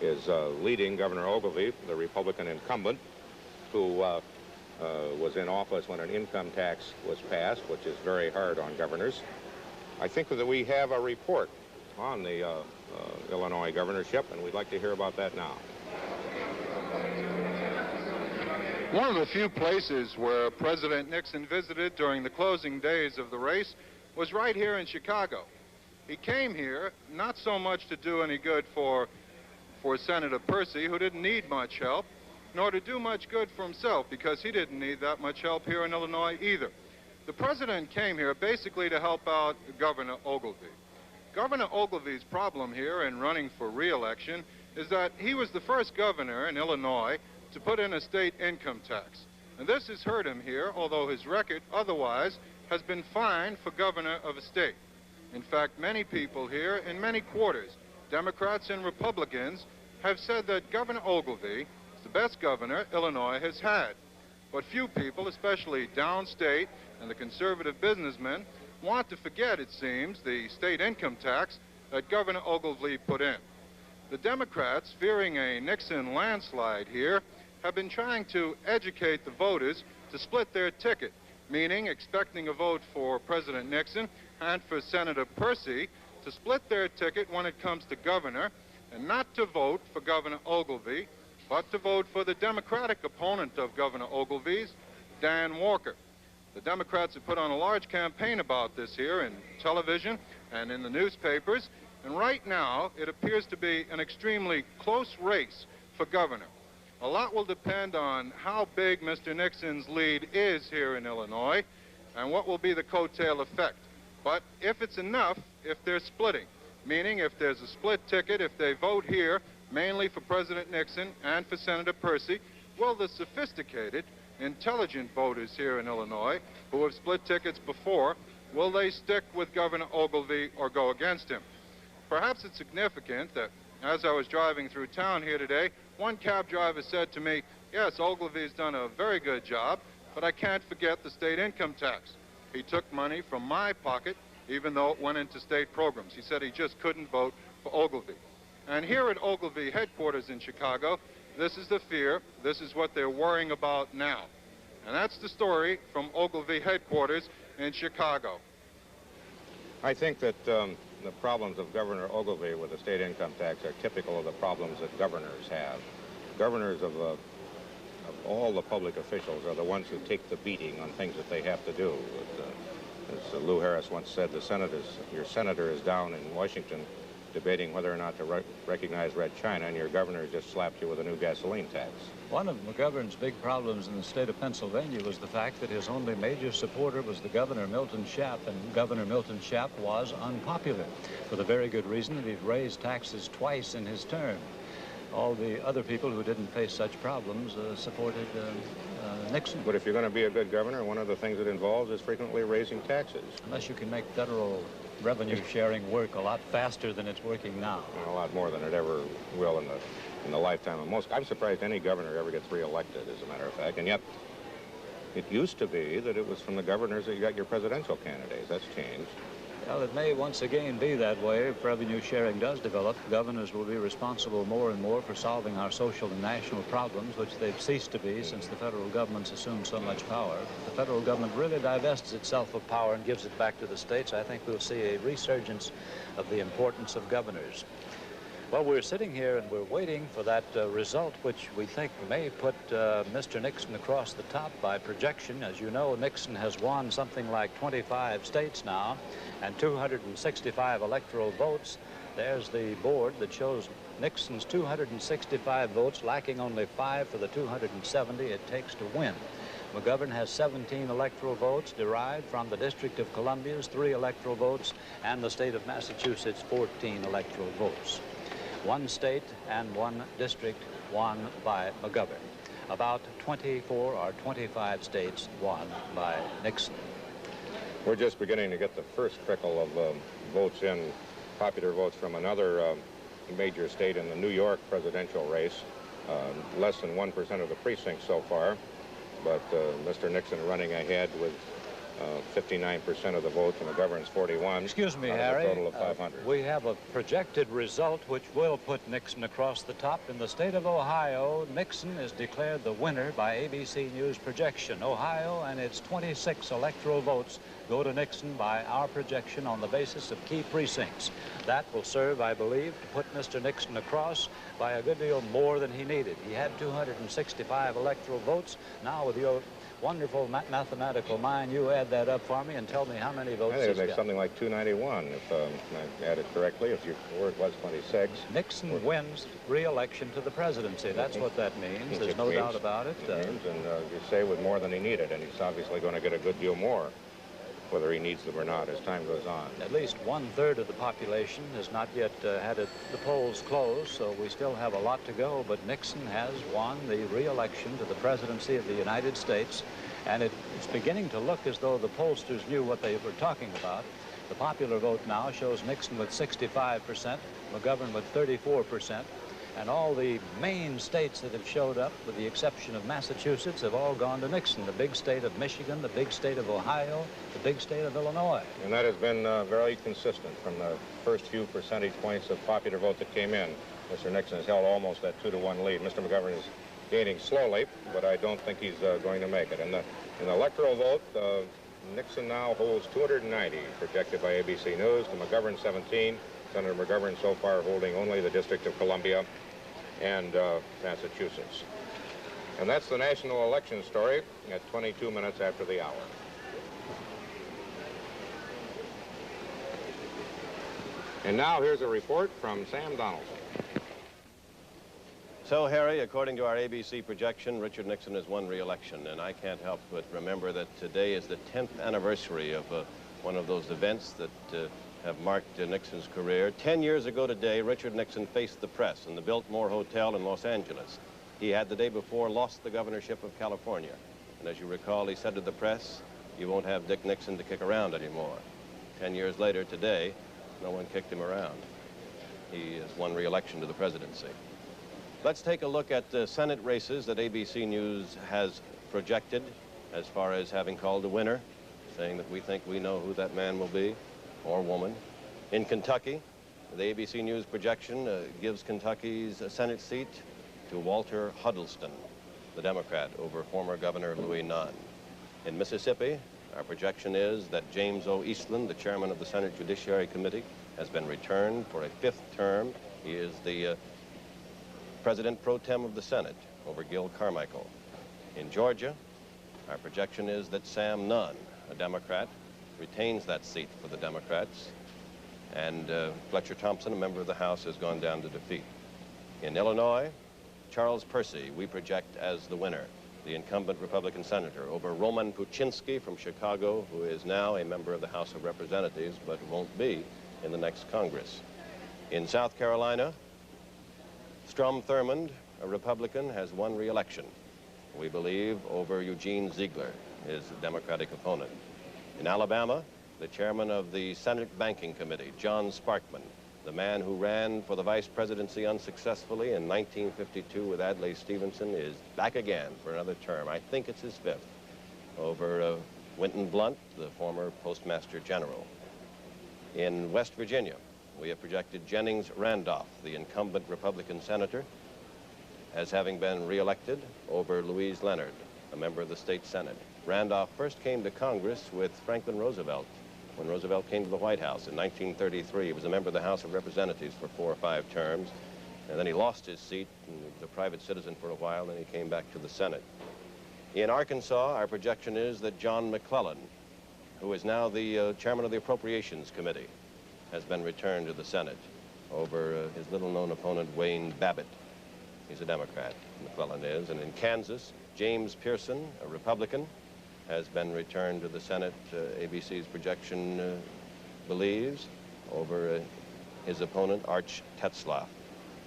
is leading Governor Ogilvie, the Republican incumbent, who was in office when an income tax was passed, which is very hard on governors. I think that we have a report on the Illinois governorship, and we'd like to hear about that now. One of the few places where President Nixon visited during the closing days of the race was right here in Chicago. He came here not so much to do any good for Senator Percy, who didn't need much help, nor to do much good for himself, because he didn't need that much help here in Illinois either. The president came here basically to help out Governor Ogilvie. Governor Ogilvie's problem here in running for re-election is that he was the first governor in Illinois to put in a state income tax. And this has hurt him here, although his record otherwise has been fine for governor of a state. In fact, many people here in many quarters, Democrats and Republicans, have said that Governor Ogilvie is the best governor Illinois has had. But few people, especially downstate and the conservative businessmen, want to forget, it seems, the state income tax that Governor Ogilvie put in. The Democrats, fearing a Nixon landslide here, have been trying to educate the voters to split their ticket, meaning expecting a vote for President Nixon and for Senator Percy, to split their ticket when it comes to governor, and not to vote for Governor Ogilvie, but to vote for the Democratic opponent of Governor Ogilvie's, Dan Walker. The Democrats have put on a large campaign about this here in television and in the newspapers, and right now it appears to be an extremely close race for governor. A lot will depend on how big Mr. Nixon's lead is here in Illinois and what will be the coattail effect. But if it's enough, if they're splitting, meaning if there's a split ticket, if they vote here mainly for President Nixon and for Senator Percy, will the sophisticated, intelligent voters here in Illinois who have split tickets before, will they stick with Governor Ogilvie or go against him? Perhaps it's significant that As I was driving through town here today, one cab driver said to me, yes, Ogilvy's done a very good job, but I can't forget the state income tax. He took money from my pocket, even though it went into state programs. He said he just couldn't vote for Ogilvy. And here at Ogilvy headquarters in Chicago, this is the fear, this is what they're worrying about now. And that's the story from Ogilvy headquarters in Chicago. I think that the problems of Governor Ogilvy with the state income tax are typical of the problems that governors have. Governors of all the public officials are the ones who take the beating on things that they have to do. As Lou Harris once said, your senator is down in Washington debating whether or not to recognize Red China, and your governor just slapped you with a new gasoline tax. One of McGovern's big problems in the state of Pennsylvania was the fact that his only major supporter was the Governor Milton Shapp, and Governor Milton Shapp was unpopular for the very good reason that he'd raised taxes twice in his term. All the other people who didn't face such problems supported Nixon. But if you're going to be a good governor, one of the things it involves is frequently raising taxes. Unless you can make federal revenue sharing work a lot faster than it's working now. And a lot more than it ever will in the lifetime of most. I'm surprised any governor ever gets reelected, as a matter of fact. And yet, it used to be that it was from the governors that you got your presidential candidates. That's changed. Well, it may once again be that way. If revenue sharing does develop, governors will be responsible more and more for solving our social and national problems, which they've ceased to be since the federal government's assumed so much power. If the federal government really divests itself of power and gives it back to the states, I think we'll see a resurgence of the importance of governors. Well, we're sitting here and we're waiting for that result, which we think may put Mr. Nixon across the top by projection. As you know, Nixon has won something like 25 states now and 265 electoral votes. There's the board that shows Nixon's 265 votes, lacking only 5 for the 270 it takes to win. McGovern has 17 electoral votes derived from the District of Columbia's 3 electoral votes and the state of Massachusetts 14 electoral votes. 1 state and 1 district won by McGovern. About 24 or 25 states won by Nixon. We're just beginning to get the first trickle of votes in, popular votes from another major state in the New York presidential race. Less than 1% of the precincts so far, but Mr. Nixon running ahead with 59% of the votes, and McGovern's 41. Excuse me, out of Harry. a total of 500. We have a projected result which will put Nixon across the top. In the state of Ohio, Nixon is declared the winner by ABC News projection. Ohio and its 26 electoral votes go to Nixon by our projection on the basis of key precincts. That will serve, I believe, to put Mr. Nixon across by a good deal more than he needed. He had 265 electoral votes. Now, with your wonderful mathematical mind, you add that up for me and tell me how many votes I think he's it makes got. something like 291, if I add it correctly. If your word was 26. Nixon wins re-election to the presidency. That's what that means. There's no doubt about it. And you say with more than he needed, and he's obviously going to get a good deal more, whether he needs them or not, as time goes on. At least 1/3 of the population has not yet had the polls closed, so we still have a lot to go, but Nixon has won the re-election to the presidency of the United States, and it's beginning to look as though the pollsters knew what they were talking about. The popular vote now shows Nixon with 65%, McGovern with 34%, and all the main states that have showed up, with the exception of Massachusetts, have all gone to Nixon. The big state of Michigan, the big state of Ohio, the big state of Illinois. And that has been very consistent from the first few percentage points of popular vote that came in. Mr. Nixon has held almost that 2-to-1 lead. Mr. McGovern is gaining slowly, but I don't think he's going to make it. In the electoral vote, Nixon now holds 290, projected by ABC News, to McGovern 17. Senator McGovern so far holding only the District of Columbia and Massachusetts. And that's the national election story at 22 minutes after the hour. And now here's a report from Sam Donaldson. So, Harry, according to our ABC projection, Richard Nixon has won re-election, and I can't help but remember that today is the 10th anniversary of one of those events that have marked Nixon's career. 10 years ago today, Richard Nixon faced the press in the Biltmore Hotel in Los Angeles. He had the day before lost the governorship of California. And as you recall, he said to the press, "You won't have Dick Nixon to kick around anymore." 10 years later today, no one kicked him around. he has won re-election to the presidency. Let's take a look at the Senate races that ABC News has projected as far as having called a winner, saying that we think we know who that man will be, or woman. In Kentucky, the ABC News projection gives Kentucky's Senate seat to Walter Huddleston, the Democrat, over former Governor Louis Nunn. In Mississippi, our projection is that James O. Eastland, the chairman of the Senate Judiciary Committee, has been returned for a 5th term. He is the President pro tem of the Senate over Gil Carmichael. In Georgia, our projection is that Sam Nunn, a Democrat, retains that seat for the Democrats, and Fletcher Thompson, a member of the House, has gone down to defeat. In Illinois, Charles Percy we project as the winner, the incumbent Republican senator, over Roman Puczynski from Chicago, who is now a member of the House of Representatives, but won't be in the next Congress. In South Carolina, Strom Thurmond, a Republican, has won re-election, we believe, over Eugene Ziegler, his Democratic opponent. In Alabama, the chairman of the Senate Banking Committee, John Sparkman, the man who ran for the vice presidency unsuccessfully in 1952 with Adlai Stevenson, is back again for another term. I think it's his 5th, over Winton Blunt, the former Postmaster General. In West Virginia, we have projected Jennings Randolph, the incumbent Republican senator, as having been re-elected over Louise Leonard, a member of the state Senate. Randolph first came to Congress with Franklin Roosevelt when Roosevelt came to the White House in 1933. He was a member of the House of Representatives for 4 or 5 terms, and then he lost his seat and was a private citizen for a while, and he came back to the Senate. In Arkansas, our projection is that John McClellan, who is now the chairman of the Appropriations Committee, has been returned to the Senate over his little-known opponent, Wayne Babbitt. He's a Democrat, McClellan is. And in Kansas, James Pearson, a Republican, has been returned to the Senate, ABC's projection believes, over his opponent, Arch Tetzlaff.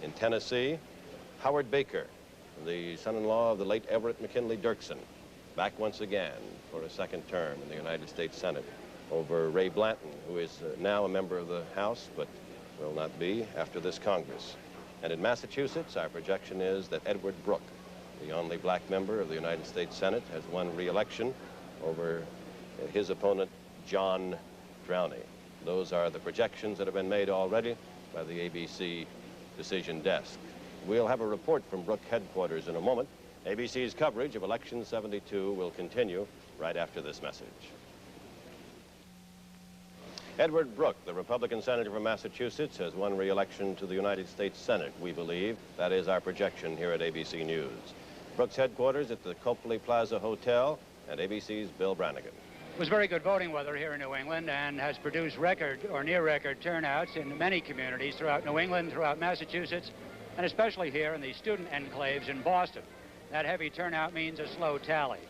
In Tennessee, Howard Baker, the son-in-law of the late Everett McKinley Dirksen, back once again for a 2nd term in the United States Senate, over Ray Blanton, who is now a member of the House, but will not be after this Congress. And in Massachusetts, our projection is that Edward Brooke, the only black member of the United States Senate, has won re-election over his opponent, John Drowney. Those are the projections that have been made already by the ABC decision desk. We'll have a report from Brooke headquarters in a moment. ABC's coverage of Election 72 will continue right after this message. Edward Brooke, the Republican senator from Massachusetts, has won re-election to the United States Senate, we believe. That is our projection here at ABC News. Brooke's headquarters at the Copley Plaza Hotel, and ABC's Bill Brannigan. It was very good voting weather here in New England and has produced record or near record turnouts in many communities throughout New England, throughout Massachusetts, and especially here in the student enclaves in Boston. That heavy turnout means a slow tally.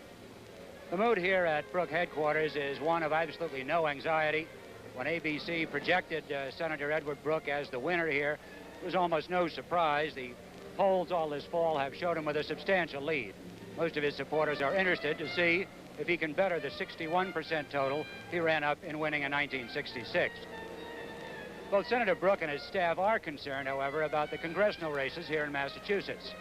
The mood here at Brooke headquarters is one of absolutely no anxiety. When ABC projected Senator Edward Brooke as the winner here, it was almost no surprise. The polls all this fall have showed him with a substantial lead. Most of his supporters are interested to see if he can better the 61% total he ran up in winning in 1966. Both Senator Brooke and his staff are concerned, however, about the congressional races here in Massachusetts.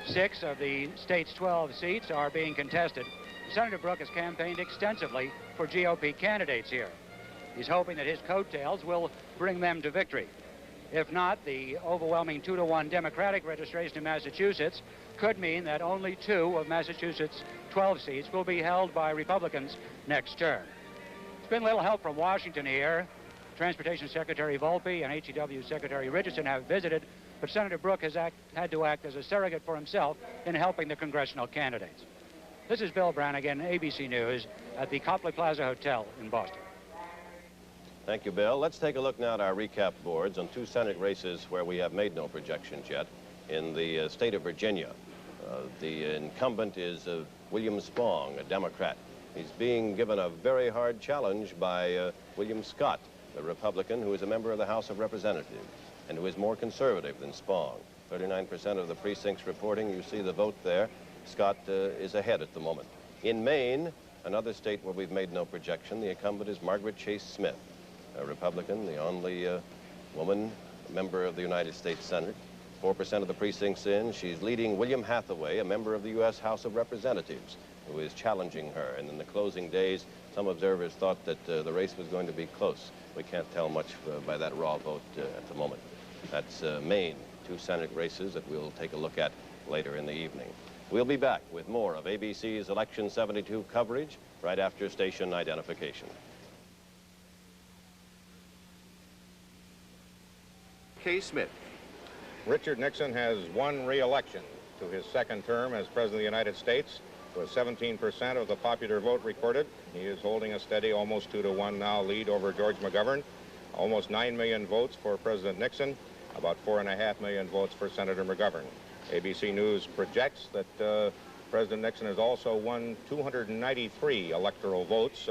6 of the state's 12 seats are being contested. Senator Brooke has campaigned extensively for GOP candidates here. He's hoping that his coattails will bring them to victory. If not, the overwhelming 2-to-1 Democratic registration in Massachusetts could mean that only 2 of Massachusetts' 12 seats will be held by Republicans next term. There's been little help from Washington here. Transportation Secretary Volpe and HEW Secretary Richardson have visited, but Senator Brooke has had to act as a surrogate for himself in helping the congressional candidates. This is Bill Brannigan, ABC News, at the Copley Plaza Hotel in Boston. Thank you, Bill. Let's take a look now at our recap boards on 2 Senate races where we have made no projections yet. In the state of Virginia, the incumbent is William Spong, a Democrat. He's being given a very hard challenge by William Scott, a Republican who is a member of the House of Representatives and who is more conservative than Spong. 39% of the precincts reporting. You see the vote there. Scott is ahead at the moment. In Maine, another state where we've made no projection, the incumbent is Margaret Chase Smith, a Republican, the only woman a member of the United States Senate, 4% of the precincts in. She's leading William Hathaway, a member of the U.S. House of Representatives, who is challenging her. And in the closing days, some observers thought that the race was going to be close. We can't tell much by that raw vote at the moment. That's Maine, 2 Senate races that we'll take a look at later in the evening. We'll be back with more of ABC's Election 72 coverage right after station identification. K. Smith. Richard Nixon has won re-election to his second term as President of the United States with 17% of the popular vote recorded. He is holding a steady almost 2-to-1 now lead over George McGovern. Almost 9 million votes for President Nixon, about 4.5 million votes for Senator McGovern. ABC News projects that President Nixon has also won 293 electoral votes,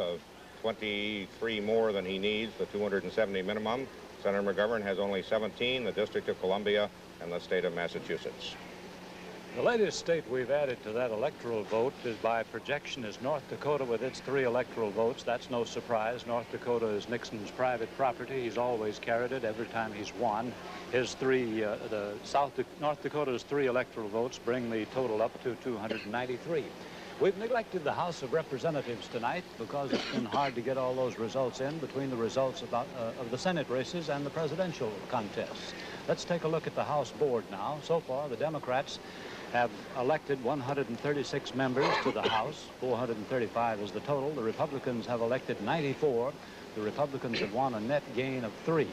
23 more than he needs, the 270 minimum. Senator McGovern has only 17, the District of Columbia and the state of Massachusetts. The latest state we've added to that electoral vote is by projection is North Dakota with its 3 electoral votes. That's no surprise. North Dakota is Nixon's private property. He's always carried it every time he's won. His North Dakota's 3 electoral votes bring the total up to 293. We've neglected the House of Representatives tonight because it's been hard to get all those results in between the results of the Senate races and the presidential contests. Let's take a look at the House board now. So far, the Democrats have elected 136 members to the House. 435 is the total. The Republicans have elected 94. The Republicans have won a net gain of 3.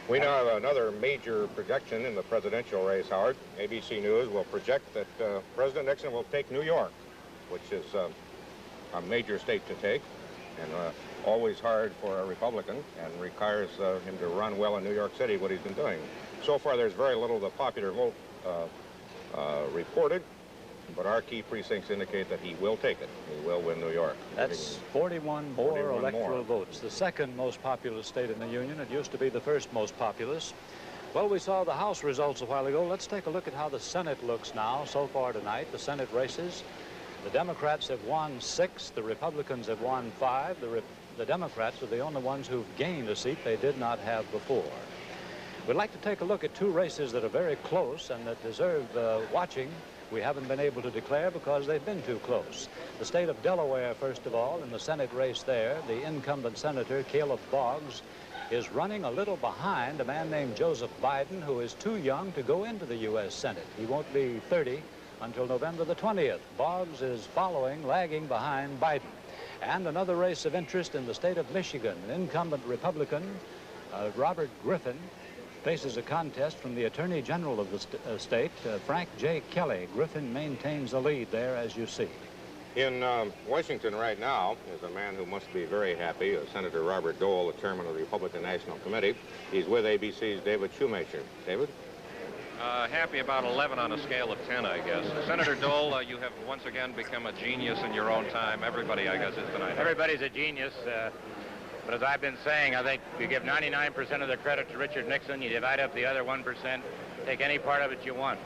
We now have another major projection in the presidential race, Howard. ABC News will project that President Nixon will take New York, which is a major state to take, and always hard for a Republican, and requires him to run well in New York City, what he's been doing. So far, there's very little of the popular vote reported, but our key precincts indicate that he will take it. He will win New York. That's 41 more electoral votes. The second most populous state in the Union. It used to be the first most populous. Well, we saw the House results a while ago. Let's take a look at how the Senate looks now so far tonight. The Senate races. The Democrats have won 6. The Republicans have won 5. The Democrats are the only ones who've gained a seat they did not have before. We'd like to take a look at 2 races that are very close and that deserve watching. We haven't been able to declare because they've been too close. The state of Delaware, first of all, in the Senate race there, the incumbent Senator Caleb Boggs is running a little behind a man named Joseph Biden, who is too young to go into the U.S. Senate. He won't be 30 until November the 20th. Boggs is lagging behind Biden. And another race of interest in the state of Michigan, an incumbent Republican, Robert Griffin, faces a contest from the Attorney General of the state, Frank J. Kelly. Griffin maintains a lead there, as you see. In Washington right now is a man who must be very happy, Senator Robert Dole, the chairman of the Republican National Committee. He's with ABC's David Shoemaker. David? Happy about 11 on a scale of 10, I guess. Senator Dole, you have once again become a genius in your own time. Everybody, I guess, is tonight. Everybody's a genius. But as I've been saying, I think you give 99% of the credit to Richard Nixon, you divide up the other 1%, take any part of it you want.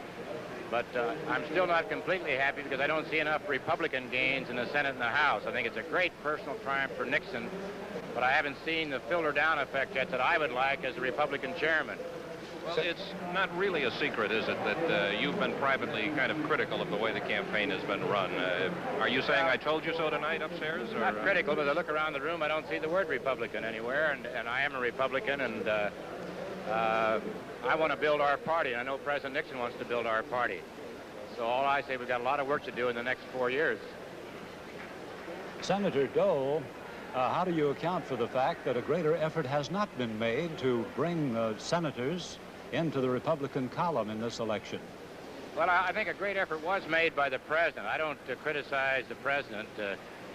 But I'm still not completely happy because I don't see enough Republican gains in the Senate and the House. I think it's a great personal triumph for Nixon, but I haven't seen the filter down effect yet that I would like as a Republican chairman. Well, it's not really a secret, is it, that you've been privately kind of critical of the way the campaign has been run. Are you saying I told you so tonight upstairs? Or, not critical, but I look around the room, I don't see the word Republican anywhere, and I am a Republican, and I want to build our party, and I know President Nixon wants to build our party. So all I say, we've got a lot of work to do in the next 4 years. Senator Dole, how do you account for the fact that a greater effort has not been made to bring senators into the Republican column in this election? Well, I think a great effort was made by the president. I don't criticize the president.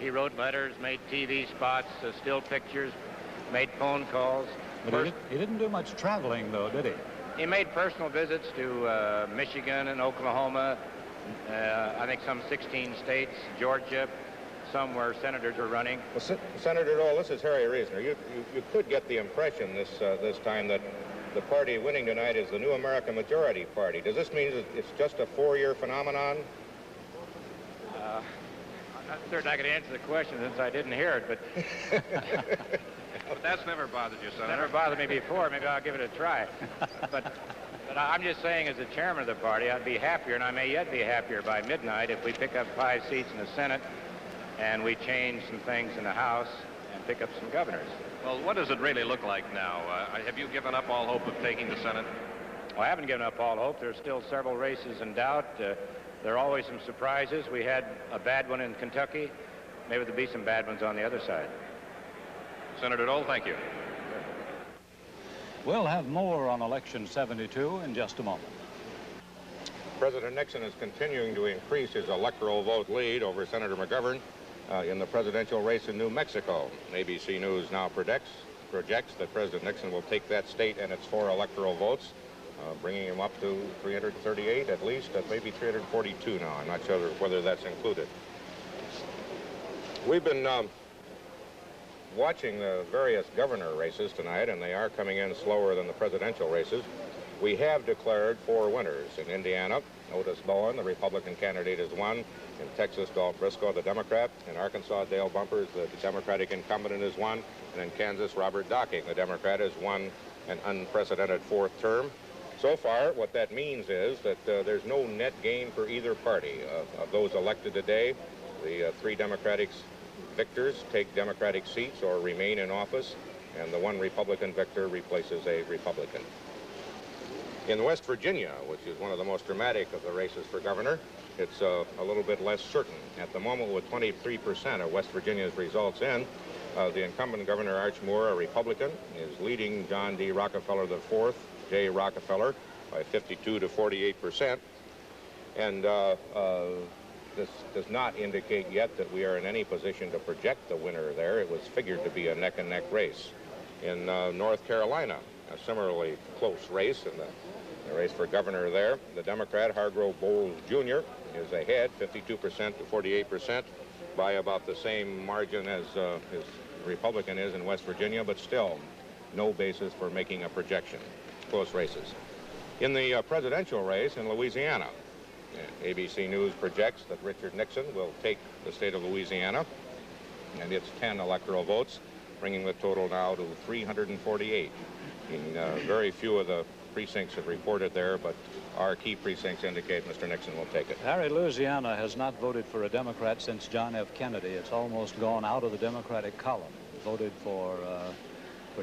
He wrote letters, made TV spots, still pictures, made phone calls. But he didn't do much traveling, though, did he? He made personal visits to Michigan and Oklahoma, I think some 16 states, Georgia, some where senators are running. Well, Senator Dole, this is Harry Reasoner. You could get the impression this time that the party winning tonight is the New American Majority Party. Does this mean that it's just a 4-year phenomenon? I'm not certain I could answer the question since I didn't hear it, but But that's never bothered you, It's Senator. never bothered me before. Maybe I'll give it a try. But I'm just saying, as the chairman of the party, I'd be happier, and I may yet be happier by midnight if we pick up 5 seats in the Senate and we change some things in the House and pick up some governors. Well, what does it really look like now? Have you given up all hope of taking the Senate? Well, I haven't given up all hope. There's still several races in doubt. There are always some surprises. We had a bad one in Kentucky. Maybe there'll be some bad ones on the other side. Senator Dole, thank you. We'll have more on Election 72 in just a moment. President Nixon is continuing to increase his electoral vote lead over Senator McGovern in the presidential race in New Mexico. ABC News now projects that President Nixon will take that state and its 4 electoral votes, bringing him up to 338 at least, maybe 342 now. I'm not sure whether that's included. We've been watching the various governor races tonight, and they are coming in slower than the presidential races. We have declared 4 winners. In Indiana, Otis Bowen, the Republican candidate, has won. In Texas, Dolph Briscoe, the Democrat. In Arkansas, Dale Bumpers, the Democratic incumbent, has won. And in Kansas, Robert Docking, the Democrat, has won an unprecedented 4th term. So far, what that means is that there's no net gain for either party. Of those elected today, the 3 Democratic victors take Democratic seats or remain in office, and the 1 Republican victor replaces a Republican. In West Virginia, which is one of the most dramatic of the races for governor, it's a little bit less certain. At the moment, with 23% of West Virginia's results in, the incumbent Governor Arch Moore, a Republican, is leading John D. Rockefeller IV, J. Rockefeller, by 52 to 48%. And this does not indicate yet that we are in any position to project the winner there. It was figured to be a neck-and-neck race. In North Carolina, a similarly close race in the race for governor there. The Democrat, Hargrove Bowles Jr., is ahead, 52% to 48%, by about the same margin as his Republican is in West Virginia, but still no basis for making a projection. Close races. In the presidential race in Louisiana, ABC News projects that Richard Nixon will take the state of Louisiana and its 10 electoral votes, bringing the total now to 348. Very few of the precincts have reported there, but our key precincts indicate Mr. Nixon will take it. Harry, Louisiana has not voted for a Democrat since John F. Kennedy. It's almost gone out of the Democratic column. It voted for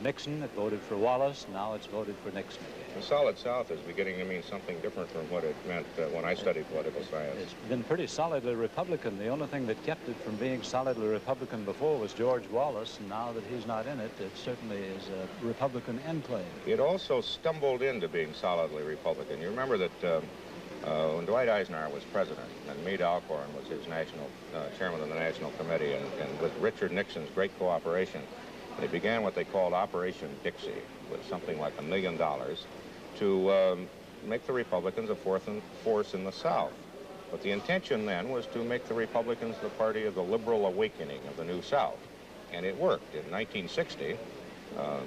Nixon, it voted for Wallace, now it's voted for Nixon again. The Solid South is beginning to mean something different from what it meant when I studied political science. It's been pretty solidly Republican. The only thing that kept it from being solidly Republican before was George Wallace, and now that he's not in it, it certainly is a Republican enclave. It also stumbled into being solidly Republican. You remember that when Dwight Eisenhower was president, and Meade Alcorn was his national chairman of the National Committee, and with Richard Nixon's great cooperation, they began what they called Operation Dixie, with something like $1 million to make the Republicans a force in the South. But the intention then was to make the Republicans the party of the liberal awakening of the New South. And it worked. In 1960,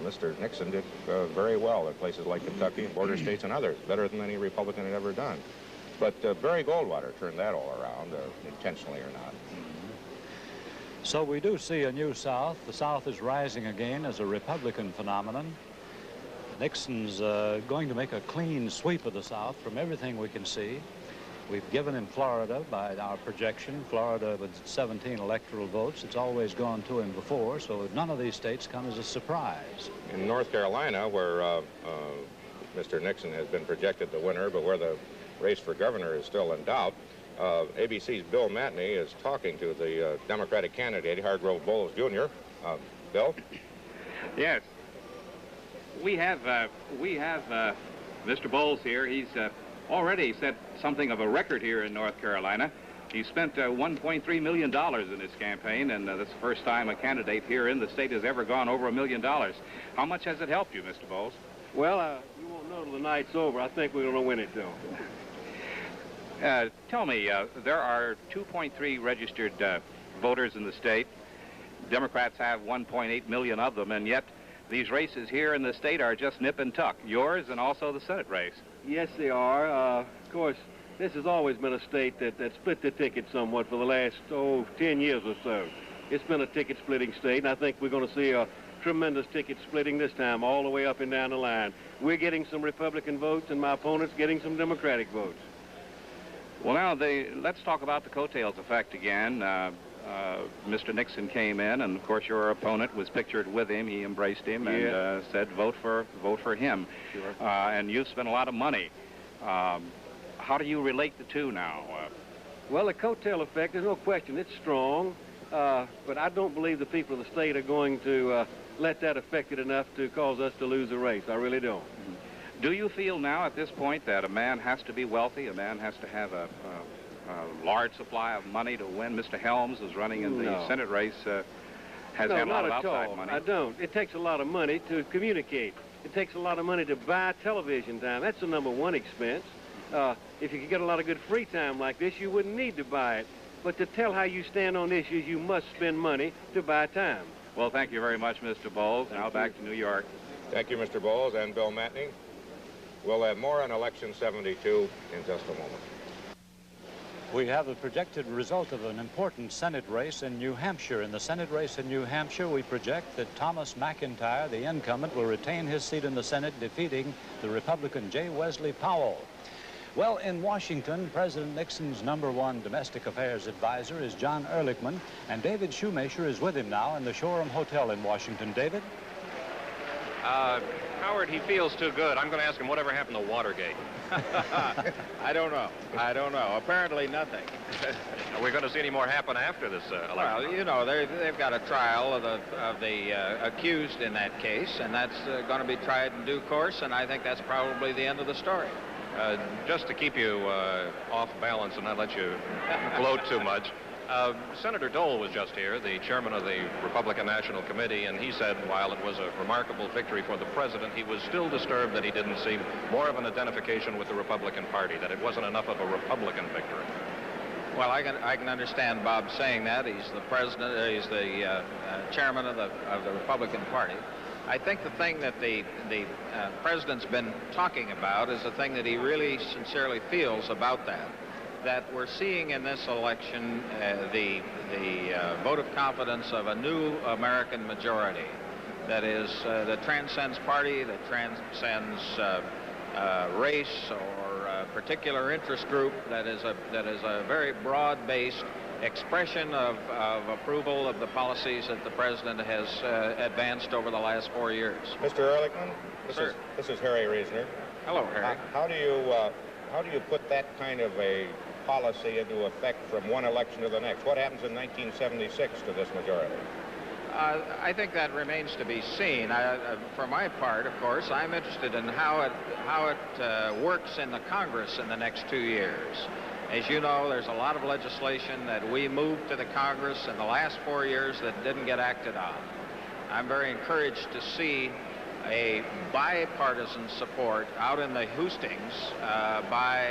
Mr. Nixon did very well in places like Kentucky, border states, and others, better than any Republican had ever done. But Barry Goldwater turned that all around, intentionally or not. So we do see a new South. The South is rising again as a Republican phenomenon. Nixon's going to make a clean sweep of the South from everything we can see. We've given him Florida by our projection. Florida with 17 electoral votes. It's always gone to him before, so none of these states come as a surprise. In North Carolina, where Mr. Nixon has been projected the winner, but where the race for governor is still in doubt, ABC's Bill Matney is talking to the Democratic candidate, Hargrove Bowles Jr. Bill? Yes. We have Mr. Bowles here. He's already set something of a record here in North Carolina. He spent $1.3 million in his campaign, and that's the first time a candidate here in the state has ever gone over $1 million. How much has it helped you, Mr. Bowles? Well, we won't know till the night's over. I think we're going to win it, though. Tell me, there are 2.3 registered voters in the state. Democrats have 1.8 million of them, and yet these races here in the state are just nip and tuck. Yours and also the Senate race. Yes, they are. Of course, this has always been a state that split the ticket somewhat for the last, 10 years or so. it's been a ticket-splitting state, and I think we're going to see a tremendous ticket splitting this time, all the way up and down the line. We're getting some Republican votes, and my opponent's getting some Democratic votes. Well, now, let's talk about the coattails effect again. Mr. Nixon came in, and of course your opponent was pictured with him. He embraced him and said, vote for him. Sure. And you've spent a lot of money. How do you relate the two now? Well, the coattail effect, there's no question, it's strong, but I don't believe the people of the state are going to let that affect it enough to cause us to lose the race. I really don't. Mm-hmm. Do you feel now at this point that a man has to be wealthy, a man has to have a large supply of money to win? Mr. Helms is running in the Senate race, has had a lot of outside money. I don't. It takes a lot of money to communicate. It takes a lot of money to buy television time. That's the #1 expense. If you could get a lot of good free time like this, you wouldn't need to buy it. But to tell how you stand on issues, you must spend money to buy time. Well, thank you very much, Mr. Bowles. Now back to New York. Thank you, Mr. Bowles and Bill Matney. We'll have more on Election 72 in just a moment. We have a projected result of an important Senate race in New Hampshire. In the Senate race in New Hampshire, we project that Thomas McIntyre, the incumbent, will retain his seat in the Senate, defeating the Republican J. Wesley Powell. Well, in Washington, President Nixon's #1 domestic affairs advisor is John Ehrlichman, and David Shoemaker is with him now in the Shoreham Hotel in Washington. David? Howard, he feels too good. I'm going to ask him whatever happened to Watergate. I don't know. Apparently nothing. Are we going to see any more happen after this election? Well, you know, they've got a trial of the accused in that case, and that's going to be tried in due course, and I think that's probably the end of the story. Just to keep you off balance and not let you gloat too much, Senator Dole was just here, the chairman of the Republican National Committee, and he said while it was a remarkable victory for the president, he was still disturbed that he didn't see more of an identification with the Republican Party, that it wasn't enough of a Republican victory. Well, I can understand Bob saying that. He's the president. He's the chairman of the Republican Party. I think the thing that the president's been talking about is the thing that he really sincerely feels about that we're seeing in this election the vote of confidence of a new American majority that transcends party, that transcends race or particular interest group, that is a very broad-based expression of approval of the policies that the president has advanced over the last 4 years. Mr. Ehrlichman, this is Harry Reasoner. Hello, Harry. How do you put that kind of a policy into effect from one election to the next? What happens in 1976 to this majority? I think that remains to be seen. For my part, of course, I'm interested in how it works in the Congress in the next 2 years. As you know, there's a lot of legislation that we moved to the Congress in the last 4 years that didn't get acted on. I'm very encouraged to see a bipartisan support out in the hustings by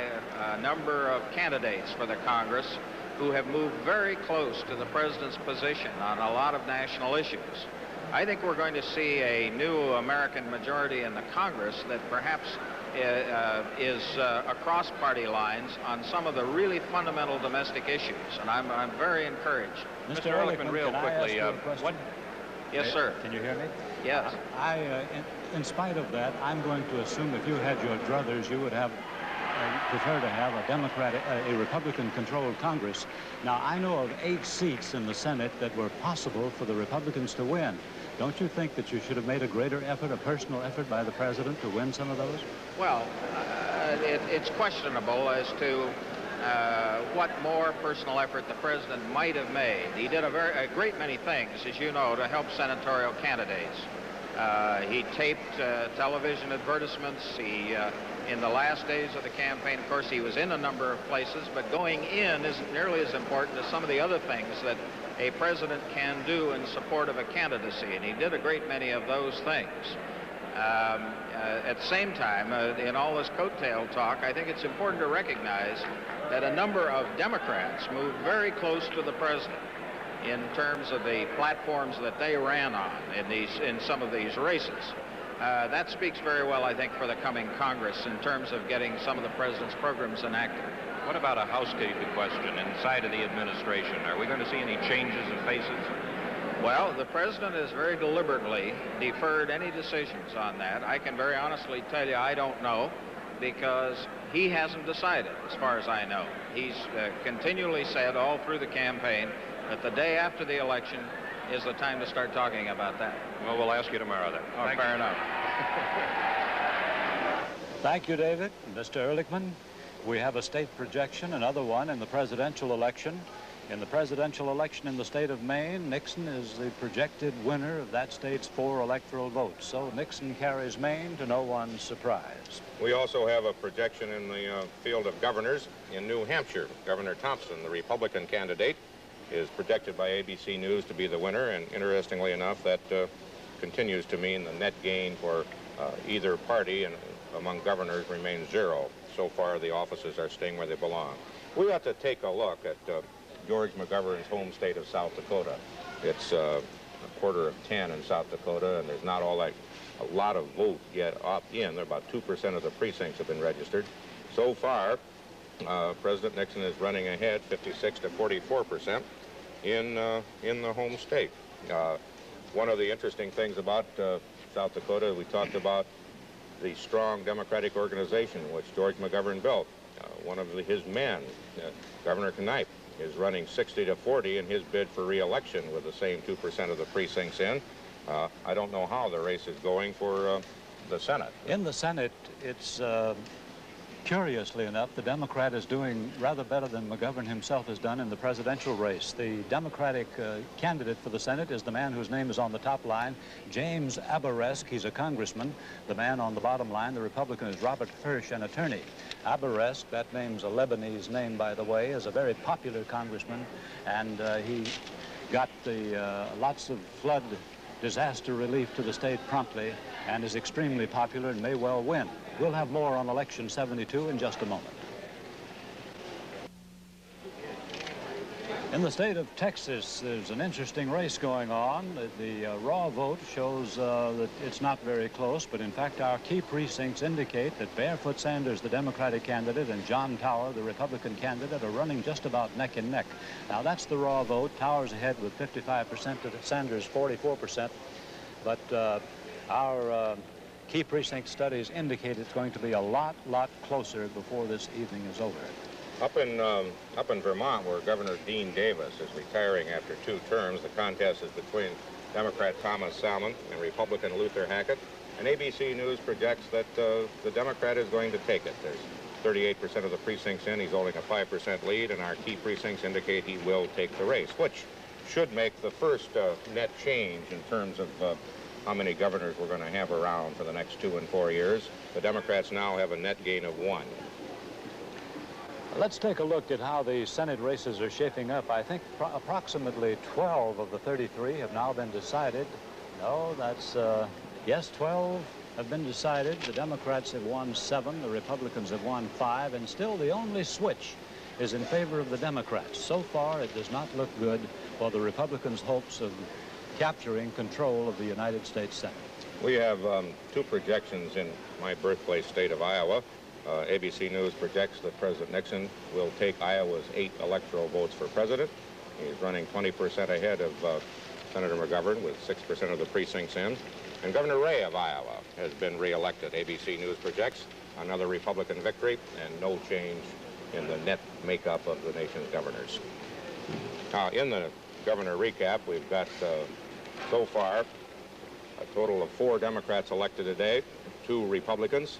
a number of candidates for the Congress who have moved very close to the president's position on a lot of national issues. I think we're going to see a new American majority in the Congress that perhaps is across party lines on some of the really fundamental domestic issues, and I'm very encouraged. Mr. Ehrlichman, real quickly, Yes, sir. Can you hear me? Yes. In spite of that, I'm going to assume if you had your druthers, you would have prefer to have a Republican-controlled Congress. Now, I know of 8 seats in the Senate that were possible for the Republicans to win. Don't you think that you should have made a greater effort, a personal effort by the president to win some of those? Well, it's questionable as to what more personal effort the president might have made. He did a great many things, as you know, to help senatorial candidates. He taped television advertisements. In the last days of the campaign, of course, he was in a number of places, but going in isn't nearly as important as some of the other things that a president can do in support of a candidacy, and he did a great many of those things. At the same time, in all this coattail talk, I think it's important to recognize that a number of Democrats moved very close to the president in terms of the platforms that they ran on in some of these races. That speaks very well, I think, for the coming Congress in terms of getting some of the president's programs enacted. What about a housekeeping question inside of the administration? Are we going to see any changes of faces? Well, the president has very deliberately deferred any decisions on that. I can very honestly tell you I don't know, because he hasn't decided, as far as I know. He's continually said all through the campaign that the day after the election is the time to start talking about that. Well, we'll ask you tomorrow then. Oh, fair enough. Thank you, David. Mr. Ehrlichman, we have a state projection, another one in the presidential election. In the presidential election in the state of Maine, Nixon is the projected winner of that state's 4 electoral votes. So Nixon carries Maine to no one's surprise. We also have a projection in the field of governors in New Hampshire. Governor Thompson, the Republican candidate, is projected by ABC News to be the winner, and interestingly enough, that continues to mean the net gain for either party and among governors remains 0. So far, the offices are staying where they belong. We have to take a look at George McGovern's home state of South Dakota. It's a 9:45 in South Dakota, and there's not a lot of vote yet up in. About 2% of the precincts have been registered. So far, President Nixon is running ahead 56 to 44% in the home state. One of the interesting things about South Dakota, we talked about the strong Democratic organization which George McGovern built. One of his men, Governor Knipe, is running 60 to 40 in his bid for re-election with the same 2% of the precincts in. I don't know how the race is going for the Senate. In the Senate, it's curiously enough, the Democrat is doing rather better than McGovern himself has done in the presidential race. The Democratic candidate for the Senate is the man whose name is on the top line, James Abourezk. He's a congressman. The man on the bottom line, the Republican, is Robert Hirsch, an attorney. Abourezk, that name's a Lebanese name, by the way, is a very popular congressman, and he got the lots of flood disaster relief to the state promptly and is extremely popular and may well win. We'll have more on Election 72 in just a moment. In the state of Texas, there's an interesting race going on. The raw vote shows that it's not very close, but in fact our key precincts indicate that Barefoot Sanders, the Democratic candidate, and John Tower, the Republican candidate, are running just about neck and neck. Now that's the raw vote. Tower's ahead with 55%, to Sanders 44%, but our key precinct studies indicate it's going to be a lot closer before this evening is over. Up in Vermont, where Governor Dean Davis is retiring after 2 terms, the contest is between Democrat Thomas Salmon and Republican Luther Hackett. And ABC News projects that the Democrat is going to take it. There's 38% of the precincts in. He's holding a 5% lead, and our key precincts indicate he will take the race, which should make the first net change in terms of how many governors we're going to have around for the next 2 and 4 years. The Democrats now have a net gain of 1. Let's take a look at how the Senate races are shaping up. I think approximately 12 of the 33 have now been decided. No, that's, yes, 12 have been decided. The Democrats have won 7, the Republicans have won 5, and still the only switch is in favor of the Democrats. So far, it does not look good for the Republicans' hopes of capturing control of the United States Senate. We have 2 projections in my birthplace state of Iowa. ABC News projects that President Nixon will take Iowa's 8 electoral votes for president. He's running 20% ahead of Senator McGovern with 6% of the precincts in. And Governor Ray of Iowa has been re-elected. ABC News projects another Republican victory and no change in the net makeup of the nation's governors. In the governor recap, we've got so far a total of 4 Democrats elected today, 2 Republicans.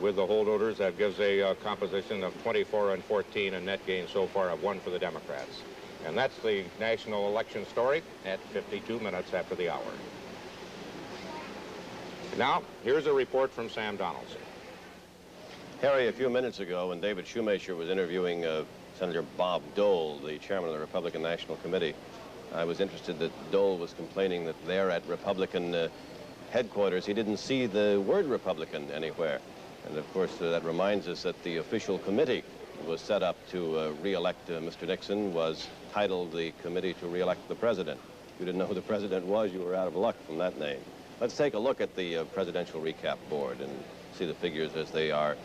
With the holdovers, that gives a composition of 24 and 14, a net gain so far of 1 for the Democrats. And that's the national election story at 52 minutes after the hour. Now, here's a report from Sam Donaldson. Harry, a few minutes ago, when David Shoemaker was interviewing Senator Bob Dole, the chairman of the Republican National Committee, I was interested that Dole was complaining that there at Republican headquarters, he didn't see the word Republican anywhere. And of course, that reminds us that the official committee was set up to re-elect Mr. Nixon was titled the Committee to Re-elect the President. If you didn't know who the president was, you were out of luck from that name. Let's take a look at the presidential recap board and see the figures as they are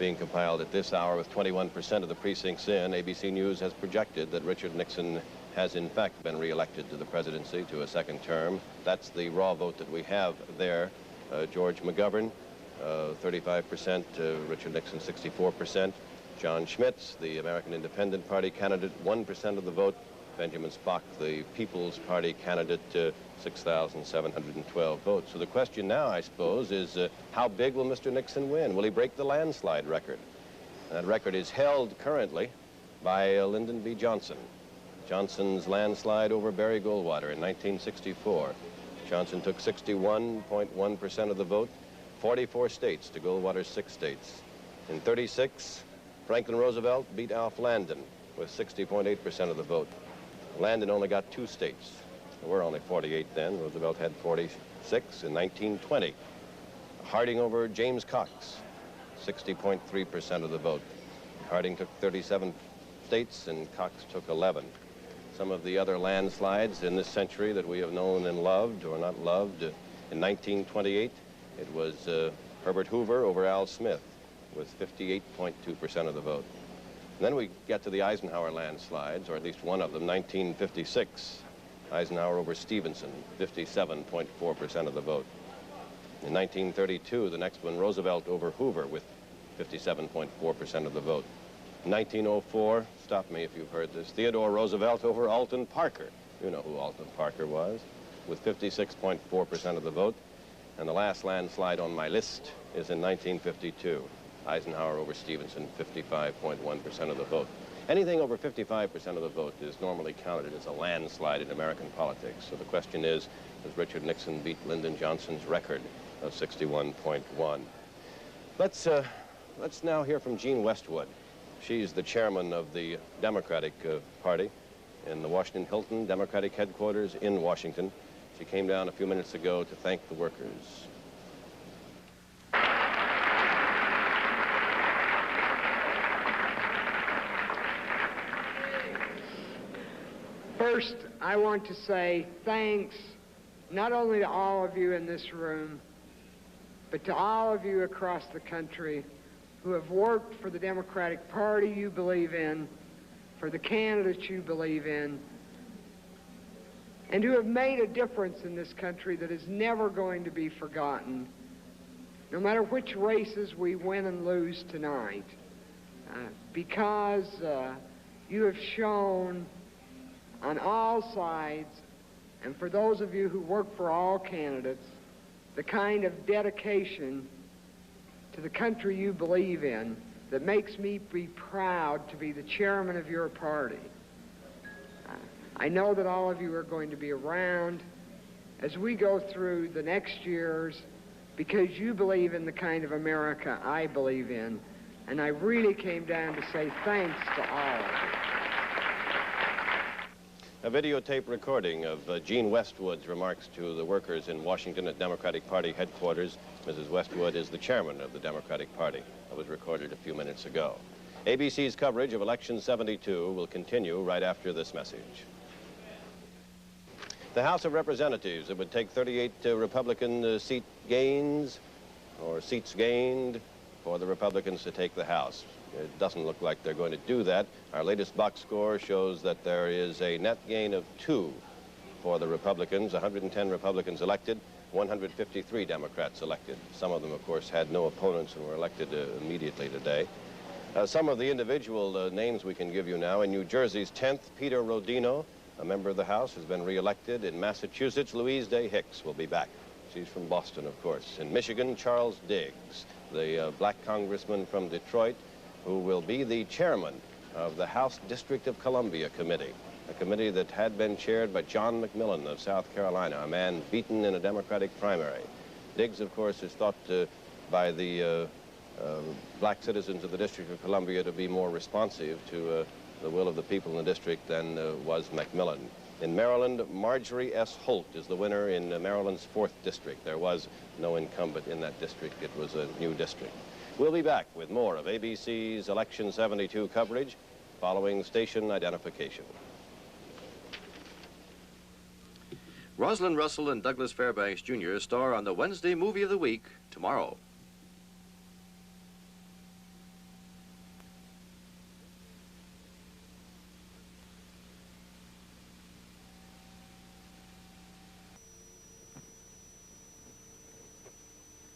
being compiled at this hour with 21% of the precincts in. ABC News has projected that Richard Nixon has in fact been reelected to the presidency to a second term. That's the raw vote that we have there. George McGovern, 35%, Richard Nixon, 64%. John Schmitz, the American Independent Party candidate, 1% of the vote. Benjamin Spock, the People's Party candidate, 6,712 votes. So the question now, I suppose, is how big will Mr. Nixon win? Will he break the landslide record? That record is held currently by Lyndon B. Johnson. Johnson's landslide over Barry Goldwater in 1964. Johnson took 61.1% of the vote, 44 states to Goldwater's 6 states. In 36, Franklin Roosevelt beat Alf Landon with 60.8% of the vote. Landon only got 2 states. There were only 48 then. Roosevelt had 46 in 1920. Harding over James Cox, 60.3% of the vote. Harding took 37 states and Cox took 11. Some of the other landslides in this century that we have known and loved or not loved. In 1928, it was Herbert Hoover over Al Smith with 58.2% of the vote. And then we get to the Eisenhower landslides, or at least one of them, 1956. Eisenhower over Stevenson, 57.4% of the vote. In 1932, the next one, Roosevelt over Hoover with 57.4% of the vote. In 1904, stop me if you've heard this, Theodore Roosevelt over Alton Parker. You know who Alton Parker was, with 56.4% of the vote. And the last landslide on my list is in 1952. Eisenhower over Stevenson, 55.1% of the vote. Anything over 55% of the vote is normally counted as a landslide in American politics. So the question is, does Richard Nixon beat Lyndon Johnson's record of 61.1? Let's now hear from Jean Westwood. She's the chairman of the Democratic Party in the Washington Hilton Democratic headquarters in Washington. She came down a few minutes ago to thank the workers. First, I want to say thanks not only to all of you in this room, but to all of you across the country who have worked for the Democratic Party you believe in, for the candidates you believe in, and who have made a difference in this country that is never going to be forgotten, no matter which races we win and lose tonight, because you have shown on all sides, and for those of you who work for all candidates, the kind of dedication to the country you believe in that makes me be proud to be the chairman of your party. I know that all of you are going to be around as we go through the next years because you believe in the kind of America I believe in, and I really came down to say thanks to all of you. A videotape recording of Jean Westwood's remarks to the workers in Washington at Democratic Party headquarters. Mrs. Westwood is the chairman of the Democratic Party. That was recorded a few minutes ago. ABC's coverage of Election 72 will continue right after this message. The House of Representatives, it would take 38 Republican seat gains or seats gained for the Republicans to take the House. It doesn't look like they're going to do that. Our latest box score shows that there is a net gain of 2 for the Republicans, 110 Republicans elected, 153 Democrats elected. Some of them, of course, had no opponents and were elected immediately today. Some of the individual names we can give you now. In New Jersey's 10th, Peter Rodino, a member of the House, has been reelected. In Massachusetts, Louise Day Hicks will be back. She's from Boston, of course. In Michigan, Charles Diggs, the black congressman from Detroit, who will be the chairman of the House District of Columbia Committee, a committee that had been chaired by John McMillan of South Carolina, a man beaten in a Democratic primary. Diggs, of course, is thought by the black citizens of the District of Columbia to be more responsive to the will of the people in the district than was McMillan. In Maryland, Marjorie S. Holt is the winner in Maryland's 4th district. There was no incumbent in that district. It was a new district. We'll be back with more of ABC's Election 72 coverage following station identification. Rosalind Russell and Douglas Fairbanks Jr. star on the Wednesday Movie of the Week tomorrow.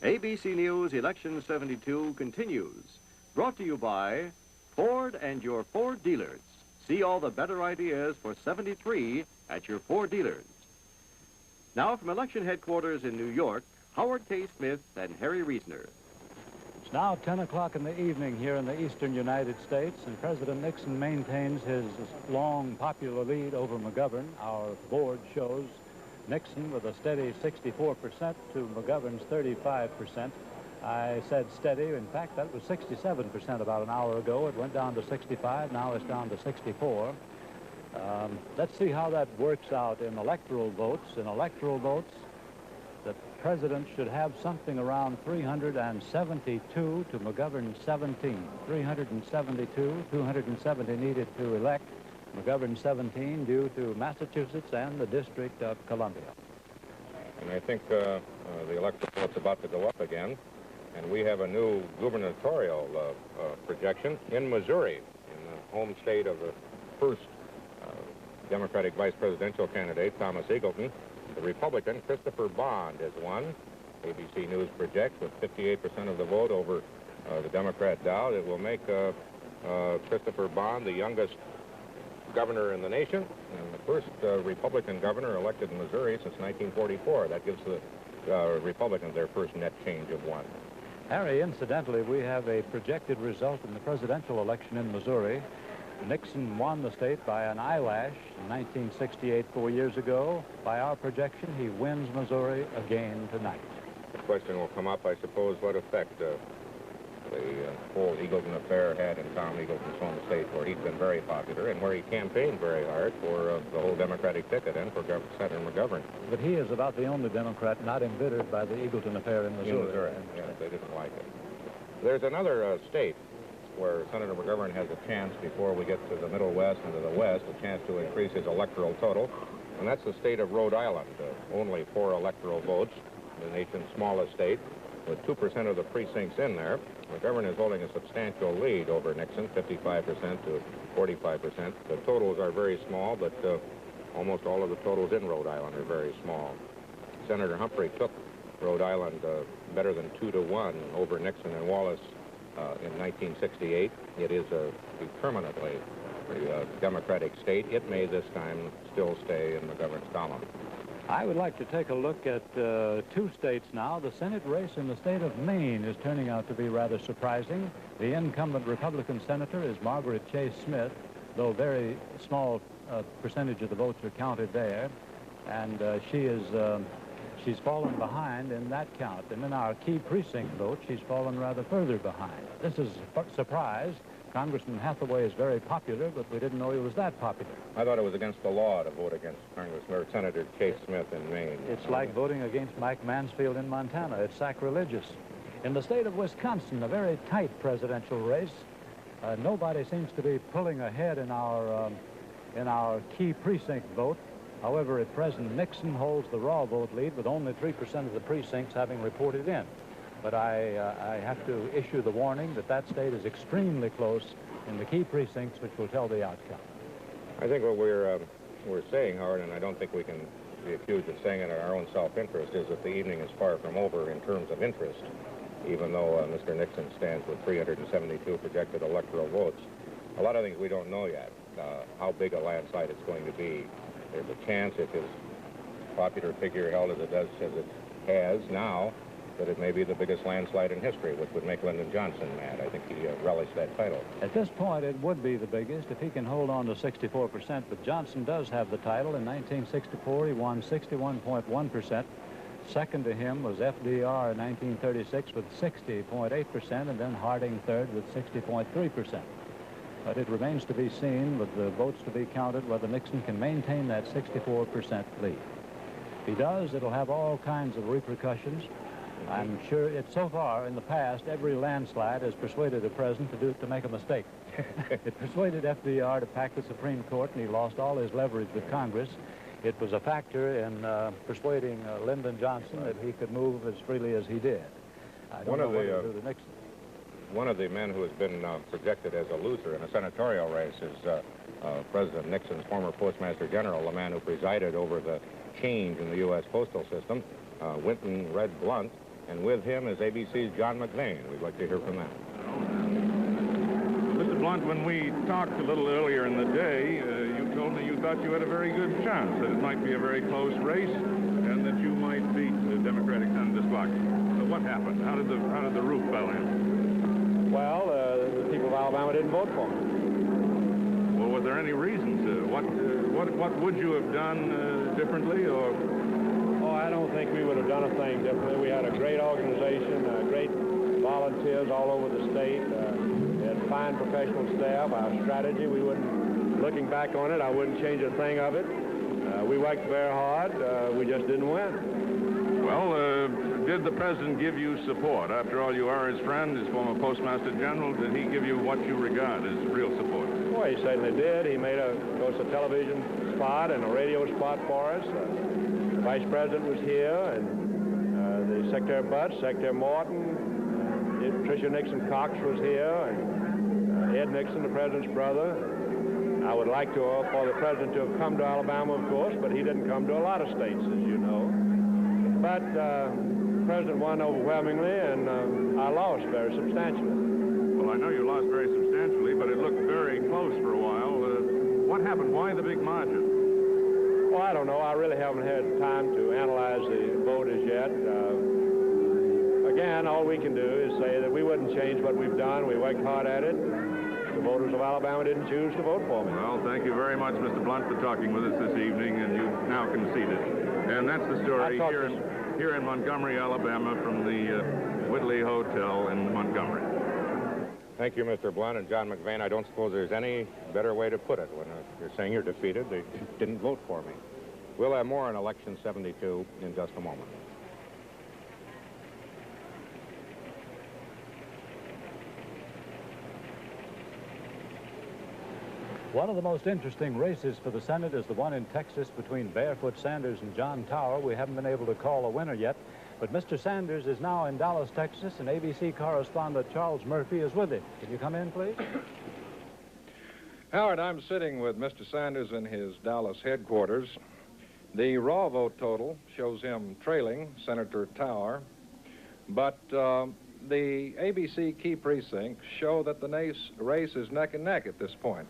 ABC News Election 72 continues. Brought to you by Ford and your Ford dealers. See all the better ideas for 73 at your Ford dealers. Now from election headquarters in New York, Howard K. Smith and Harry Reasoner. It's now 10 o'clock in the evening here in the eastern United States, and President Nixon maintains his long popular lead over McGovern. Our board shows Nixon with a steady 64% to McGovern's 35%. I said steady. In fact, that was 67% about an hour ago. It went down to 65. Now it's down to 64. Let's see how that works out in electoral votes. In electoral votes, the president should have something around 372 to McGovern's 17. 372, 270 needed to elect. McGovern 17 due to Massachusetts and the District of Columbia. And I think the electoral vote's about to go up again. And we have a new gubernatorial projection in Missouri, in the home state of the first Democratic vice presidential candidate, Thomas Eagleton. The Republican, Christopher Bond, has won. ABC News projects with 58% of the vote over the Democrat Dowd. It will make Christopher Bond the youngest governor in the nation, and the first Republican governor elected in Missouri since 1944. That gives the Republicans their first net change of 1. Harry, incidentally, we have a projected result in the presidential election in Missouri. Nixon won the state by an eyelash in 1968, 4 years ago. By our projection, he wins Missouri again tonight. The question will come up, I suppose, what effect the whole Eagleton affair had in Tom Eagleton's home state, where he'd been very popular and where he campaigned very hard for the whole Democratic ticket and for Senator McGovern. But he is about the only Democrat not embittered by the Eagleton affair in Missouri. In Missouri, yes, they didn't like it. There's another state where Senator McGovern has a chance, before we get to the Middle West and to the West, a chance to increase his electoral total, and that's the state of Rhode Island. Only 4 electoral votes, the nation's smallest state, with 2% of the precincts in there. McGovern is holding a substantial lead over Nixon, 55% to 45%. The totals are very small, but almost all of the totals in Rhode Island are very small. Senator Humphrey took Rhode Island better than 2-1 over Nixon and Wallace in 1968. It is a permanently Democratic state. It may this time still stay in McGovern's column. I would like to take a look at 2 states now. The Senate race in the state of Maine is turning out to be rather surprising. The incumbent Republican senator is Margaret Chase Smith, though very small percentage of the votes are counted there. And she's fallen behind in that count. And in our key precinct vote, she's fallen rather further behind. This is a surprise. Congressman Hathaway is very popular, but we didn't know he was that popular. I thought it was against the law to vote against Congressman or Senator Chase Smith in Maine. It's like voting against Mike Mansfield in Montana. It's sacrilegious. In the state of Wisconsin, a very tight presidential race. Nobody seems to be pulling ahead in our key precinct vote. However, at present, Nixon holds the raw vote lead with only 3% of the precincts having reported in. But I have to issue the warning that that state is extremely close in the key precincts, which will tell the outcome. I think what we're saying, Howard, and I don't think we can be accused of saying it in our own self-interest, is that the evening is far from over in terms of interest, even though Mr. Nixon stands with 372 projected electoral votes. A lot of things we don't know yet, how big a landslide it's going to be. There's a chance, if his popular figure held as it has now, that it may be the biggest landslide in history, which would make Lyndon Johnson mad. I think he relished that title. At this point, it would be the biggest if he can hold on to 64%, but Johnson does have the title. In 1964, he won 61.1%. Second to him was FDR in 1936 with 60.8%, and then Harding third with 60.3%. But it remains to be seen, with the votes to be counted, whether Nixon can maintain that 64% lead. If he does, it'll have all kinds of repercussions. I'm sure so far in the past, every landslide has persuaded the president to make a mistake. It persuaded FDR to pack the Supreme Court, and he lost all his leverage with Congress. It was a factor in persuading Lyndon Johnson that he could move as freely as he did. I don't know what to do to Nixon. One of the men who has been projected as a loser in a senatorial race is President Nixon's former Postmaster General, the man who presided over the change in the U.S. postal system, Winton Red Blunt. And with him is ABC's John McVane. We'd like to hear from them. Mr. Blunt, when we talked a little earlier in the day, you told me you thought you had a very good chance, that it might be a very close race, and that you might beat the Democratic Senator Splotkin. So what happened? How did the roof fall in? Well, the people of Alabama didn't vote for me. Well, were there any reasons? What would you have done differently, or? Oh, I don't think we would have done a thing differently. We had a great organization, great volunteers all over the state. We had fine professional staff. Our strategy, looking back on it, I wouldn't change a thing of it. We worked very hard. We just didn't win. Well, did the president give you support? After all, you are his friend, his former postmaster general. Did he give you what you regard as real support? Well, he certainly did. He made a television spot and a radio spot for us. The vice president was here, and the Secretary Butts, Secretary Morton, Tricia Nixon Cox was here, and Ed Nixon, the president's brother. I would like for the president to have come to Alabama, of course, but he didn't come to a lot of states, as you know. But the president won overwhelmingly, and I lost very substantially. Well, I know you lost very substantially, but it looked very close for a while. What happened? Why the big margin? Well, I don't know. I really haven't had time to analyze the vote as yet. Again, all we can do is say that we wouldn't change what we've done. We worked hard at it. The voters of Alabama didn't choose to vote for me. Well, thank you very much, Mr. Blunt, for talking with us this evening, and you've now conceded. And that's the story here in Montgomery, Alabama, from the Whitley Hotel in Montgomery. Thank you, Mr. Blunt. And John McVane, I don't suppose there's any better way to put it. When you're saying you're defeated, they didn't vote for me. We'll have more on Election 72 in just a moment. One of the most interesting races for the Senate is the one in Texas between Barefoot Sanders and John Tower. We haven't been able to call a winner yet, but Mr. Sanders is now in Dallas, Texas, and ABC correspondent Charles Murphy is with him. Can you come in, please? Howard, I'm sitting with Mr. Sanders in his Dallas headquarters. The raw vote total shows him trailing Senator Tower, but the ABC key precincts show that the race is neck and neck at this point.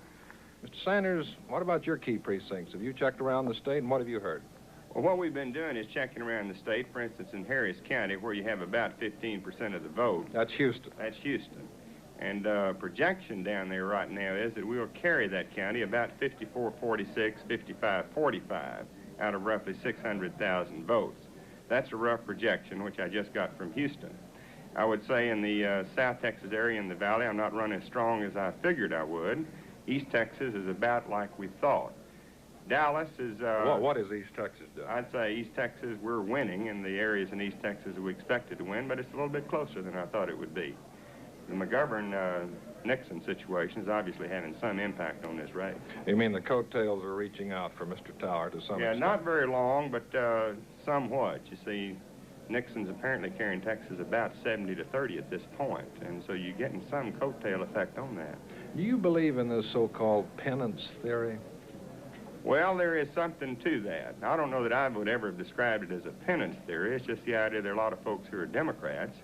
Mr. Sanders, what about your key precincts? Have you checked around the state, and what have you heard? Well, what we've been doing is checking around the state. For instance, in Harris County, where you have about 15% of the vote. That's Houston. That's Houston. And projection down there right now is that we will carry that county about 54-46, 55-45 out of roughly 600,000 votes. That's a rough projection, which I just got from Houston. I would say in the South Texas area in the valley, I'm not running as strong as I figured I would. East Texas is about like we thought. Dallas is... what is East Texas doing? I'd say East Texas, we're winning in the areas in East Texas that we expected to win, but it's a little bit closer than I thought it would be. The McGovern-Nixon situation is obviously having some impact on this race. You mean the coattails are reaching out for Mr. Tower to some extent? Yeah, not very long, but somewhat. You see, Nixon's apparently carrying Texas about 70-30 at this point, and so you're getting some coattail effect on that. Do you believe in this so-called penance theory? Well, there is something to that. I don't know that I would ever have described it as a penance theory. It's just the idea there are a lot of folks who are Democrats,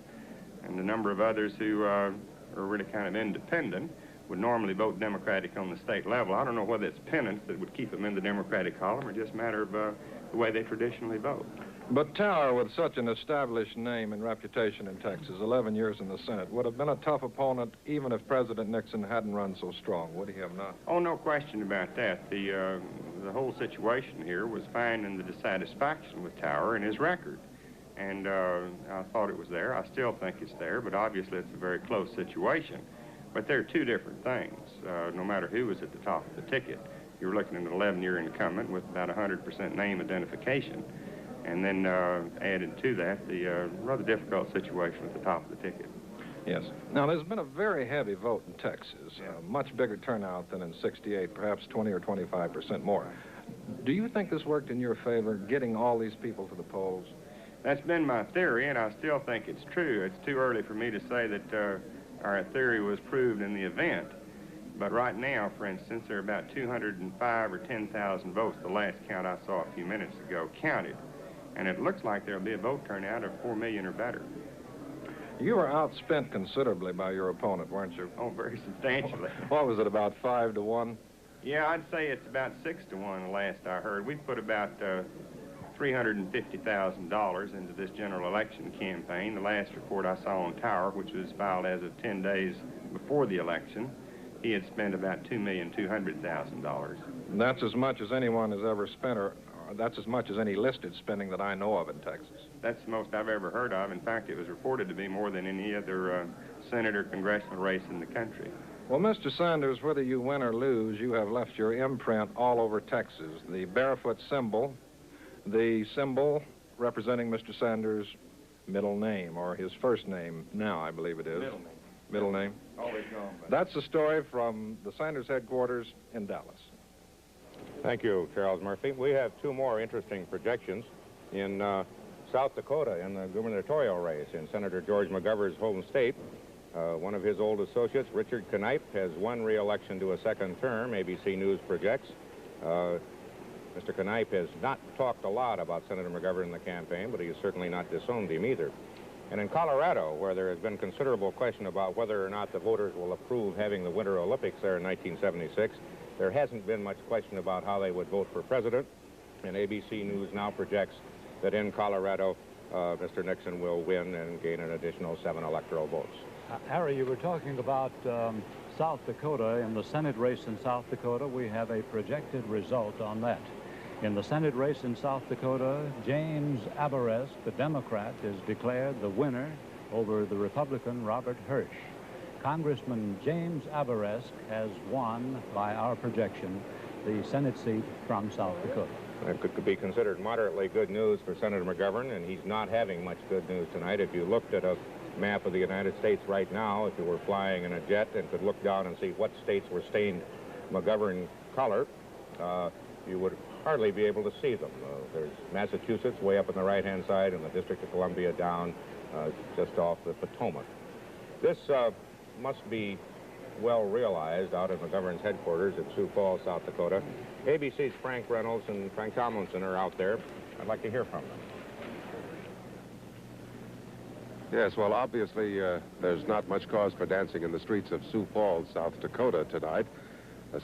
and a number of others who are really kind of independent would normally vote Democratic on the state level. I don't know whether it's penance that would keep them in the Democratic column or just a matter of the way they traditionally vote. But Tower, with such an established name and reputation in Texas, 11 years in the Senate, would have been a tough opponent even if President Nixon hadn't run so strong, would he have not? Oh, no question about that. The whole situation here was finding the dissatisfaction with Tower and his record. And I thought it was there. I still think it's there, but obviously it's a very close situation. But they're two different things, no matter who was at the top of the ticket. You were looking at an 11-year incumbent with about 100% name identification. And then added to that the rather difficult situation at the top of the ticket. Yes. Now, there's been a very heavy vote in Texas, much bigger turnout than in '68, perhaps 20 or 25% more. Do you think this worked in your favor, getting all these people to the polls? That's been my theory, and I still think it's true. It's too early for me to say that our theory was proved in the event. But right now, for instance, there are about 205 or 10,000 votes, the last count I saw a few minutes ago, counted. and it looks like there'll be a vote turnout of 4 million or better. You were outspent considerably by your opponent, weren't you? Oh, very substantially. What was it, about 5 to 1? Yeah, I'd say it's about 6 to 1 the last I heard. We put about $350,000 into this general election campaign. The last report I saw on Tower, which was filed as of 10 days before the election, he had spent about $2,200,000. That's as much as anyone has ever spent, or that's as much as any listed spending that I know of in Texas. That's the most I've ever heard of. In fact, it was reported to be more than any other Senate or congressional race in the country. Well, Mr. Sanders, whether you win or lose, you have left your imprint all over Texas. The barefoot symbol, the symbol representing Mr. Sanders' middle name, or his first name now, I believe it is. Middle name. Middle name. Always gone. That's the story from the Sanders headquarters in Dallas. Thank you, Charles Murphy. We have two more interesting projections in South Dakota in the gubernatorial race in Senator George McGovern's home state. One of his old associates, Richard Knipe, has won re-election to a second term, ABC News projects. Mr. Knipe has not talked a lot about Senator McGovern in the campaign, but he has certainly not disowned him either. And in Colorado, where there has been considerable question about whether or not the voters will approve having the Winter Olympics there in 1976, there hasn't been much question about how they would vote for president. And ABC News now projects that in Colorado, Mr. Nixon will win and gain an additional 7 electoral votes. Harry, you were talking about South Dakota. In the Senate race in South Dakota, we have a projected result on that. In the Senate race in South Dakota, James Abourezk, the Democrat, is declared the winner over the Republican Robert Hirsch. Congressman James Abourezk has won, by our projection, the Senate seat from South Dakota. That could be considered moderately good news for Senator McGovern, and he's not having much good news tonight. If you looked at a map of the United States right now, if you were flying in a jet and could look down and see what states were stained McGovern color, you would hardly be able to see them. There's Massachusetts way up on the right-hand side and the District of Columbia down just off the Potomac. This must be well realized out at McGovern's headquarters in Sioux Falls, South Dakota. ABC's Frank Reynolds and Frank Tomlinson are out there. I'd like to hear from them. Yes, well, obviously, there's not much cause for dancing in the streets of Sioux Falls, South Dakota tonight.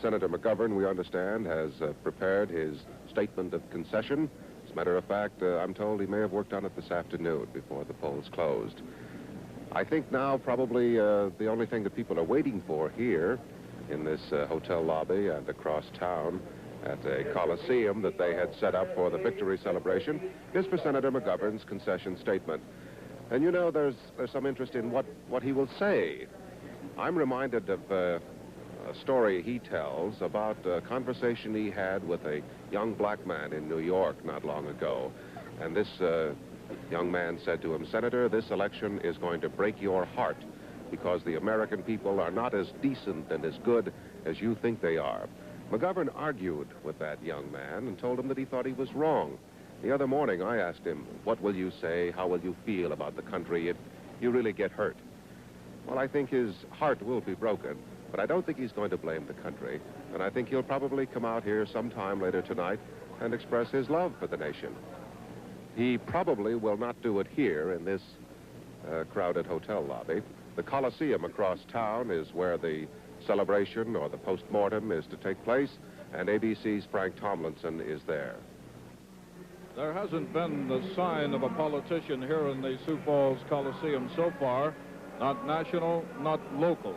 Senator McGovern, we understand, has prepared his statement of concession. As a matter of fact, I'm told he may have worked on it this afternoon before the polls closed. I think now probably the only thing that people are waiting for here in this hotel lobby and across town at a coliseum that they had set up for the victory celebration is for Senator McGovern's concession statement. And you know, there's some interest in what he will say. I'm reminded of a story he tells about a conversation he had with a young black man in New York not long ago. And this young man said to him, "Senator, this election is going to break your heart because the American people are not as decent and as good as you think they are." McGovern argued with that young man and told him that he thought he was wrong. The other morning, I asked him, "What will you say? How will you feel about the country if you really get hurt?" Well, I think his heart will be broken, but I don't think he's going to blame the country. And I think he'll probably come out here sometime later tonight and express his love for the nation. He probably will not do it here in this crowded hotel lobby. The Coliseum across town is where the celebration or the post-mortem is to take place, and ABC's Frank Tomlinson is there. There hasn't been the sign of a politician here in the Sioux Falls Coliseum so far, not national, not local.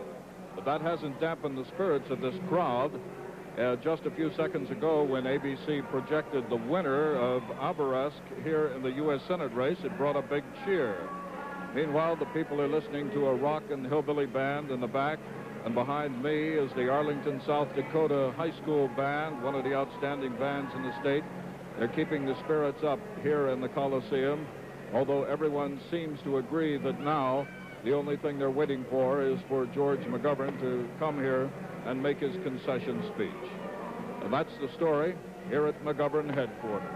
But that hasn't dampened the spirits of this crowd. Just a few seconds ago, when ABC projected the winner of Abourezk here in the U.S. Senate race, it brought a big cheer. Meanwhile, the people are listening to a rock and hillbilly band in the back, and behind me is the Arlington, South Dakota High School Band, one of the outstanding bands in the state. They're keeping the spirits up here in the Coliseum, although everyone seems to agree that now the only thing they're waiting for is for George McGovern to come here and make his concession speech. And that's the story here at McGovern headquarters.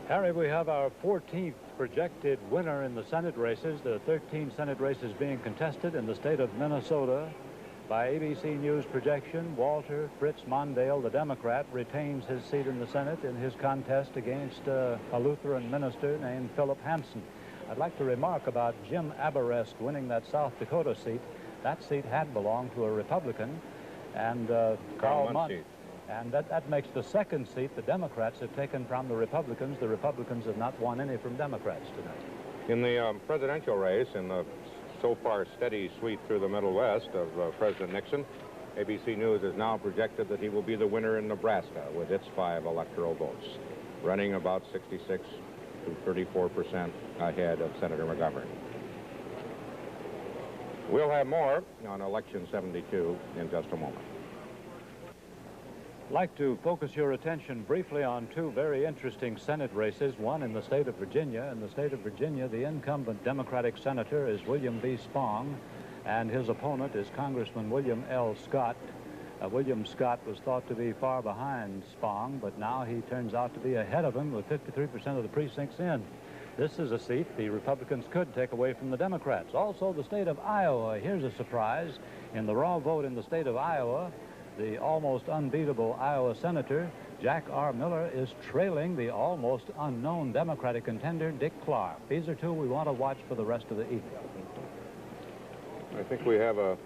Harry, we have our 14th projected winner in the Senate races. There are 13 Senate races being contested in the state of Minnesota. By ABC News projection, Walter Fritz Mondale, the Democrat, retains his seat in the Senate in his contest against a Lutheran minister named Philip Hansen. I'd like to remark about Jim Aberest winning that South Dakota seat. That seat had belonged to a Republican, and Carl Mundt. And that makes the second seat the Democrats have taken from the Republicans. The Republicans have not won any from Democrats tonight. In the presidential race, in the so far steady sweep through the Middle West of President Nixon, ABC News has now projected that he will be the winner in Nebraska with its 5 electoral votes, running about 66 to 34% ahead of Senator McGovern. We'll have more on Election 72 in just a moment. I'd like to focus your attention briefly on 2 very interesting Senate races, one in the state of Virginia. In the state of Virginia, the incumbent Democratic senator is William B. Spong, and his opponent is Congressman William L. Scott. William Scott was thought to be far behind Spong, but now he turns out to be ahead of him with 53% of the precincts in. This is a seat the Republicans could take away from the Democrats. Also, the state of Iowa. Here's a surprise. In the raw vote in the state of Iowa, the almost unbeatable Iowa Senator, Jack R. Miller, is trailing the almost unknown Democratic contender, Dick Clark. These are 2 we want to watch for the rest of the evening. I think we have a...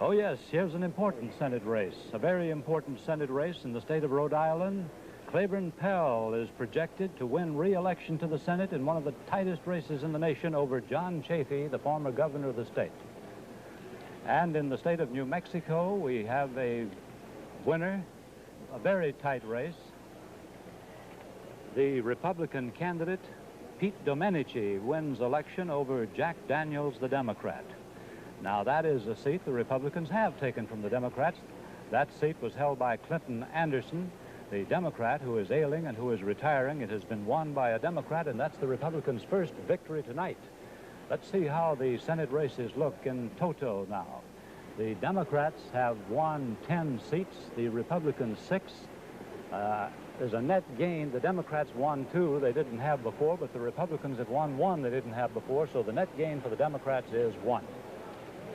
Oh, yes, here's an important Senate race, a very important Senate race in the state of Rhode Island. Claiborne Pell is projected to win re-election to the Senate in one of the tightest races in the nation over John Chafee, the former governor of the state. And in the state of New Mexico, we have a winner, a very tight race. The Republican candidate, Pete Domenici, wins election over Jack Daniels, the Democrat. Now, that is a seat the Republicans have taken from the Democrats. That seat was held by Clinton Anderson, the Democrat who is ailing and who is retiring. It has been won by a Democrat, and that's the Republicans' first victory tonight. Let's see how the Senate races look in toto now. The Democrats have won 10 seats, the Republicans 6. There's a net gain. The Democrats won 2 they didn't have before, but the Republicans have won 1 they didn't have before, so the net gain for the Democrats is 1.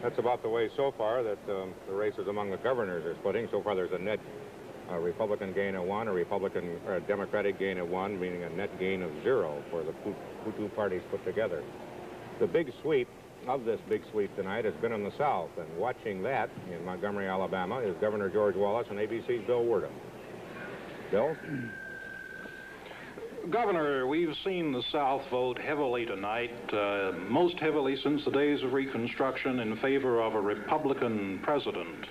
That's about the way so far that the races among the governors are splitting. So far there's a net Republican gain of 1, a Democratic gain of 1, meaning a net gain of 0 for the 2 parties put together. The big sweep of this big sweep tonight has been in the South, and watching that in Montgomery, Alabama, is Governor George Wallace and ABC's Bill Werdum. Bill? Governor, we've seen the South vote heavily tonight, most heavily since the days of Reconstruction, in favor of a Republican president.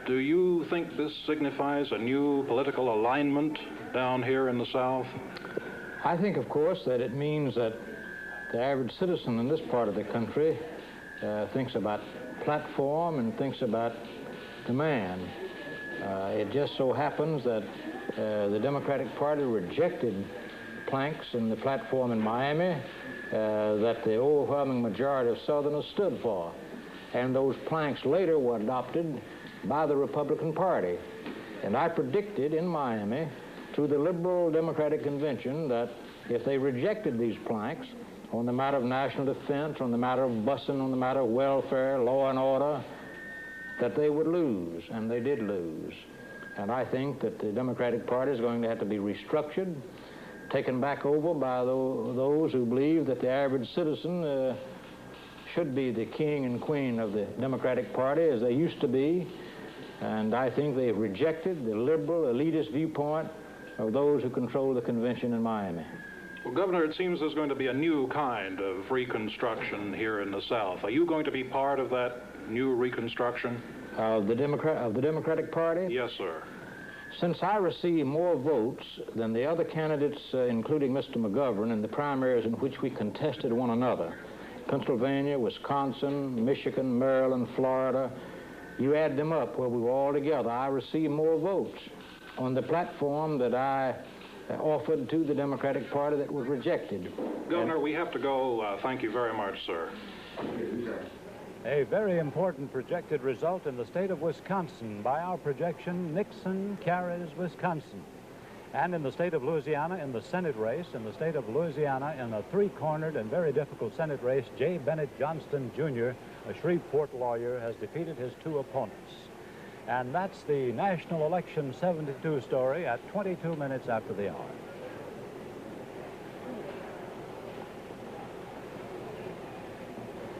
Do you think this signifies a new political alignment down here in the South? I think, of course, that it means that the average citizen in this part of the country thinks about platform and thinks about demand. It just so happens that the Democratic Party rejected planks in the platform in Miami that the overwhelming majority of Southerners stood for. And those planks later were adopted by the Republican Party. And I predicted in Miami to the Liberal Democratic Convention that if they rejected these planks on the matter of national defense, on the matter of busing, on the matter of welfare, law and order, that they would lose, and they did lose. And I think that the Democratic Party is going to have to be restructured, taken back over by those who believe that the average citizen should be the king and queen of the Democratic Party, as they used to be. And I think they've rejected the liberal, elitist viewpoint of those who control the convention in Miami. Well, Governor, it seems there's going to be a new kind of Reconstruction here in the South. Are you going to be part of that new Reconstruction? Of the Democratic Party? Yes, sir. Since I received more votes than the other candidates, including Mr. McGovern, in the primaries in which we contested one another, Pennsylvania, Wisconsin, Michigan, Maryland, Florida, you add them up where we were all together, I received more votes on the platform that I offered to the Democratic Party that was rejected. Governor, we have to go. Thank you very much, sir. A very important projected result in the state of Wisconsin. By our projection, Nixon carries Wisconsin. And in the state of Louisiana, in the Senate race, in the state of Louisiana, in a three-cornered and very difficult Senate race, J. Bennett Johnston, Jr., a Shreveport lawyer, has defeated his two opponents. And that's the National Election 72 story at 22 minutes after the hour.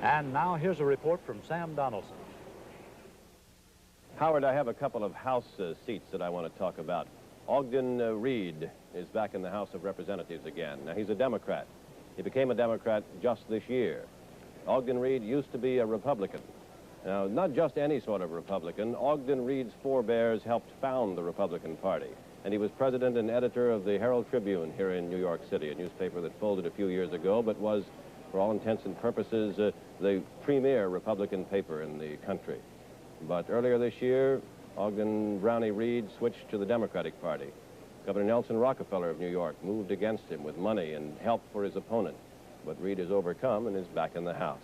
And now here's a report from Sam Donaldson. Howard, I have a couple of House seats that I want to talk about. Ogden Reed is back in the House of Representatives again. Now, he's a Democrat. He became a Democrat just this year. Ogden Reed used to be a Republican. Now, not just any sort of Republican. Ogden Reed's forebears helped found the Republican Party. And he was president and editor of the Herald Tribune here in New York City, a newspaper that folded a few years ago, but was, for all intents and purposes, the premier Republican paper in the country. But earlier this year, Ogden Brownie Reed switched to the Democratic Party. Governor Nelson Rockefeller of New York moved against him with money and help for his opponent. But Reed is overcome and is back in the House.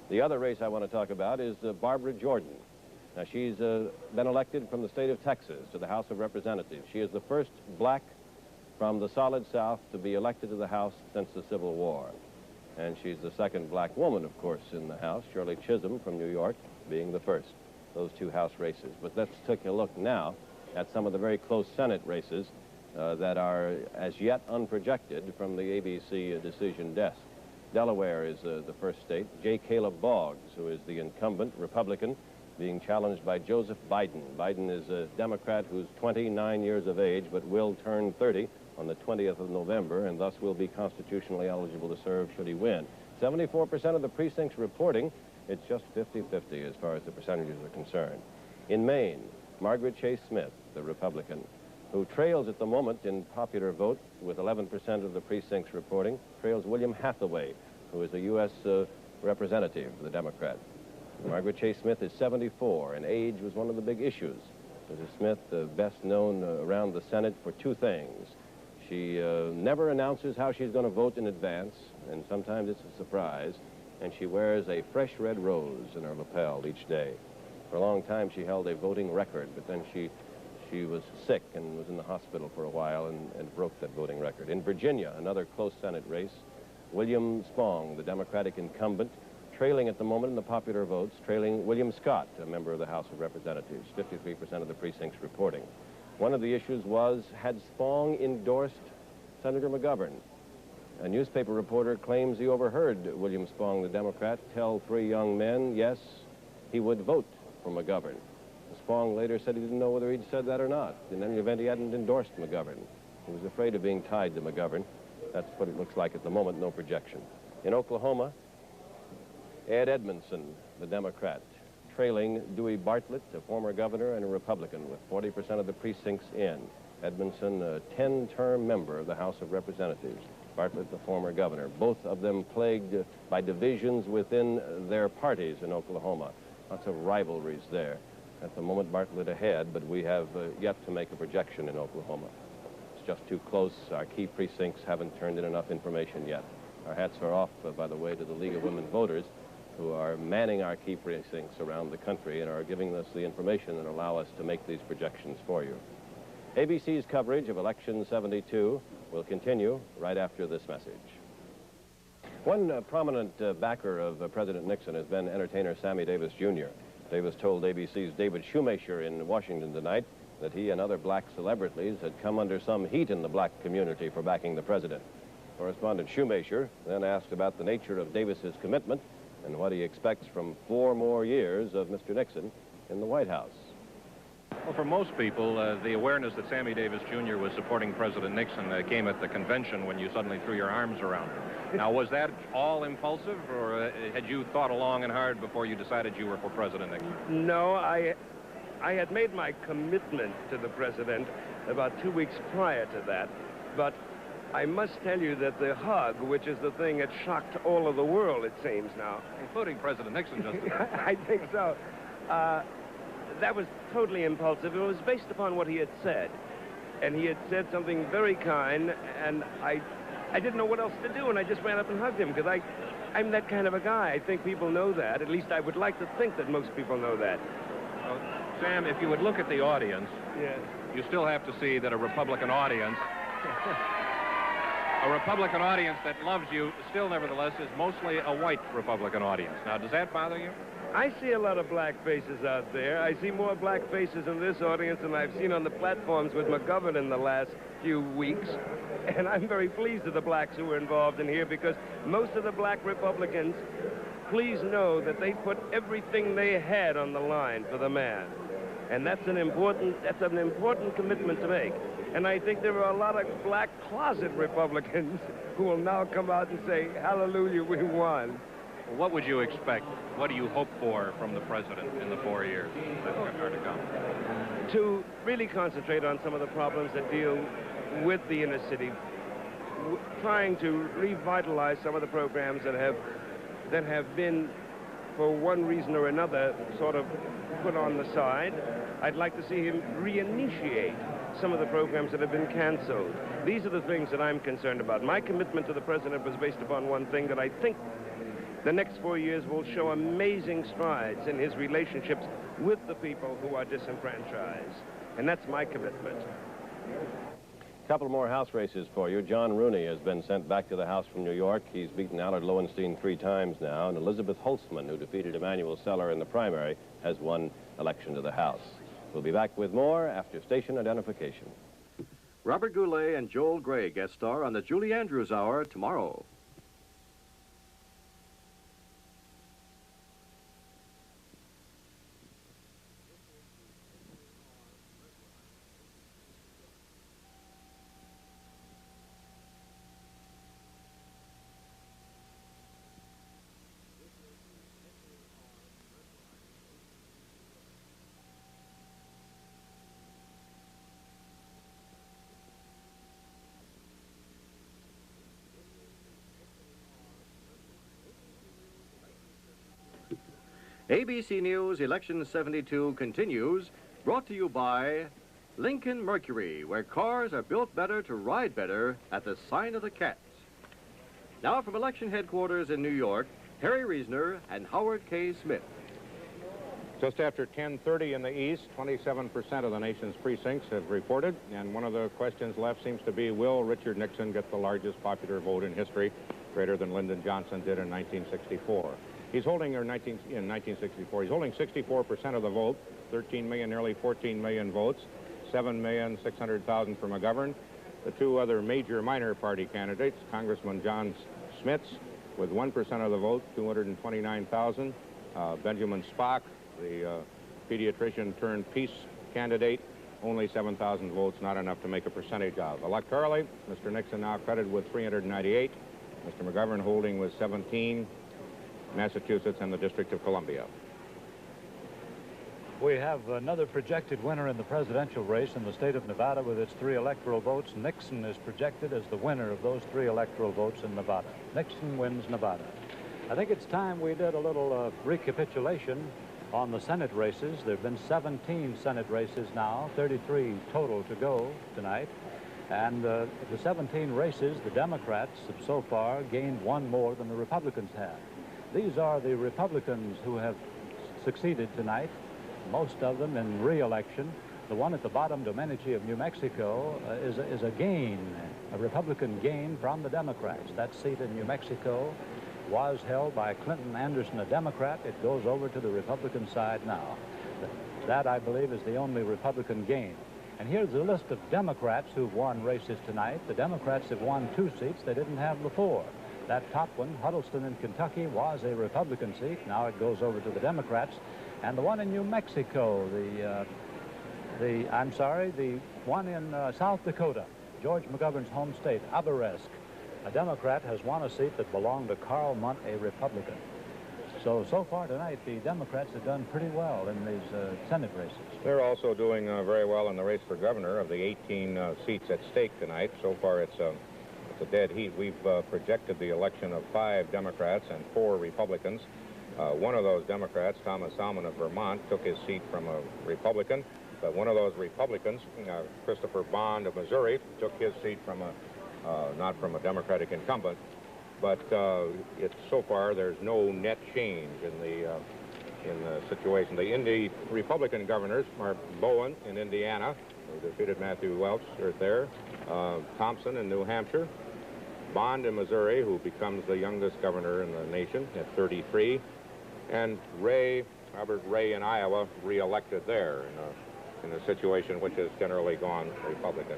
The other race I want to talk about is Barbara Jordan. Now, she's been elected from the state of Texas to the House of Representatives. She is the first black from the Solid South to be elected to the House since the Civil War. And she's the second black woman, of course, in the House, Shirley Chisholm from New York being the first. Those two House races. But let's take a look now at some of the very close Senate races that are as yet unprojected from the ABC decision desk. Delaware is the first state. J. Caleb Boggs, who is the incumbent Republican, being challenged by Joseph Biden. Biden is a Democrat who's 29 years of age, but will turn 30 on the 20th of November, and thus will be constitutionally eligible to serve should he win. 74% of the precincts reporting. It's just 50-50 as far as the percentages are concerned. In Maine, Margaret Chase Smith, the Republican, who trails at the moment in popular vote with 11% of the precincts reporting, trails William Hathaway, who is a U.S. representative, the Democrat. Margaret Chase Smith is 74, and age was one of the big issues. Mrs. Smith, best known around the Senate for two things. She never announces how she's going to vote in advance, and sometimes it's a surprise. And she wears a fresh red rose in her lapel each day. For a long time, she held a voting record, but then she was sick and was in the hospital for a while and broke that voting record. In Virginia, another close Senate race, William Spong, the Democratic incumbent, trailing at the moment in the popular votes, trailing William Scott, a member of the House of Representatives, 53% of the precincts reporting. One of the issues was, had Spong endorsed Senator McGovern? A newspaper reporter claims he overheard William Spong, the Democrat, tell three young men, yes, he would vote for McGovern. Spong later said he didn't know whether he'd said that or not. In any event, he hadn't endorsed McGovern. He was afraid of being tied to McGovern. That's what it looks like at the moment, no projection. In Oklahoma, Ed Edmondson, the Democrat, trailing Dewey Bartlett, a former governor and a Republican, with 40% of the precincts in. Edmondson, a 10-term member of the House of Representatives. Bartlett, the former governor. Both of them plagued by divisions within their parties in Oklahoma. Lots of rivalries there. At the moment, Bartlett ahead, but we have yet to make a projection in Oklahoma. It's just too close. Our key precincts haven't turned in enough information yet. Our hats are off, by the way, to the League of Women Voters, who are manning our key precincts around the country and are giving us the information and allow us to make these projections for you. ABC's coverage of Election 72 will continue right after this message. One prominent backer of President Nixon has been entertainer Sammy Davis, Jr. Davis told ABC's David Shoemaker in Washington tonight that he and other black celebrities had come under some heat in the black community for backing the president. Correspondent Shoemaker then asked about the nature of Davis's commitment and what he expects from 4 more years of Mr. Nixon in the White House. Well, for most people, the awareness that Sammy Davis, Jr. was supporting President Nixon came at the convention when you suddenly threw your arms around him. Now, was that all impulsive, or had you thought long and hard before you decided you were for President Nixon? No, I had made my commitment to the president about 2 weeks prior to that, but I must tell you that the hug, which is the thing that shocked all of the world, it seems now. Including President Nixon, just I think so. That was totally impulsive. It was based upon what he had said. And he had said something very kind, and I didn't know what else to do, and I just ran up and hugged him, because I'm that kind of a guy. I think people know that. At least I would like to think that most people know that. Well, Sam, if you would look at the audience, yes, you still have to see that a Republican audience A Republican audience that loves you still, nevertheless, is mostly a white Republican audience. Now, does that bother you? I see a lot of black faces out there. I see more black faces in this audience than I've seen on the platforms with McGovern in the last few weeks. And I'm very pleased with the blacks who were involved in here, because most of the black Republicans, please know that they put everything they had on the line for the man. And that's an important commitment to make. And I think there are a lot of black closet Republicans who will now come out and say, hallelujah, we won. What would you expect? What do you hope for from the president in the 4 years that are to come? To really concentrate on some of the problems that deal with the inner city, trying to revitalize some of the programs that have been, for one reason or another, sort of put on the side. I'd like to see him reinitiate some of the programs that have been canceled. These are the things that I'm concerned about. My commitment to the president was based upon one thing, that I think the next 4 years will show amazing strides in his relationships with the people who are disenfranchised. And that's my commitment. A couple more House races for you. John Rooney has been sent back to the House from New York. He's beaten Allard Lowenstein 3 times now, and Elizabeth Holtzman, who defeated Emanuel Seller in the primary, has won election to the House. We'll be back with more after station identification. Robert Goulet and Joel Grey guest star on the Julie Andrews Hour tomorrow. ABC News Election 72 continues, brought to you by Lincoln Mercury, where cars are built better to ride better at the sign of the cats. Now from election headquarters in New York, Harry Reisner and Howard K. Smith. Just after 10:30 in the East, 27% of the nation's precincts have reported, and one of the questions left seems to be, will Richard Nixon get the largest popular vote in history, greater than Lyndon Johnson did in 1964? He's holding, in 1964, he's holding 64% of the vote, 13 million, nearly 14 million votes, 7,600,000 for McGovern. The two other major minor party candidates, Congressman John Smits, with 1% of the vote, 229,000. Benjamin Spock, the pediatrician turned peace candidate, only 7,000 votes, not enough to make a percentage of. Electorally, Mr. Nixon now credited with 398, Mr. McGovern holding with 17, Massachusetts and the District of Columbia. We have another projected winner in the presidential race in the state of Nevada with its 3 electoral votes. Nixon is projected as the winner of those 3 electoral votes in Nevada. Nixon wins Nevada. I think it's time we did a little recapitulation on the Senate races. There have been 17 Senate races now, 33 total to go tonight. And the 17 races, the Democrats have so far gained 1 more than the Republicans have. These are the Republicans who have succeeded tonight, most of them in re-election. The one at the bottom, Domenici of New Mexico, is a gain, a Republican gain from the Democrats. That seat in New Mexico was held by Clinton Anderson, a Democrat. It goes over to the Republican side now. That, I believe, is the only Republican gain. And here's a list of Democrats who've won races tonight. The Democrats have won 2 seats they didn't have before. That top one, Huddleston in Kentucky, was a Republican seat. Now it goes over to the Democrats. And the one in New Mexico, the one in South Dakota, George McGovern's home state, Aberezk, a Democrat, has won a seat that belonged to Carl Munt, a Republican. So far tonight, the Democrats have done pretty well in these Senate races. They're also doing very well in the race for governor. Of the 18 seats at stake tonight, so far it's a dead heat. We've projected the election of 5 Democrats and 4 Republicans. One of those Democrats, Thomas Salmon of Vermont, took his seat from a Republican, but one of those Republicans, Christopher Bond of Missouri, took his seat from not from a Democratic incumbent. But so far there's no net change in the situation. The Republican governors are Bowen in Indiana, who defeated Matthew Welch right there, Thompson in New Hampshire, Bond in Missouri, who becomes the youngest governor in the nation at 33, and Robert Ray in Iowa, re-elected there in a situation which has generally gone Republican.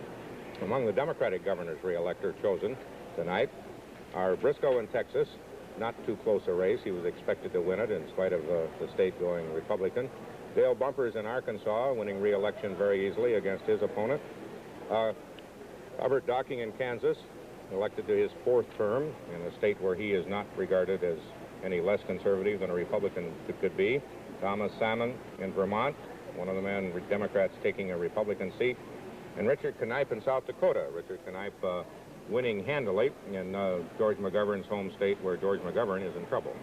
Among the Democratic governors re-elected or chosen tonight are Briscoe in Texas, not too close a race. He was expected to win it in spite of the state going Republican. Dale Bumpers in Arkansas, winning re-election very easily against his opponent. Robert Docking in Kansas, elected to his 4th term in a state where he is not regarded as any less conservative than a Republican could be. Thomas Salmon in Vermont, one of the men Democrats taking a Republican seat. And Richard Knipe in South Dakota. Richard Knipe winning handily in George McGovern's home state, where George McGovern is in trouble.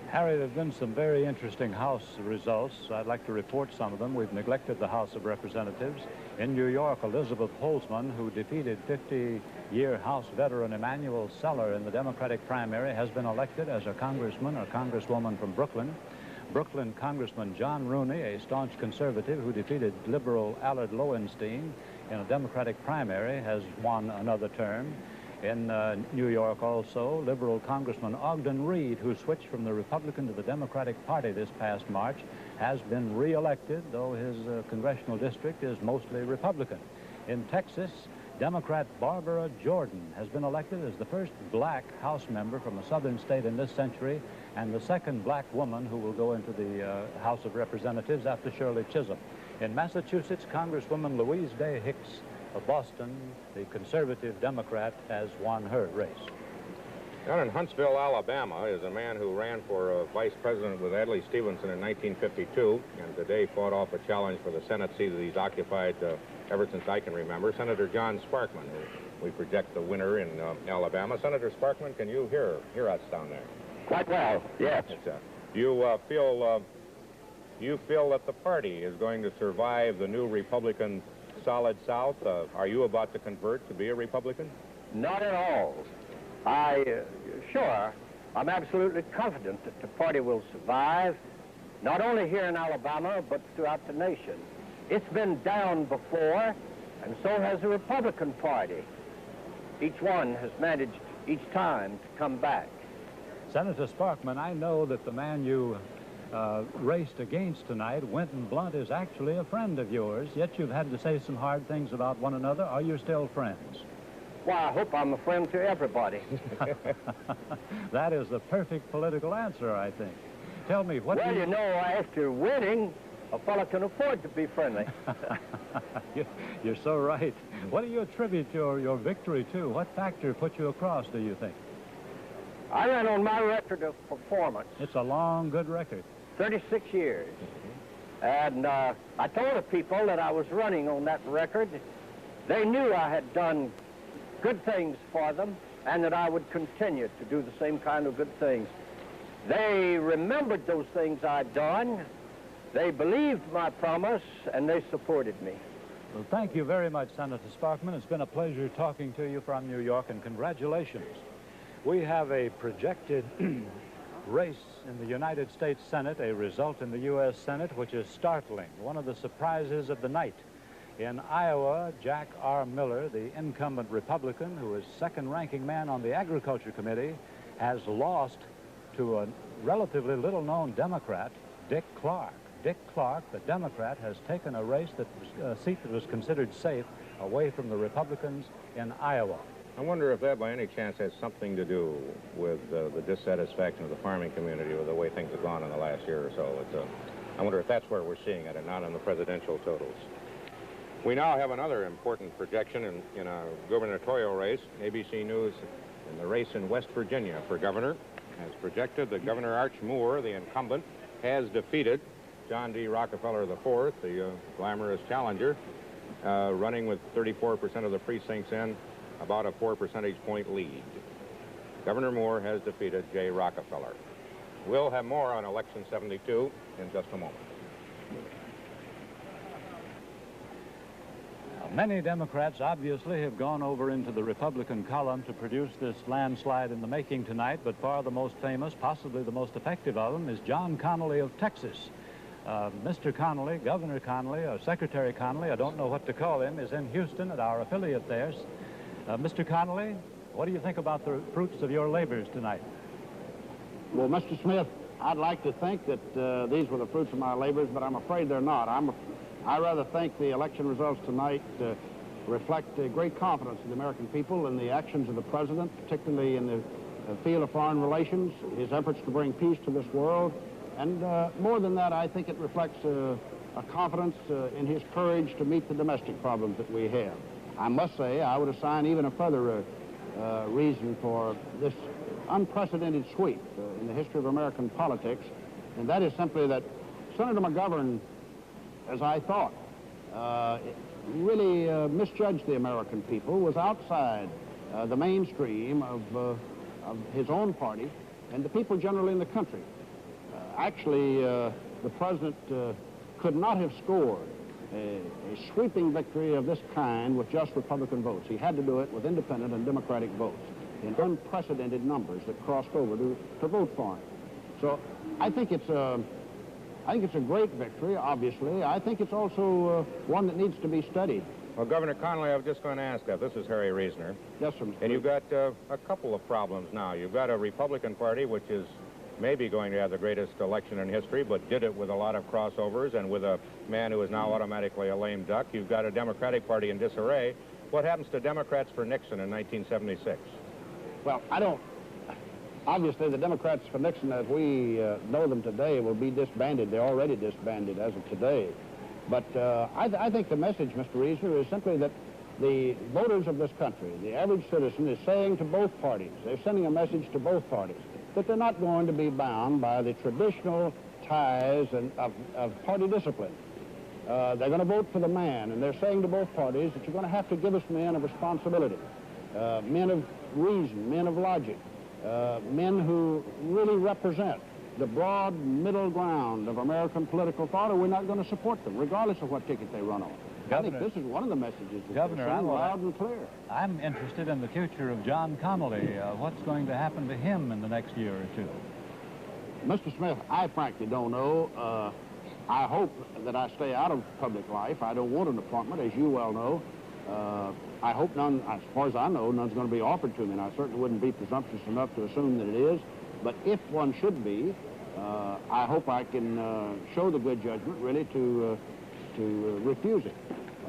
Harry, there have been some very interesting House results. I'd like to report some of them. We've neglected the House of Representatives. In New York, Elizabeth Holtzman, who defeated 50-year House veteran Emanuel Seller in the Democratic primary, has been elected as a congressman or congresswoman from Brooklyn. Brooklyn Congressman John Rooney, a staunch conservative who defeated liberal Allard Lowenstein in a Democratic primary, has won another term. In New York also, liberal Congressman Ogden Reed, who switched from the Republican to the Democratic Party this past March, has been re-elected, though his congressional district is mostly Republican. In Texas, Democrat Barbara Jordan has been elected as the first black House member from a southern state in this century, and the second black woman who will go into the House of Representatives after Shirley Chisholm. In Massachusetts, Congresswoman Louise Day Hicks of Boston, the conservative Democrat, has won her race. Down in Huntsville, Alabama, is a man who ran for vice president with Adlai Stevenson in 1952, and today fought off a challenge for the Senate seat that he's occupied ever since I can remember, Senator John Sparkman, who we project the winner in Alabama. Senator Sparkman, can you hear us down there? Quite well, yes. You feel that the party is going to survive the new Republican Solid South? Are you about to convert to be a Republican? Not at all. I'm absolutely confident that the party will survive, not only here in Alabama, but throughout the nation. It's been down before, and so has the Republican Party. Each one has managed each time to come back. Senator Sparkman, I know that the man you raced against tonight, Winton Blunt, is actually a friend of yours, yet you've had to say some hard things about one another. Are you still friends? Well, I hope I'm a friend to everybody. That is the perfect political answer, I think. Tell me, what Well, you know, after winning, a fellow can afford to be friendly. You're so right. What do you attribute your victory to? What factor put you across, do you think? I ran on my record of performance. It's a long, good record. 36 years. And I told the people that I was running on that record. They knew I had done good things for them and that I would continue to do the same kind of good things. They remembered those things I'd done. They believed my promise, and they supported me. Well, thank you very much, Senator Sparkman. It's been a pleasure talking to you from New York, and congratulations. We have a projected race in the United States Senate, a result in the U.S. Senate, which is startling. One of the surprises of the night. In Iowa, Jack R. Miller, the incumbent Republican, who is second-ranking man on the Agriculture Committee, has lost to a relatively little-known Democrat, Dick Clark. Dick Clark, the Democrat, has taken a race that was a seat that was considered safe away from the Republicans in Iowa. I wonder if that by any chance has something to do with the dissatisfaction of the farming community with the way things have gone in the last year or so. I wonder if that's where we're seeing it and not in the presidential totals. We now have another important projection in a gubernatorial race. ABC News, in the race in West Virginia for governor, has projected that Governor Arch Moore, the incumbent, has defeated John D. Rockefeller IV, the glamorous challenger, running with 34% of the precincts in, about a 4 percentage point lead. Governor Moore has defeated J. Rockefeller. We'll have more on Election 72 in just a moment. Many Democrats obviously have gone over into the Republican column to produce this landslide in the making tonight, but far the most famous, possibly the most effective of them, is John Connally of Texas. Mr. Connally, Governor Connally, or Secretary Connally, I don't know what to call him, is in Houston at our affiliate there. Mr. Connally, what do you think about the fruits of your labors tonight? Well, Mr. Smith, I'd like to think that these were the fruits of my labors, but I'm afraid they're not. I rather think the election results tonight reflect great confidence in the American people and the actions of the president, particularly in the field of foreign relations, his efforts to bring peace to this world. And more than that, I think it reflects a confidence in his courage to meet the domestic problems that we have. I must say, I would assign even a further reason for this unprecedented sweep in the history of American politics, and that is simply that Senator McGovern, as I thought, really misjudged the American people, was outside the mainstream of his own party and the people generally in the country. Actually, the president could not have scored a sweeping victory of this kind with just Republican votes. He had to do it with independent and Democratic votes in unprecedented numbers that crossed over to vote for him. So I think it's a great victory, obviously. I think it's also one that needs to be studied. Well, Governor Connally, I was just going to ask that. This is Harry Reasoner. Yes, sir. And you've got a couple of problems now. You've got a Republican Party, which is maybe going to have the greatest election in history, but did it with a lot of crossovers and with a man who is now automatically a lame duck. You've got a Democratic Party in disarray. What happens to Democrats for Nixon in 1976? Well, obviously, the Democrats for Nixon, as we know them today, will be disbanded. They're already disbanded as of today. But I think the message, Mr. Reasoner, is simply that the voters of this country, the average citizen, is saying to both parties, they're sending a message to both parties, that they're not going to be bound by the traditional ties of party discipline. They're going to vote for the man, and they're saying to both parties that you're going to have to give us men of responsibility, men of reason, men of logic, men who really represent the broad middle ground of American political thought, or we're not going to support them, regardless of what ticket they run on. Governor, I think this is one of the messages that Governor, they're saying loud and clear. I'm interested in the future of John Connally. What's going to happen to him in the next year or two? Mr. Smith, I frankly don't know. I hope that I stay out of public life. I don't want an appointment, as you well know. I hope none, as far as I know, none's going to be offered to me, and I certainly wouldn't be presumptuous enough to assume that it is. But if one should be, I hope I can show the good judgment, really, to refuse it.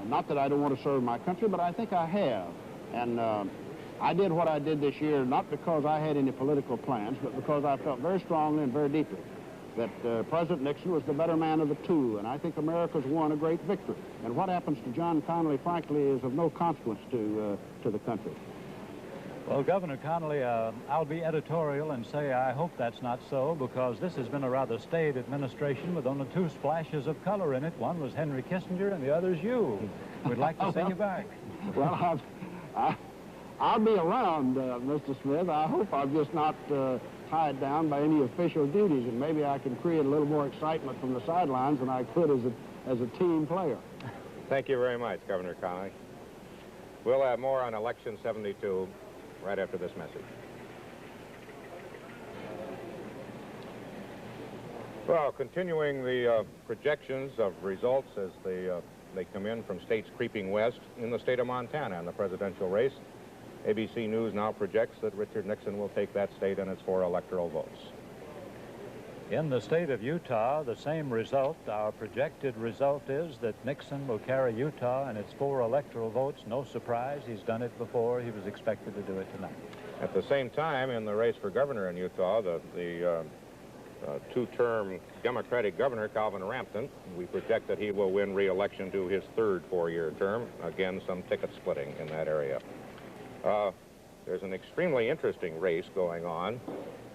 Not that I don't want to serve my country, but I think I have. And I did what I did this year, not because I had any political plans, but because I felt very strongly and very deeply that President Nixon was the better man of the two, and I think America's won a great victory. And what happens to John Connally, frankly, is of no consequence to the country. Well, Governor Connally, I'll be editorial and say I hope that's not so, because this has been a rather staid administration with only two splashes of color in it. One was Henry Kissinger and the other's you. We'd like to see you back. Well, I'll be around, Mr. Smith. I hope I'm just not tied down by any official duties, and maybe I can create a little more excitement from the sidelines than I could as a team player. Thank you very much, Governor Connally. We'll have more on Election 72 right after this message. Well, continuing the projections of results as they come in from states creeping west, in the state of Montana in the presidential race, ABC News now projects that Richard Nixon will take that state and its 4 electoral votes. In the state of Utah, the same result. Our projected result is that Nixon will carry Utah and its 4 electoral votes. No surprise, he's done it before. He was expected to do it tonight. At the same time, in the race for governor in Utah, the two-term Democratic governor, Calvin Rampton, we project that he will win re-election to his 3rd 4-year term. Again, some ticket splitting in that area. There's an extremely interesting race going on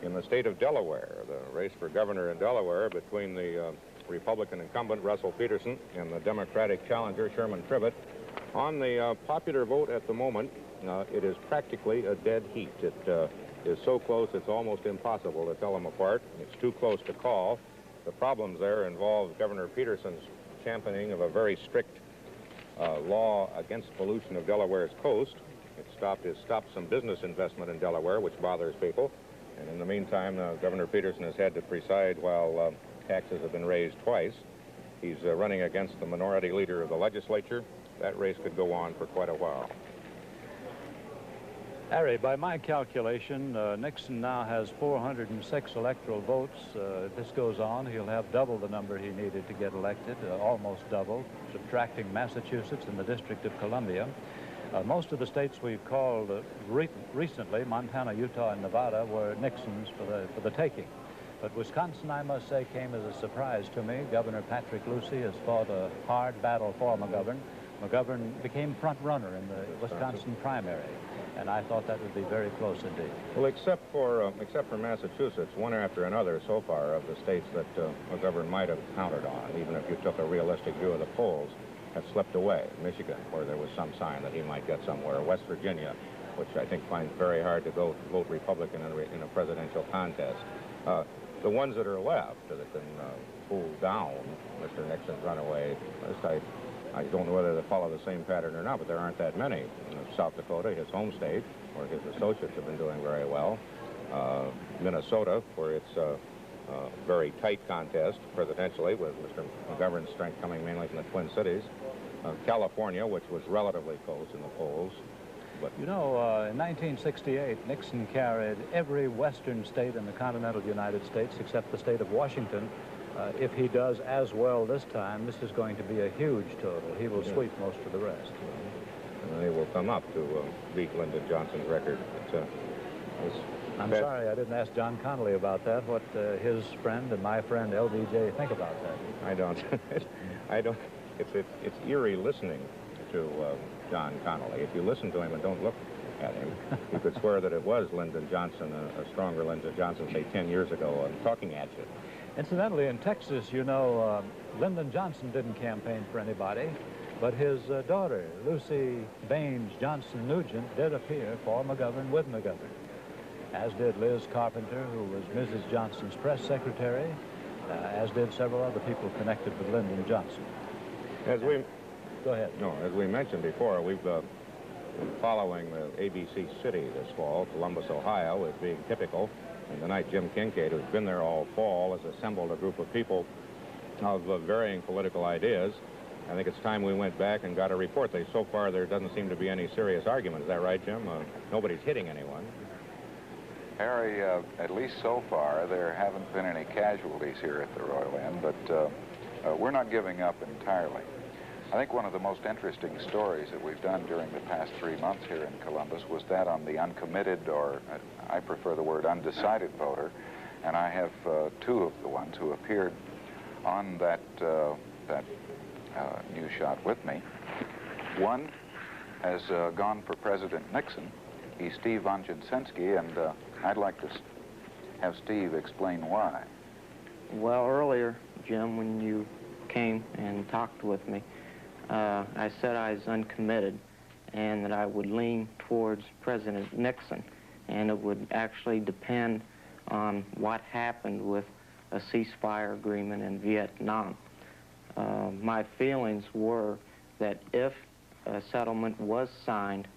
in the state of Delaware, the race for governor in Delaware between the Republican incumbent, Russell Peterson, and the Democratic challenger, Sherman Tribbett. On the popular vote at the moment, it is practically a dead heat. It is so close it's almost impossible to tell them apart. It's too close to call. The problems there involve Governor Peterson's championing of a very strict law against pollution of Delaware's coast. It stopped some business investment in Delaware, which bothers people. And in the meantime, Governor Peterson has had to preside while taxes have been raised twice. He's running against the minority leader of the legislature. That race could go on for quite a while. Harry, by my calculation, Nixon now has 406 electoral votes. If this goes on, he'll have double the number he needed to get elected, almost double, subtracting Massachusetts and the District of Columbia. Most of the states we've called recently, Montana, Utah, and Nevada, were Nixon's for the taking. But Wisconsin, I must say, came as a surprise to me. Governor Patrick Lucey has fought a hard battle for McGovern. McGovern became front runner in the Wisconsin primary, and I thought that would be very close indeed. Well, except for Massachusetts, one after another so far of the states that McGovern might have counted on, even if you took a realistic view of the polls, have slipped away. Michigan, where there was some sign that he might get somewhere. West Virginia, which I think finds very hard to vote Republican in a presidential contest. The ones that are left that can pull down Mr. Nixon's runaway list, I don't know whether they follow the same pattern or not, but there aren't that many. South Dakota, his home state, where his associates have been doing very well. Minnesota, where it's a very tight contest presidentially, with Mr. McGovern's strength coming mainly from the Twin Cities. California, which was relatively close in the polls. But you know, in 1968, Nixon carried every western state in the continental United States except the state of Washington. If he does as well this time, this is going to be a huge total. He will sweep most of the rest. And they will come up to beat Lyndon Johnson's record. I'm sorry I didn't ask John Connolly about that, what his friend and my friend LBJ think about that. I don't. I don't. It's eerie listening to John Connolly. If you listen to him and don't look at him, you could swear that it was Lyndon Johnson, a stronger Lyndon Johnson, say 10 years ago, talking at you. Incidentally, in Texas, you know, Lyndon Johnson didn't campaign for anybody, but his daughter, Lucy Baines Johnson Nugent, did appear for McGovern with McGovern, as did Liz Carpenter, who was Mrs. Johnson's press secretary, as did several other people connected with Lyndon Johnson. Go ahead. No, as we mentioned before, we've been following the ABC City this fall, Columbus, Ohio, as being typical. And tonight, Jim Kincaid, who's been there all fall, has assembled a group of people of varying political ideas. I think it's time we went back and got a report. So far, there doesn't seem to be any serious argument. Is that right, Jim? Nobody's hitting anyone. Harry, at least so far, there haven't been any casualties here at the Royal Inn, but we're not giving up entirely. I think one of the most interesting stories that we've done during the past 3 months here in Columbus was that on the uncommitted, or I prefer the word undecided voter, and I have two of the ones who appeared on that news shot with me. One has gone for President Nixon. He's Steve von Jasinski, and I'd like to have Steve explain why. Well, earlier, Jim, when you came and talked with me, I said I was uncommitted and that I would lean towards President Nixon, and it would actually depend on what happened with a ceasefire agreement in Vietnam. My feelings were that if a settlement was signed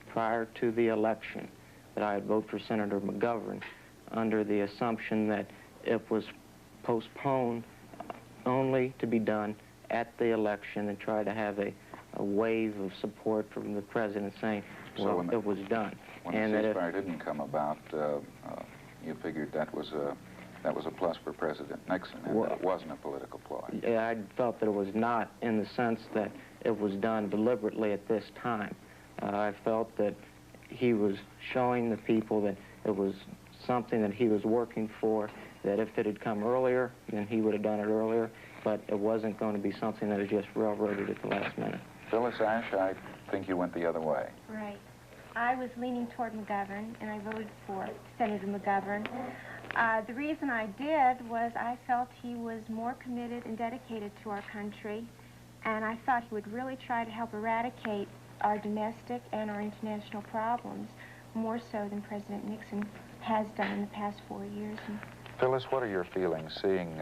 prior to the election, that I would vote for Senator McGovern under the assumption that it was postponed only to be done at the election and try to have a wave of support from the president saying, well, so it was done. When the ceasefire didn't come about, you figured that was a plus for President Nixon, and that it wasn't a political ploy. Yeah, I felt that it was not, in the sense that it was done deliberately at this time. I felt that he was showing the people that it was something that he was working for, that if it had come earlier, then he would have done it earlier, but it wasn't going to be something that was just railroaded at the last minute. Phyllis Ash, I think you went the other way. Right. I was leaning toward McGovern, and I voted for Senator McGovern. The reason I did was I felt he was more committed and dedicated to our country, and I thought he would really try to help eradicate our domestic and our international problems, more so than President Nixon has done in the past 4 years. Phyllis, what are your feelings seeing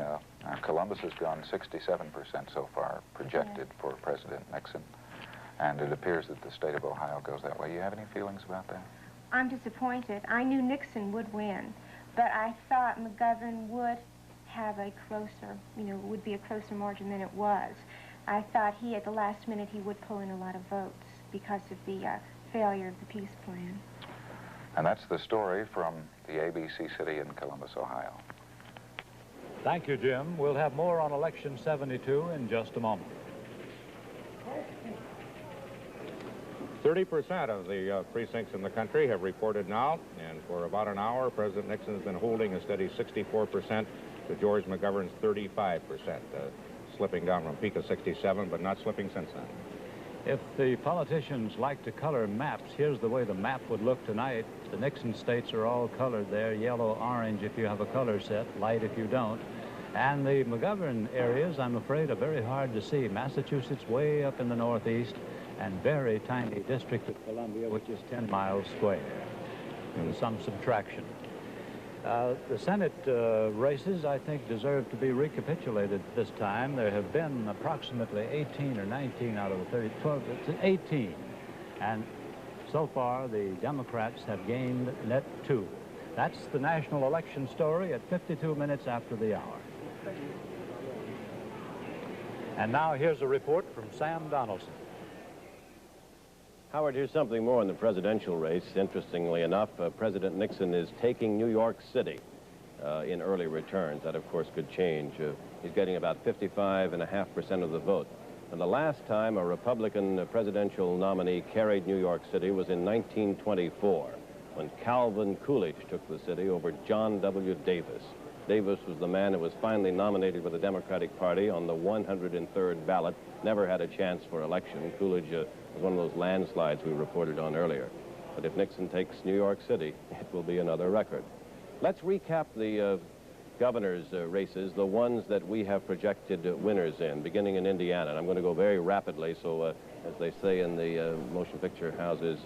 Columbus has gone 67% so far projected for President Nixon, and it appears that the state of Ohio goes that way. You have any feelings about that? I'm disappointed. I knew Nixon would win, but I thought McGovern would have a closer, would be a closer margin than it was. I thought at the last minute, he would pull in a lot of votes because of the failure of the peace plan. And that's the story from the ABC City in Columbus, Ohio. Thank you, Jim. We'll have more on Election 72 in just a moment. 30% of the precincts in the country have reported now, and for about an hour, President Nixon has been holding a steady 64% to George McGovern's 35%, slipping down from a peak of 67, but not slipping since then. If the politicians like to color maps, here's the way the map would look tonight. The Nixon states are all colored there, yellow, orange if you have a color set, light if you don't. And the McGovern areas, I'm afraid, are very hard to see. Massachusetts way up in the northeast, and very tiny District of Columbia, which is 10 miles square, and some subtraction. The Senate races, I think, deserve to be recapitulated this time. There have been approximately 18 or 19 out of the 30, 12, 18. And so far, the Democrats have gained net 2. That's the national election story at 52 minutes after the hour. And now here's a report from Sam Donaldson. Howard, here's something more in the presidential race. Interestingly enough, President Nixon is taking New York City in early returns. That, of course, could change. He's getting about 55.5% of the vote. And the last time a Republican presidential nominee carried New York City was in 1924, when Calvin Coolidge took the city over John W. Davis. Davis was the man who was finally nominated by the Democratic Party on the 103rd ballot, never had a chance for election. Coolidge was one of those landslides we reported on earlier. But if Nixon takes New York City, it will be another record. Let's recap the governor's races, the ones that we have projected winners in, beginning in Indiana. And I'm going to go very rapidly, so as they say in the motion picture houses,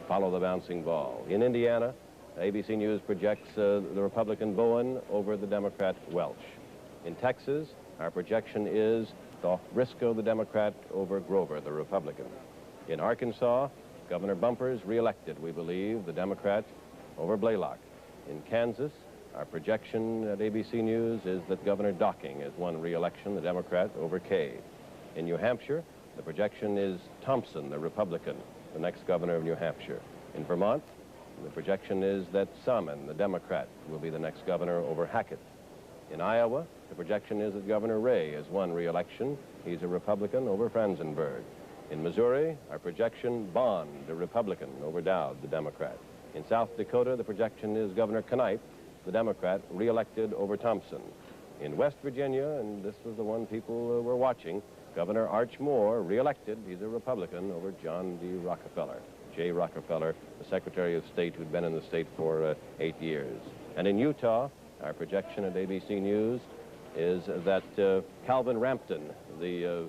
follow the bouncing ball. In Indiana, ABC News projects the Republican Bowen over the Democrat Welch. In Texas, our projection is Briscoe, the Democrat, over Grover, the Republican. In Arkansas, Governor Bumpers reelected, we believe, the Democrat over Blaylock. In Kansas, our projection at ABC News is that Governor Docking has won re-election, the Democrat, over Kaye. In New Hampshire, the projection is Thompson, the Republican, the next governor of New Hampshire. In Vermont, the projection is that Salmon, the Democrat, will be the next governor over Hackett. In Iowa, the projection is that Governor Ray has won re-election. He's a Republican over Franzenberg. In Missouri, our projection, Bond, the Republican, over Dowd, the Democrat. In South Dakota, the projection is Governor Knipe, the Democrat, re-elected over Thompson. In West Virginia, and this was the one people were watching, Governor Arch Moore, re-elected. He's a Republican over John D. Rockefeller. J. Rockefeller, the Secretary of State who'd been in the state for 8 years. And in Utah, our projection at ABC News is that Calvin Rampton, the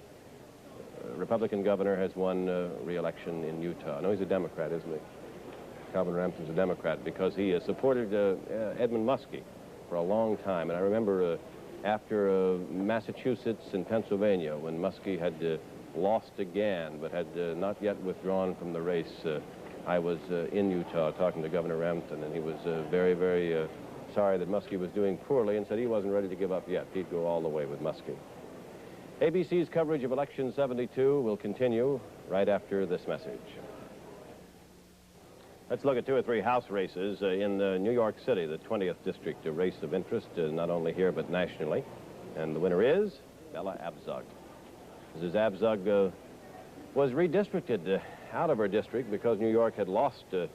Republican governor, has won re-election in Utah. No, he's a Democrat, isn't he? Calvin Rampton's a Democrat because he supported Edmund Muskie for a long time. And I remember after Massachusetts and Pennsylvania, when Muskie had lost again, but had not yet withdrawn from the race, I was in Utah talking to Governor Rampton, and he was very, very sorry that Muskie was doing poorly and said he wasn't ready to give up yet. He'd go all the way with Muskie. ABC's coverage of Election 72 will continue right after this message. Let's look at 2 or 3 House races in New York City, the 20th District, a race of interest not only here but nationally. And the winner is Bella Abzug. Mrs. Abzug was redistricted out of her district because New York had lost a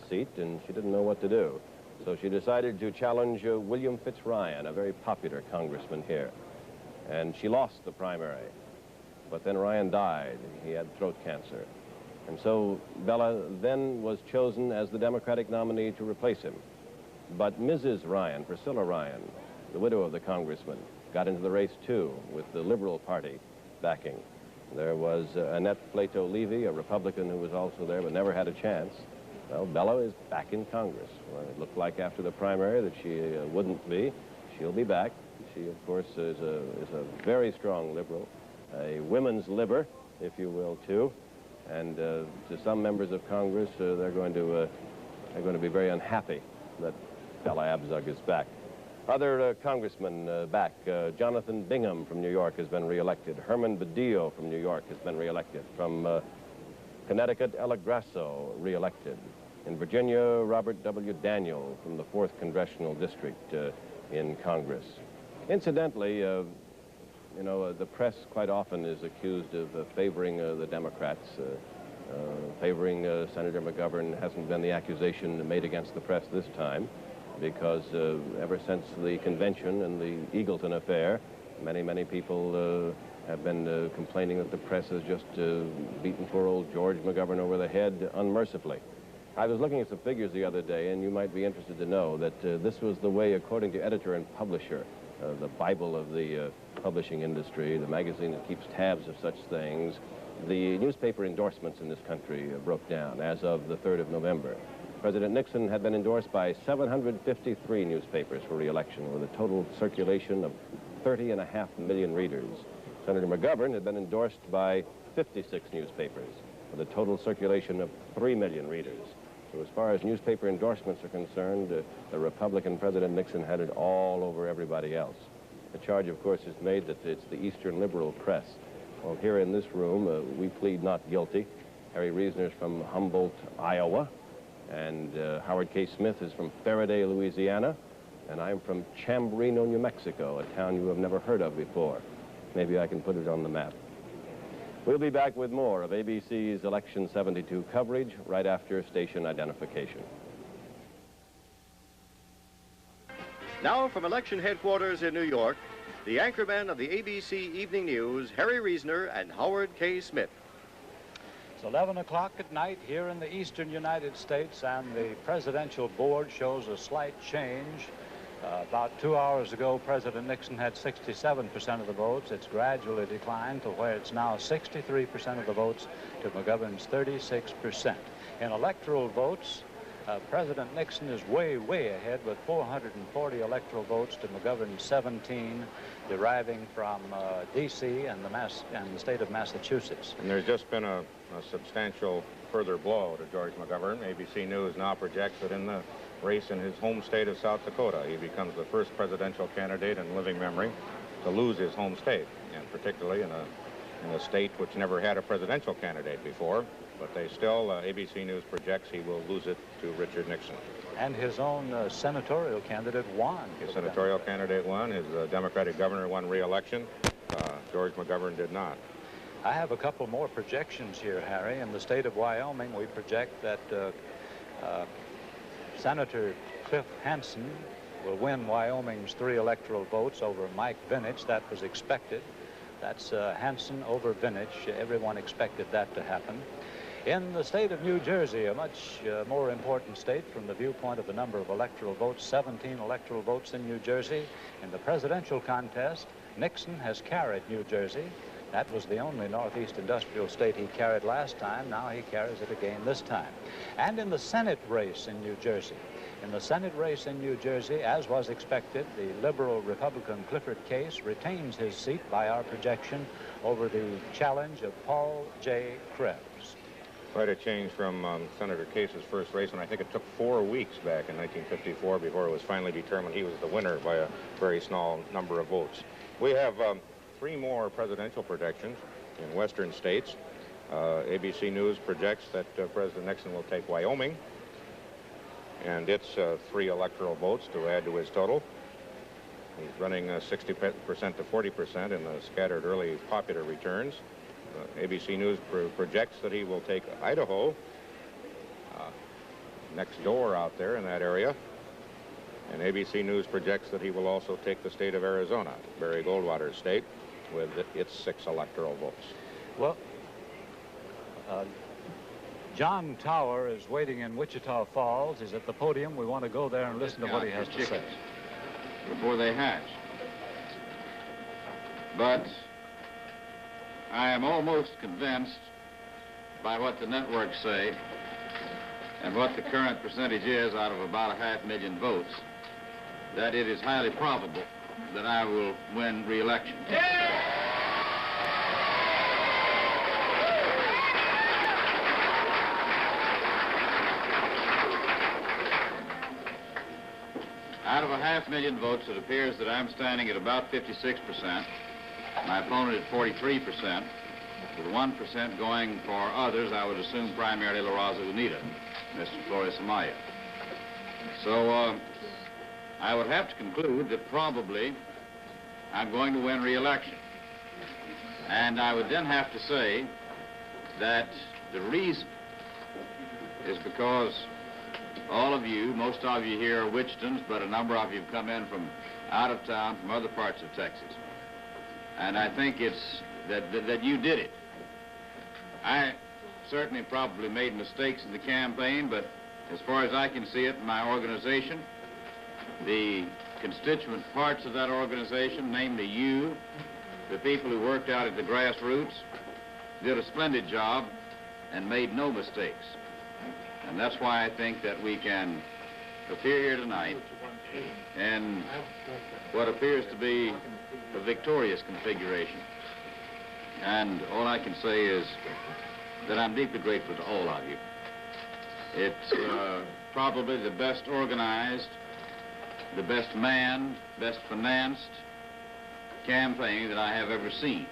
seat and she didn't know what to do. So she decided to challenge William Fitzryan, a very popular congressman here. And she lost the primary. But then Ryan died. He had throat cancer. And so Bella then was chosen as the Democratic nominee to replace him. But Mrs. Ryan, Priscilla Ryan, the widow of the congressman, got into the race too with the Liberal Party backing. There was Annette Plato Levy, a Republican who was also there but never had a chance. Well, Bella is back in Congress. Well, it looked like after the primary that she wouldn't be. She'll be back. She, of course, is a very strong liberal, a women's liber, if you will, too. And to some members of Congress, they're going to be very unhappy that Bella Abzug is back. Other congressmen back. Jonathan Bingham from New York has been reelected. Herman Badillo from New York has been reelected. From Connecticut, Ella Grasso, reelected. In Virginia, Robert W. Daniel from the 4th Congressional District in Congress. Incidentally, you know, the press quite often is accused of favoring the Democrats. Favoring Senator McGovern hasn't been the accusation made against the press this time, because ever since the convention and the Eagleton affair, many people have been complaining that the press has just beaten poor old George McGovern over the head unmercifully. I was looking at some figures the other day, and you might be interested to know that this was the way, according to editor and publisher, the Bible of the publishing industry, the magazine that keeps tabs of such things, the newspaper endorsements in this country broke down as of the 3rd of November. President Nixon had been endorsed by 753 newspapers for re-election, with a total circulation of 30.5 million readers. Senator McGovern had been endorsed by 56 newspapers, with a total circulation of 3 million readers. So as far as newspaper endorsements are concerned, the Republican President Nixon had it all over everybody else. The charge, of course, is made that it's the Eastern liberal press. Well, here in this room, we plead not guilty. Harry Reasoner is from Humboldt, Iowa, and Howard K. Smith is from Faraday, Louisiana, and I'm from Chamberino, New Mexico, a town you have never heard of before. Maybe I can put it on the map. We'll be back with more of ABC's Election 72 coverage right after station identification. Now from election headquarters in New York, the anchormen of the ABC Evening News, Harry Reasoner and Howard K. Smith. It's 11 o'clock at night here in the eastern United States, and the presidential board shows a slight change. About 2 hours ago, President Nixon had 67% of the votes. It's gradually declined to where it's now 63% of the votes to McGovern's 36%. In electoral votes, President Nixon is way ahead with 440 electoral votes to McGovern's 17, deriving from D.C. and the state of Massachusetts. And there's just been a substantial further blow to George McGovern. ABC News now projects that in the race in his home state of South Dakota, he becomes the first presidential candidate in living memory to lose his home state, and particularly in a state which never had a presidential candidate before. But they still, ABC News projects he will lose it to Richard Nixon. And his own senatorial candidate won. His senatorial candidate won. His Democratic governor won re-election. George McGovern did not. I have a couple more projections here, Harry. In the state of Wyoming, we project that Senator Cliff Hansen will win Wyoming's 3 electoral votes over Mike Vinich. That was expected. That's Hansen over Vinich. Everyone expected that to happen. In the state of New Jersey, a much more important state from the viewpoint of the number of electoral votes, 17 electoral votes in New Jersey. In the presidential contest, Nixon has carried New Jersey. That was the only Northeast industrial state he carried last time. Now he carries it again this time. And in the Senate race in New Jersey, as was expected, the liberal Republican Clifford Case retains his seat by our projection over the challenge of Paul J. Krebs. Quite a change from Senator Case's first race, and I think it took 4 weeks back in 1954 before it was finally determined he was the winner by a very small number of votes. We have 3 more presidential projections in western states. ABC News projects that President Nixon will take Wyoming, and it's 3 electoral votes to add to his total. He's running 60% to 40% in the scattered early popular returns. ABC News projects that he will take Idaho, next door out there in that area. And ABC News projects that he will also take the state of Arizona, Barry Goldwater's state, with its 6 electoral votes. Well, John Tower is waiting in Wichita Falls. He's at the podium. We want to go there and listen to what he has to say. Before they hatch. But I am almost convinced by what the networks say and what the current percentage is out of about 500,000 votes, that it is highly probable that I will win re-election. Out of a 500,000 votes, it appears that I'm standing at about 56%. My opponent at 43%, with 1% going for others, I would assume primarily La Raza Unida, Mr. Flores Amaya. So I would have to conclude that probably I'm going to win re-election. And I would then have to say that the reason is because all of you, most of you here are Wichitans, but a number of you have come in from out of town, from other parts of Texas. And I think it's that you did it. I certainly probably made mistakes in the campaign, but as far as I can see it in my organization, the constituent parts of that organization, namely you, the people who worked out at the grassroots, did a splendid job and made no mistakes. And that's why I think that we can appear here tonight in what appears to be a victorious configuration. And all I can say is that I'm deeply grateful to all of you. It's probably the best organized, the best manned, best financed campaign that I have ever seen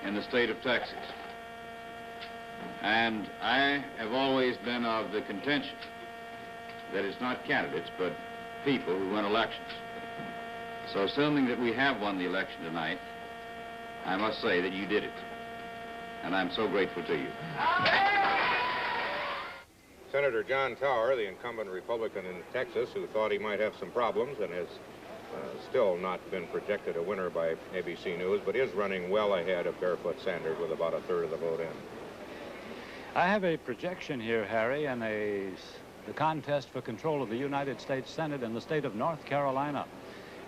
in the state of Texas. And I have always been of the contention that it's not candidates, but people who win elections. So assuming that we have won the election tonight, I must say that you did it. And I'm so grateful to you. Senator John Tower, the incumbent Republican in Texas, who thought he might have some problems and has still not been projected a winner by ABC News, but is running well ahead of Barefoot Sanders with about a third of the vote in. I have a projection here, Harry, in the contest for control of the United States Senate in the state of North Carolina.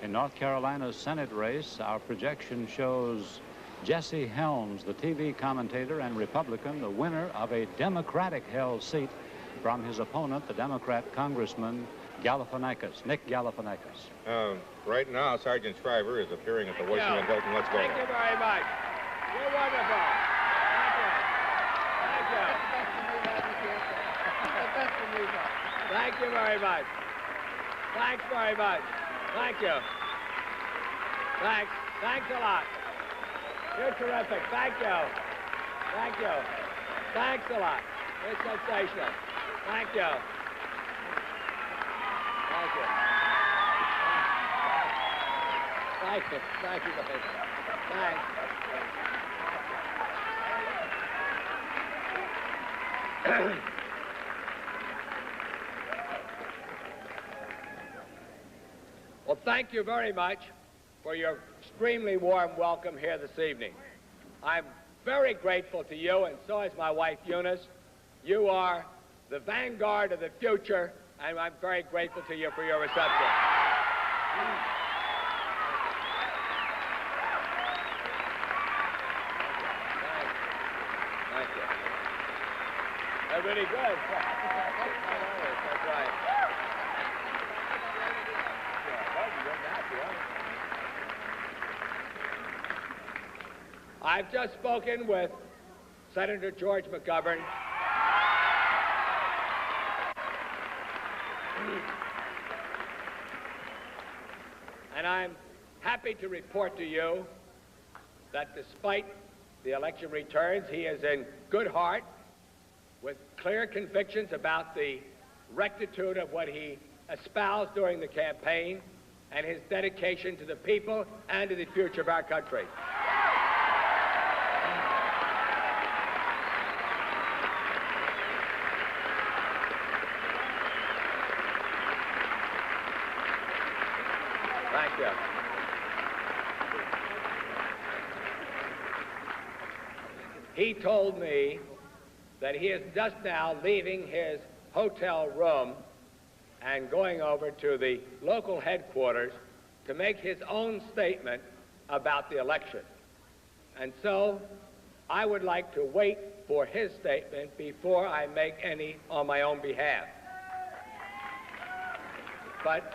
In North Carolina's Senate race, our projection shows Jesse Helms, the TV commentator and Republican, the winner of a Democratic-held seat from his opponent, the Democrat Congressman Galifianakis, Nick Galifianakis. Right now, Sergeant Shriver is appearing at the Washington Hilton. Let's go. Thank you very much. You're wonderful. Thank you. Thank you very much. Thanks very much. Thank you. Thanks. Thanks a lot. You're terrific. Thank you. Thank you. Thanks a lot. It's sensational. Thank you. Thank you. Thank you. Thank you. Thanks. Well, thank you very much for your extremely warm welcome here this evening. I'm very grateful to you, and so is my wife, Eunice. You are the vanguard of the future, and I'm very grateful to you for your reception. Thank you. They're really good. That's right. I've just spoken with Senator George McGovern. And I'm happy to report to you that despite the election returns, he is in good heart with clear convictions about the rectitude of what he espoused during the campaign and his dedication to the people and to the future of our country. Thank you. He told me that he is just now leaving his hotel room and going over to the local headquarters to make his own statement about the election. And so I would like to wait for his statement before I make any on my own behalf. But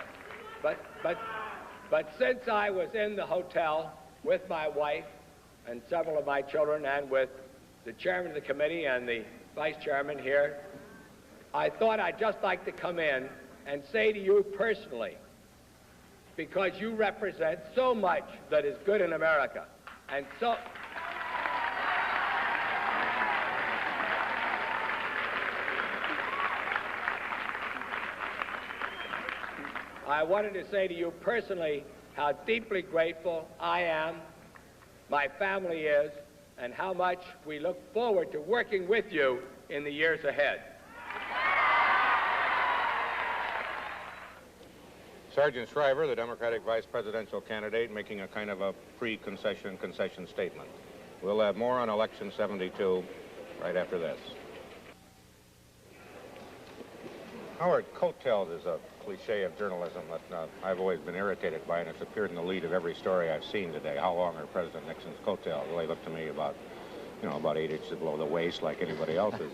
since I was in the hotel with my wife and several of my children and with the chairman of the committee and the vice chairman here, I thought I'd just like to come in and say to you personally because you represent so much that is good in America. And so... I wanted to say to you personally how deeply grateful I am, my family is, and how much we look forward to working with you in the years ahead. Sergeant Shriver, the Democratic vice presidential candidate, making a kind of a pre-concession concession statement. We'll have more on Election 72 right after this. Howard, coattails is a cliche of journalism that I've always been irritated by, and it's appeared in the lead of every story I've seen today. How long are President Nixon's coattails? Well, they look to me about, you know, about 8 inches below the waist, like anybody else's.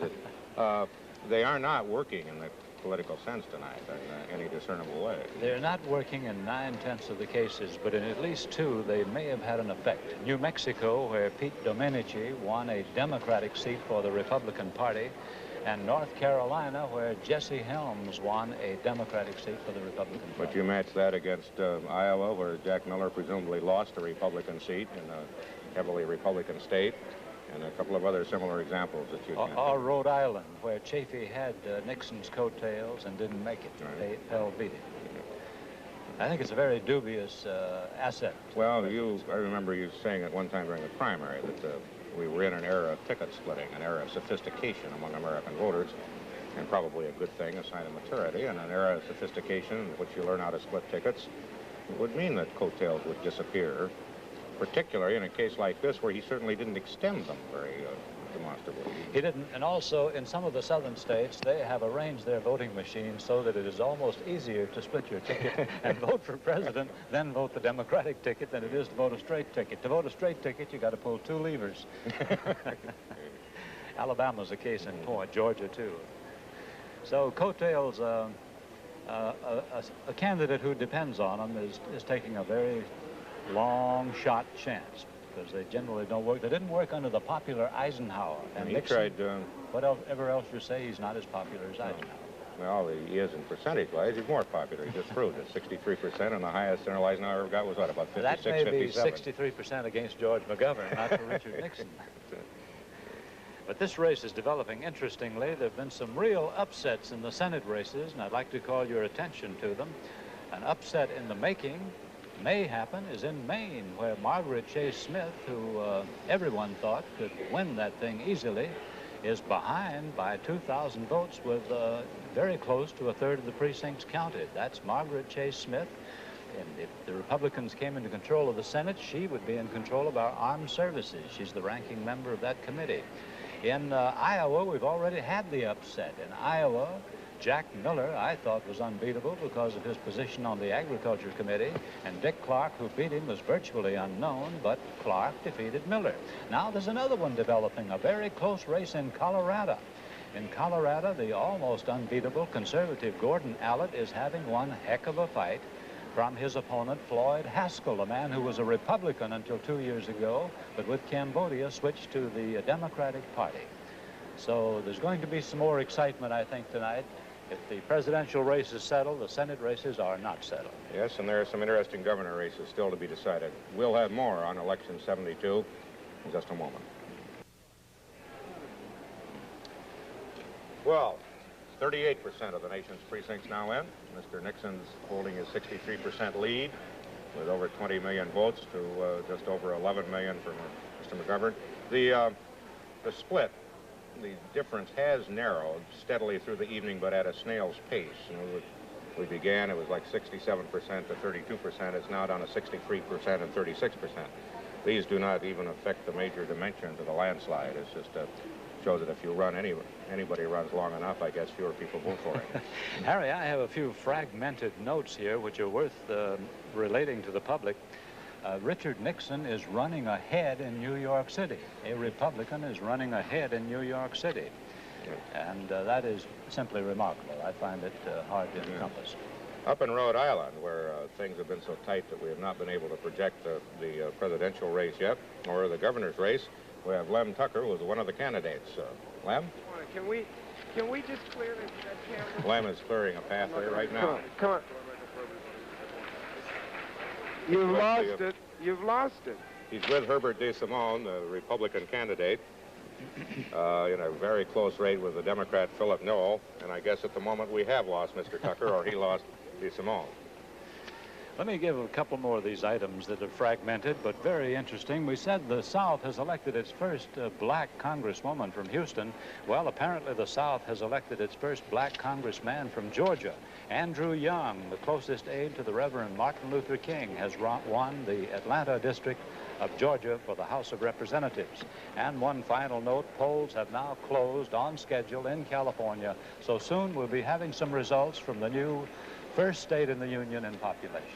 They are not working in the political sense tonight in any discernible way. They're not working in 9/10 of the cases, but in at least 2, they may have had an effect. New Mexico, where Pete Domenici won a Democratic seat for the Republican Party, and North Carolina, where Jesse Helms won a Democratic seat for the Republican Party. But you match that against Iowa, where Jack Miller presumably lost a Republican seat in a heavily Republican state, and a couple of other similar examples that you can. Or Rhode Island, where Chafee had Nixon's coattails and didn't make it. Right. They beat it. I think it's a very dubious asset. Well, I remember you saying at one time during the primary that we were in an era of ticket splitting, an era of sophistication among American voters, and probably a good thing, a sign of maturity, and an era of sophistication in which you learn how to split tickets. It would mean that coattails would disappear, particularly in a case like this where he certainly didn't extend them very demonstrably. He didn't, and also in some of the southern states, they have arranged their voting machines so that it is almost easier to split your ticket and vote for president than vote the Democratic ticket than it is to vote a straight ticket. To vote a straight ticket, you got to pull 2 levers. Alabama's a case in point, Georgia too. So coattails, a candidate who depends on them is taking a very long shot chance, because they generally don't work. They didn't work under the popular Eisenhower. And he tried... whatever else you say, he's not as popular as Eisenhower. Well, he is in percentage-wise. He's more popular. He just proved it. 63%, and the highest General Eisenhower ever got was, what, about 56, 57? That may be 63% against George McGovern, not for Richard Nixon. But this race is developing interestingly. There have been some real upsets in the Senate races, and I'd like to call your attention to them. An upset in the making may happen is in Maine, where Margaret Chase Smith, who everyone thought could win that thing easily, is behind by 2,000 votes with very close to a third of the precincts counted. That's Margaret Chase Smith. And if the Republicans came into control of the Senate, she would be in control of our armed services. She's the ranking member of that committee. In Iowa, we've already had the upset. In Iowa, Jack Miller, I thought, was unbeatable because of his position on the Agriculture Committee, and Dick Clark, who beat him, was virtually unknown, but Clark defeated Miller. Now there's another one developing, a very close race in Colorado. In Colorado, the almost unbeatable conservative Gordon Allott is having one heck of a fight from his opponent, Floyd Haskell, a man who was a Republican until 2 years ago, but with Cambodia switched to the Democratic Party. So there's going to be some more excitement, I think, tonight. If the presidential race is settled, the Senate races are not settled. Yes, and there are some interesting governor races still to be decided. We'll have more on Election 72 in just a moment. Well, 38% of the nation's precincts now in. Mr. Nixon's holding his 63% lead with over 20 million votes to just over 11 million for Mr. McGovern. The split, the difference has narrowed steadily through the evening, but at a snail's pace. You know, we began, it was like 67% to 32%. It's now down to 63% and 36%. These do not even affect the major dimensions of the landslide. It's just shows that if you run, anybody runs long enough, I guess fewer people vote for it. Harry, I have a few fragmented notes here which are worth relating to the public. Richard Nixon is running ahead in New York City. A Republican is running ahead in New York City. And that is simply remarkable. I find it hard to encompass. Up in Rhode Island, where things have been so tight that we have not been able to project the presidential race yet, or the governor's race, we have Lem Tucker, who was one of the candidates. Lem? Can we just clear that camera? Lem is clearing a pathway right now. Come on. You've lost it. You've lost it. He's with Herbert DeSimone, the Republican candidate, in a very close race with the Democrat Philip Noel. And I guess at the moment we have lost Mr. Tucker, or he lost DeSimone. Let me give a couple more of these items that are fragmented, but very interesting. We said the South has elected its first black congresswoman from Houston. Well, apparently the South has elected its first black congressman from Georgia. Andrew Young, the closest aide to the Reverend Martin Luther King, has won the Atlanta district of Georgia for the House of Representatives. And one final note, polls have now closed on schedule in California, so soon we'll be having some results from the new first state in the Union in population.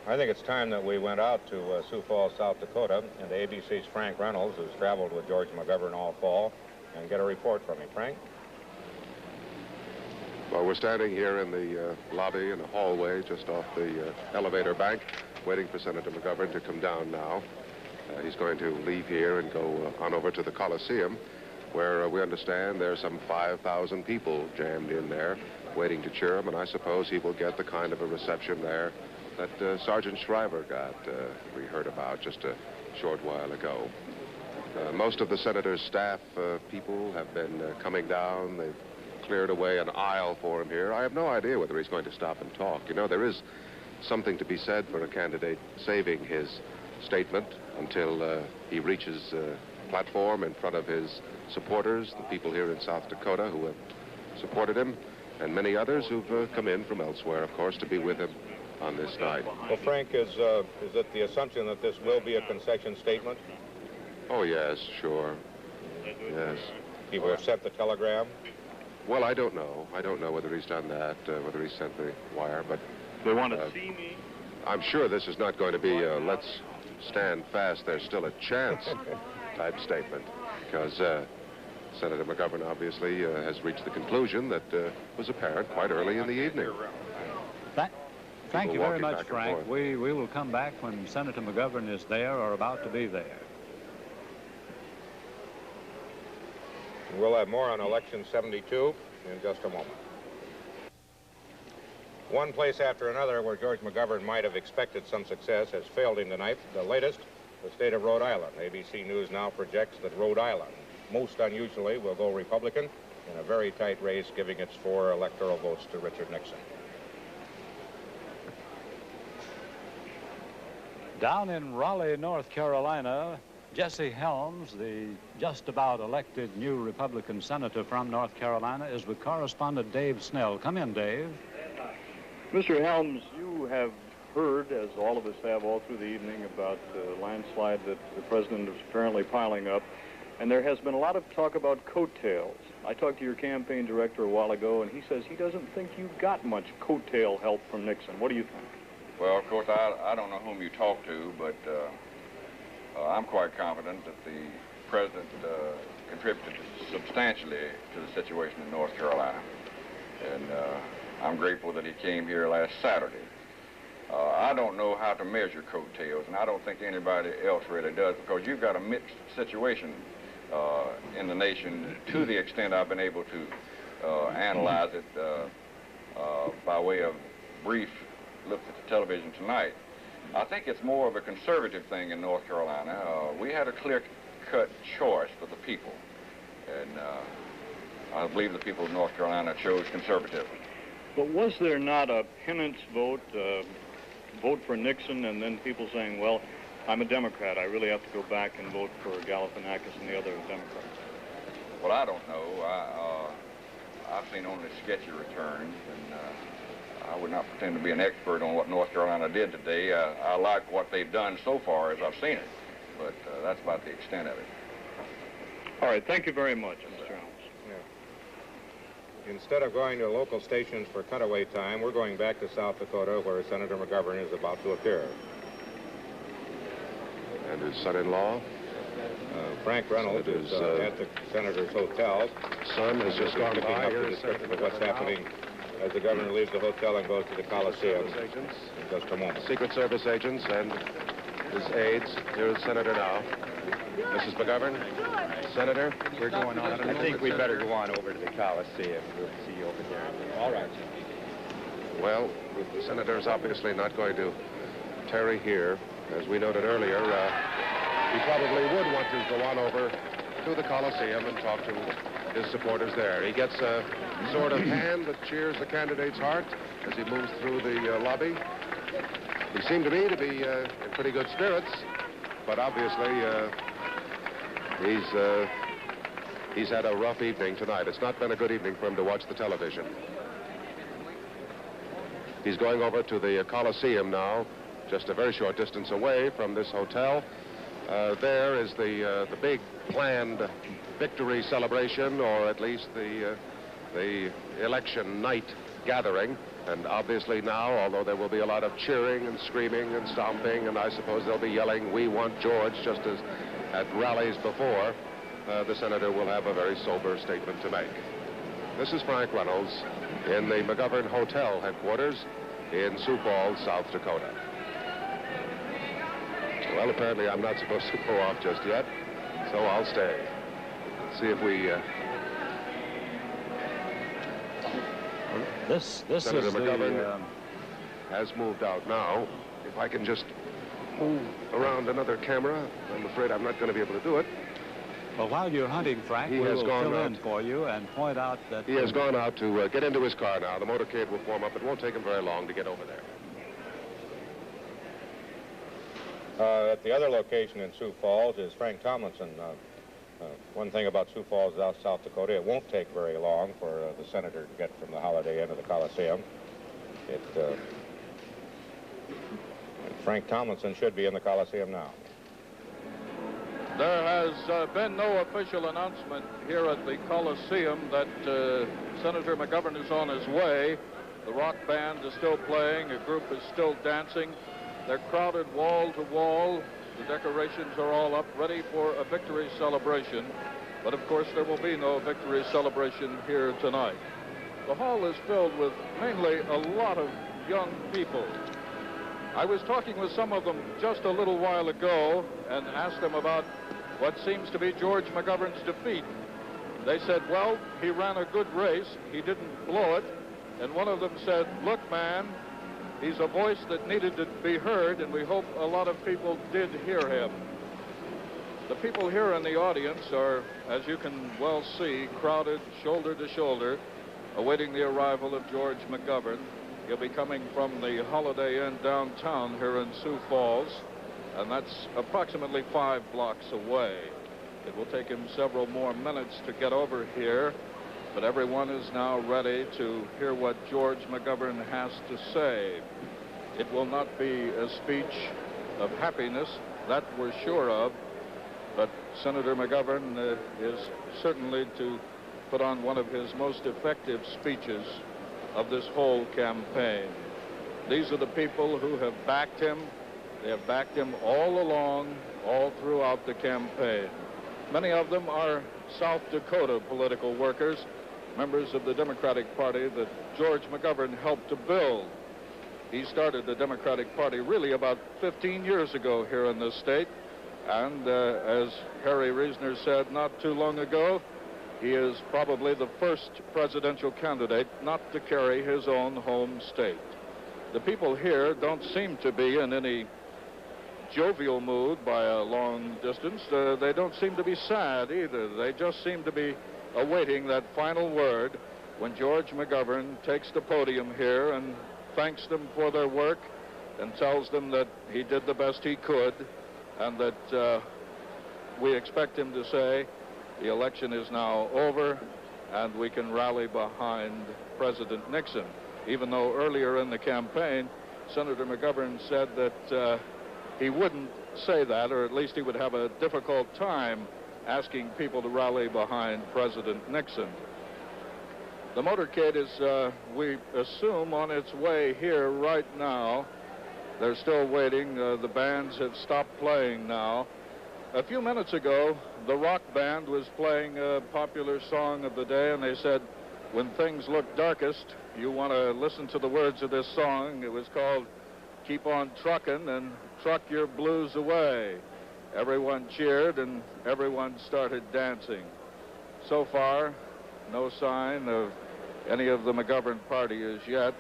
I think it's time that we went out to Sioux Falls, South Dakota, and ABC's Frank Reynolds, who's traveled with George McGovern all fall, and get a report from him. Frank? Well, we're standing here in the lobby in the hallway just off the elevator bank, waiting for Senator McGovern to come down now. He's going to leave here and go on over to the Coliseum, where we understand there's some 5,000 people jammed in there waiting to cheer him, and I suppose he will get the kind of a reception there that Sergeant Shriver got, we heard about just a short while ago. Most of the senator's staff people have been coming down. They've cleared away an aisle for him here. I have no idea whether he's going to stop and talk. You know, there is something to be said for a candidate saving his statement until he reaches the platform in front of his supporters, the people here in South Dakota who have supported him, and many others who've come in from elsewhere, of course, to be with him on this night. Well, Frank, is it the assumption that this will be a concession statement? Oh, yes, sure. Yes. People have sent the telegram? Well, I don't know. I don't know whether he's done that, whether he sent the wire, but... They want to see me? I'm sure this is not going to be a let's stand fast, there's still a chance type statement, because Senator McGovern obviously has reached the conclusion that was apparent quite early in the evening. Thank you very much, Frank. We will come back when Senator McGovern is there or about to be there. We'll have more on Election 72 in just a moment. One place after another where George McGovern might have expected some success has failed him tonight. The latest, the state of Rhode Island. ABC News now projects that Rhode Island, most unusually, will go Republican in a very tight race, giving its 4 electoral votes to Richard Nixon. Down in Raleigh, North Carolina, Jesse Helms, the just about elected new Republican senator from North Carolina, is with correspondent Dave Snell. Come in, Dave. Mr. Helms, you have heard, as all of us have all through the evening, about the landslide that the president is apparently piling up, and there has been a lot of talk about coattails. I talked to your campaign director a while ago, and he says he doesn't think you got much coattail help from Nixon. What do you think? Well, of course, I don't know whom you talk to, but I'm quite confident that the president contributed substantially to the situation in North Carolina. And I'm grateful that he came here last Saturday. I don't know how to measure coattails, and I don't think anybody else really does, because you've got a mixed situation in the nation to the extent I've been able to analyze it by way of brief looked at the television tonight. I think it's more of a conservative thing in North Carolina. We had a clear-cut choice for the people, and I believe the people of North Carolina chose conservatively. But was there not a penance vote, vote for Nixon, and then people saying, well, I'm a Democrat, I really have to go back and vote for Galifianakis and the other Democrats? Well, I don't know. I've seen only sketchy returns, and I would not pretend to be an expert on what North Carolina did today. I like what they've done so far as I've seen it, but that's about the extent of it. All right, thank you very much, Mr. Helms. Yeah. Instead of going to local stations for cutaway time, we're going back to South Dakota, where Senator McGovern is about to appear. And his son-in-law? Frank Reynolds is at the senator's hotel. Son has just gone picking by up here. the description of what's happening as the governor leaves the hotel and goes to the Coliseum in just a moment. Secret Service agents and his aides. Here's the senator now. Mrs. McGovern, Senator, we're going on. I think we better go on over to the Coliseum. We'll see you over there. All right. Well, the senator is obviously not going to Terry here. As we noted earlier, he probably would want to go on over to the Coliseum and talk to his supporters there. He gets a sort of hand that cheers the candidate's heart as he moves through the lobby. He seemed to me to be in pretty good spirits, but obviously he's had a rough evening tonight. It's not been a good evening for him to watch the television. He's going over to the Coliseum now, just a very short distance away from this hotel. There is the big planned victory celebration, or at least the election night gathering. And obviously now, although there will be a lot of cheering and screaming and stomping, and I suppose they'll be yelling, "We want George," just as at rallies before, the senator will have a very sober statement to make. This is Frank Reynolds in the McGovern Hotel headquarters in Sioux Falls, South Dakota. Well, apparently I'm not supposed to go off just yet, so I'll stay. Let's see if we... Senator McGovern has moved out now. If I can just move around another camera, I'm afraid I'm not going to be able to do it. Well, while you're hunting, Frank, we will fill in for you and point out that... He has gone out to get into his car now. The motorcade will form up. It won't take him very long to get over there. At the other location in Sioux Falls is Frank Tomlinson. One thing about Sioux Falls, South Dakota, it won't take very long for the senator to get from the Holiday Inn to the Coliseum. Frank Tomlinson should be in the Coliseum now. There has been no official announcement here at the Coliseum that Senator McGovern is on his way. The rock band is still playing. A group is still dancing. They're crowded wall to wall. The decorations are all up, ready for a victory celebration. But of course, there will be no victory celebration here tonight. The hall is filled with mainly a lot of young people. I was talking with some of them just a little while ago and asked them about what seems to be George McGovern's defeat. They said, well, he ran a good race. He didn't blow it. And one of them said, look, man, he's a voice that needed to be heard, and we hope a lot of people did hear him. The people here in the audience are, as you can well see, crowded shoulder to shoulder, awaiting the arrival of George McGovern. He'll be coming from the Holiday Inn downtown here in Sioux Falls, and that's approximately 5 blocks away. It will take him several more minutes to get over here, but everyone is now ready to hear what George McGovern has to say. It will not be a speech of happiness, that we're sure of, but Senator McGovern is certainly to put on one of his most effective speeches of this whole campaign. These are the people who have backed him. They have backed him all along, all throughout the campaign. Many of them are South Dakota political workers, members of the Democratic Party that George McGovern helped to build. He started the Democratic Party really about 15 years ago here in this state, and as Harry Reasoner said not too long ago, he is probably the first presidential candidate not to carry his own home state. The people here don't seem to be in any jovial mood by a long distance. They don't seem to be sad either. They just seem to be awaiting that final word when George McGovern takes the podium here and thanks them for their work and tells them that he did the best he could, and that we expect him to say the election is now over and we can rally behind President Nixon. Even though earlier in the campaign, Senator McGovern said that he wouldn't say that, or at least he would have a difficult time asking people to rally behind President Nixon. The motorcade is, we assume, on its way here right now. They're still waiting. The bands have stopped playing now. A few minutes ago, the rock band was playing a popular song of the day, and they said, when things look darkest, you want to listen to the words of this song. It was called Keep On Truckin' and Truck Your Blues Away. Everyone cheered and everyone started dancing. So far, no sign of any of the McGovern party as yet.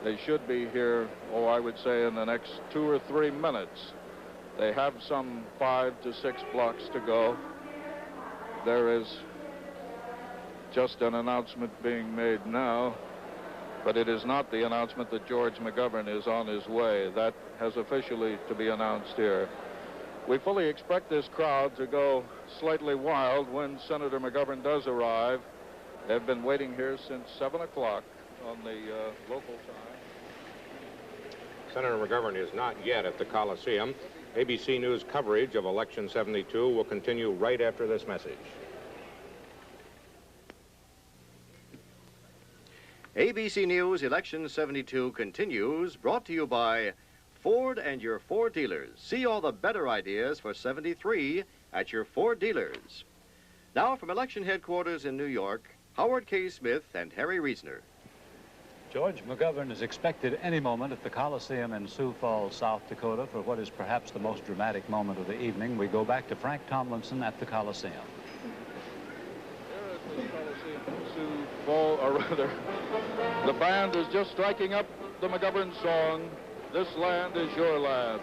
They should be here, I would say in the next 2 or 3 minutes. They have some 5 to 6 blocks to go. There is just an announcement being made now, but it is not the announcement that George McGovern is on his way. That has officially to be announced here. We fully expect this crowd to go slightly wild when Senator McGovern does arrive. They've been waiting here since 7 o'clock on the local time. Senator McGovern is not yet at the Coliseum. ABC News coverage of Election 72 will continue right after this message. ABC News Election 72 continues, brought to you by Ford and your Ford dealers. See all the better ideas for 73 at your Ford dealers. Now from election headquarters in New York, Howard K. Smith and Harry Reasoner. George McGovern is expected any moment at the Coliseum in Sioux Falls, South Dakota, for what is perhaps the most dramatic moment of the evening. We go back to Frank Tomlinson at the Coliseum. Here at the Coliseum in Sioux Falls, or rather, the band is just striking up the McGovern song, "This Land Is Your Land."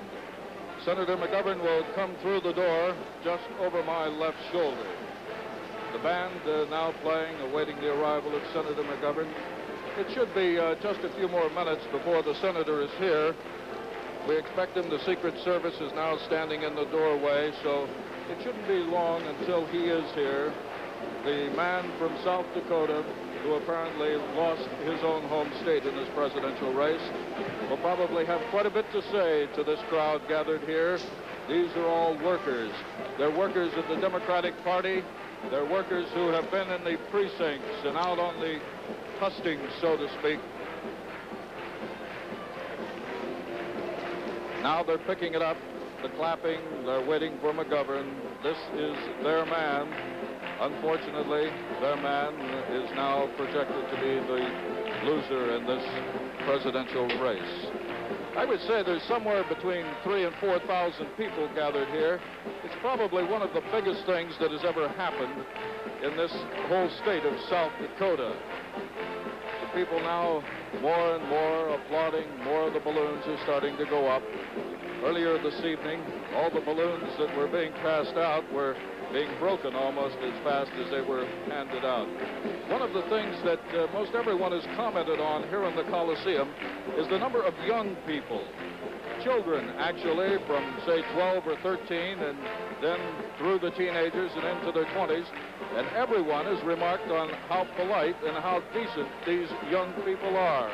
Senator McGovern will come through the door just over my left shoulder. The band now playing, awaiting the arrival of Senator McGovern. It should be just a few more minutes before the senator is here. We expect him. The Secret Service is now standing in the doorway, so it shouldn't be long until he is here. The man from South Dakota, who apparently lost his own home state in this presidential race, will probably have quite a bit to say to this crowd gathered here. These are all workers. They're workers of the Democratic Party. They're workers who have been in the precincts and out on the hustings, so to speak. Now they're picking it up, the clapping, they're waiting for McGovern. This is their man. Unfortunately, their man is now projected to be the loser in this presidential race. I would say there's somewhere between 3,000 and 4,000 people gathered here. It's probably one of the biggest things that has ever happened in this whole state of South Dakota. The people now more and more applauding. More of the balloons are starting to go up. Earlier this evening, all the balloons that were being passed out were being broken almost as fast as they were handed out. One of the things that most everyone has commented on here in the Coliseum is the number of young people, children actually from say 12 or 13 and then through the teenagers and into their 20s, and everyone has remarked on how polite and how decent these young people are.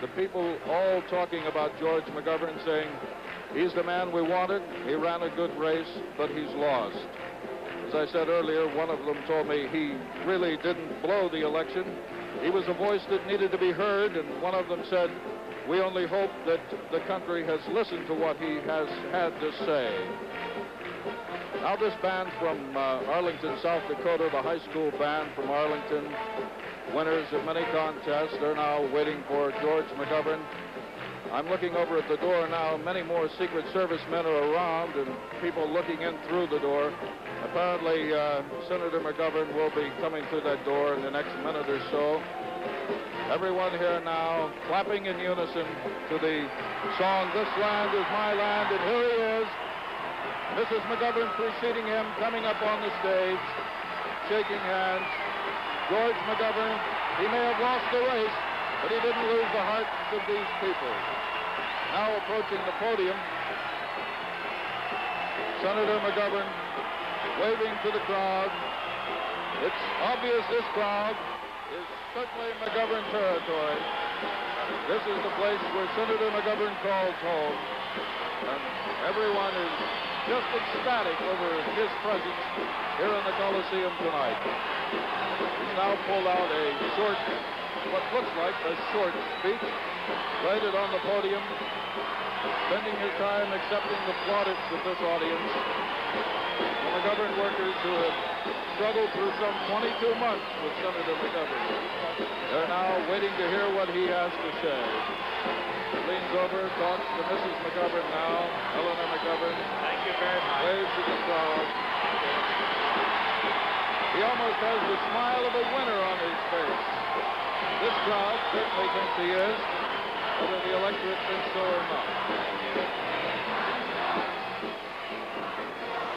The people all talking about George McGovern, saying he's the man we wanted, he ran a good race, but he's lost. As I said earlier, one of them told me he really didn't blow the election. He was a voice that needed to be heard, and one of them said, we only hope that the country has listened to what he has had to say. Now this band from Arlington, South Dakota, the high school band from Arlington, winners of many contests, they're now waiting for George McGovern. I'm looking over at the door now. Many more Secret Service men are around and people looking in through the door. Apparently, Senator McGovern will be coming through that door in the next minute or so. Everyone here now clapping in unison to the song, "This Land Is My Land," and here he is. Mrs. McGovern preceding him, coming up on the stage, shaking hands. George McGovern, he may have lost the race, but he didn't lose the hearts of these people. Now approaching the podium, Senator McGovern waving to the crowd. It's obvious this crowd is certainly McGovern territory. This is the place where Senator McGovern calls home. And everyone is just ecstatic over his presence here in the Coliseum tonight. He's now pulled out a short, what looks like a short speech, laid it on the podium, spending his time accepting the plaudits of this audience. The McGovern workers who have struggled through some 22 months with Senator McGovern. They're now waiting to hear what he has to say. He leans over, talks to Mrs. McGovern now, Eleanor McGovern. Thank you very much. Waves to the crowd. He almost has the smile of a winner on his face. This crowd certainly thinks he is. whether the electorate thinks so or not.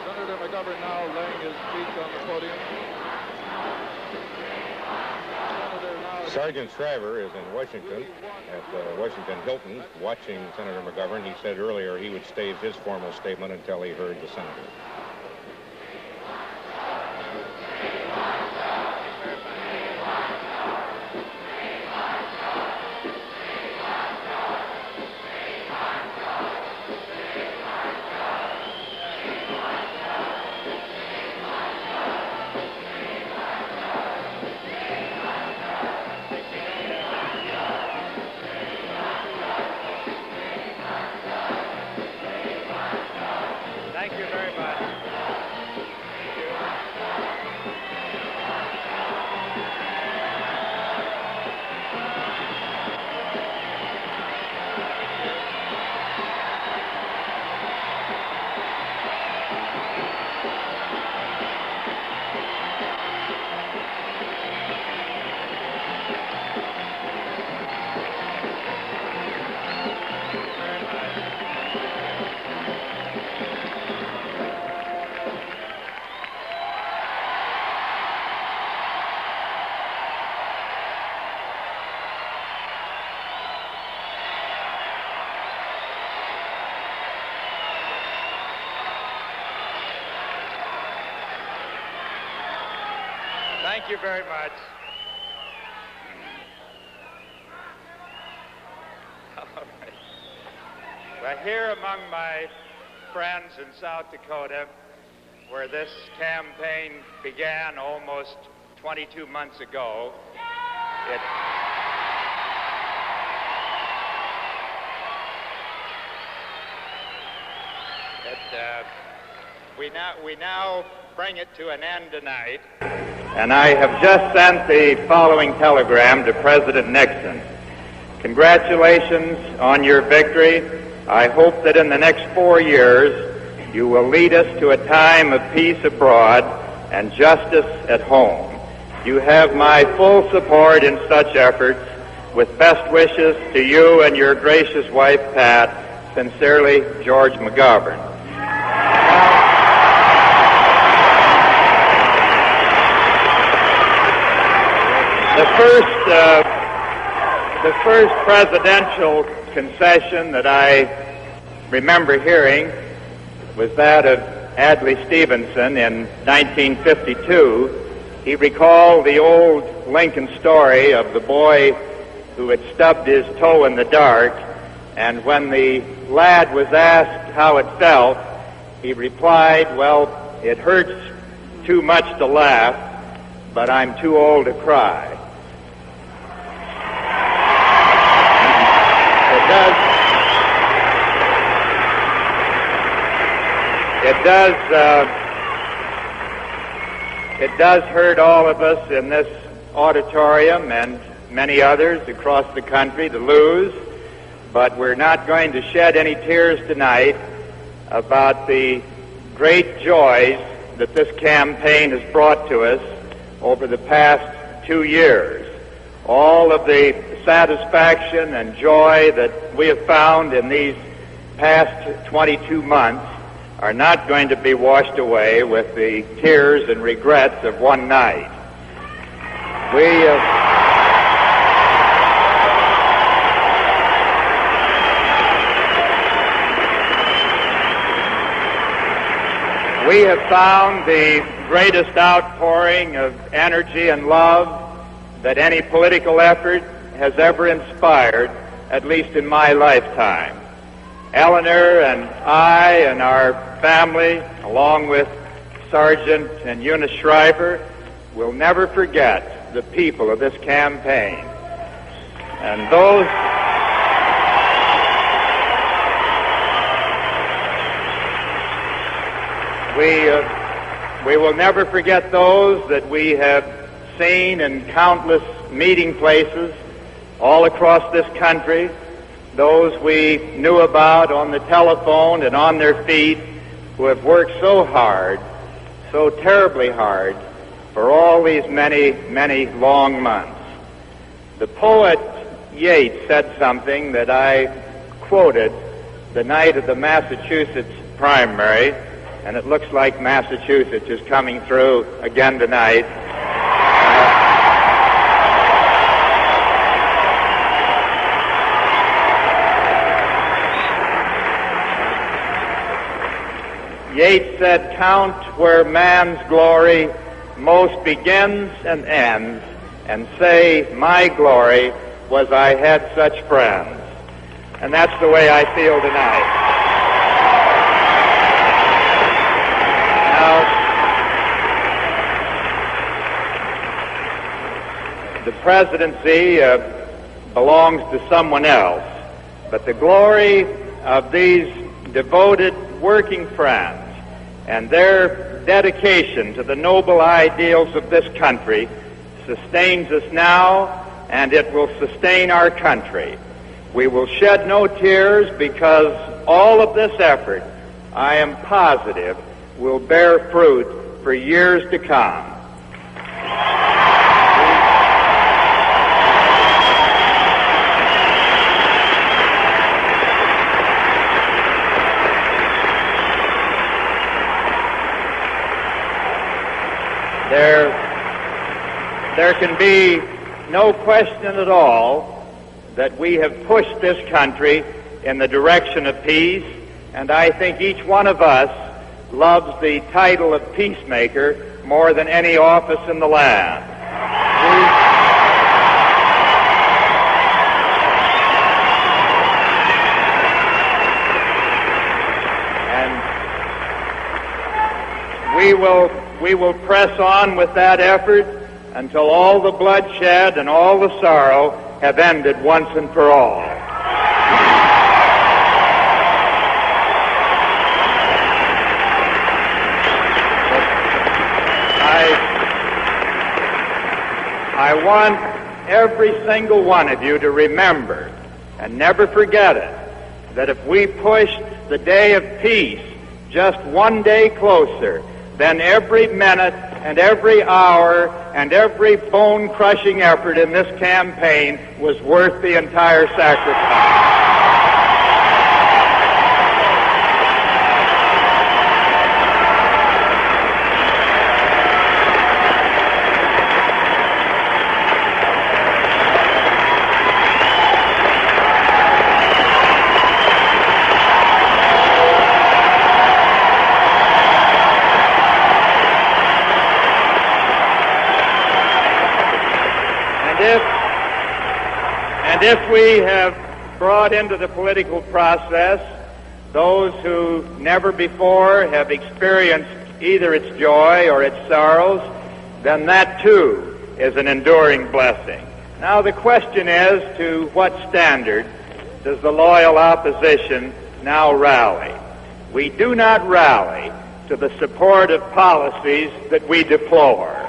Senator McGovern now laying his speech on the podium. Sergeant Shriver is in Washington at the Washington Hilton watching Senator McGovern. He said earlier he would stave his formal statement until he heard the senator. Thank you very much. Thank you very much. All right. Well, here among my friends in South Dakota, where this campaign began almost 22 months ago, we now bring it to an end tonight. And I have just sent the following telegram to President Nixon. Congratulations on your victory. I hope that in the next 4 years you will lead us to a time of peace abroad and justice at home. You have my full support in such efforts. With best wishes to you and your gracious wife, Pat. Sincerely, George McGovern. The first presidential concession that I remember hearing was that of Adlai Stevenson in 1952. He recalled the old Lincoln story of the boy who had stubbed his toe in the dark, and when the lad was asked how it felt, he replied, "Well, it hurts too much to laugh, but I'm too old to cry." It does hurt all of us in this auditorium and many others across the country to lose, but we're not going to shed any tears tonight about the great joys that this campaign has brought to us over the past 2 years. All of the satisfaction and joy that we have found in these past 22 months are not going to be washed away with the tears and regrets of one night. We have found the greatest outpouring of energy and love that any political effort has ever inspired, at least in my lifetime. Eleanor and I and our family, along with Sergeant and Eunice Shriver, will never forget the people of this campaign. And those... We will never forget those that we have seen in countless meeting places all across this country, those we knew about on the telephone and on their feet, who have worked so hard, so terribly hard, for all these many, many long months. The poet Yates said something that I quoted the night of the Massachusetts primary, and it looks like Massachusetts is coming through again tonight. Yates said, "Count where man's glory most begins and ends, and say, my glory was I had such friends." And that's the way I feel tonight. Now, the presidency belongs to someone else, but the glory of these devoted working friends and their dedication to the noble ideals of this country sustains us now, and it will sustain our country. We will shed no tears because all of this effort, I am positive, will bear fruit for years to come. There can be no question at all that we have pushed this country in the direction of peace, and I think each one of us loves the title of peacemaker more than any office in the land. And we will press on with that effort until all the bloodshed and all the sorrow have ended once and for all. I want every single one of you to remember and never forget it, that if we pushed the day of peace just one day closer, then every minute and every hour and every bone-crushing effort in this campaign was worth the entire sacrifice. If we have brought into the political process those who never before have experienced either its joy or its sorrows, then that too is an enduring blessing. Now the question is, to what standard does the loyal opposition now rally? We do not rally to the support of policies that we deplore.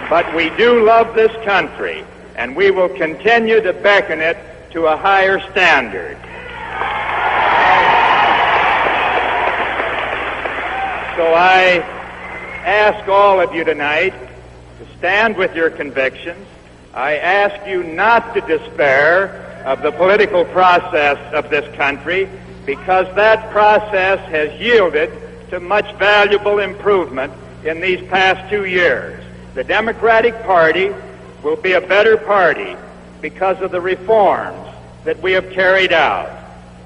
But we do love this country, and we will continue to beckon it to a higher standard. So I ask all of you tonight to stand with your convictions. I ask you not to despair of the political process of this country, because that process has yielded to much valuable improvement in these past 2 years. The Democratic Party will be a better party because of the reforms that we have carried out.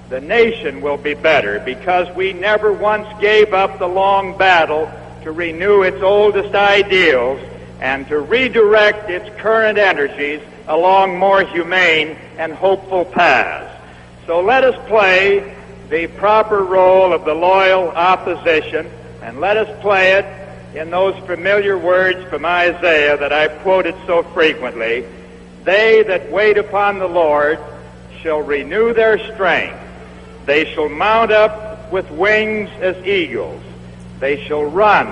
The nation will be better because we never once gave up the long battle to renew its oldest ideals and to redirect its current energies along more humane and hopeful paths. So let us play the proper role of the loyal opposition, and let us play it in those familiar words from Isaiah that I've quoted so frequently. They that wait upon the Lord shall renew their strength. They shall mount up with wings as eagles. They shall run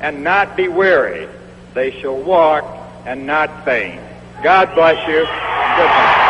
and not be weary. They shall walk and not faint. God bless you. Good night.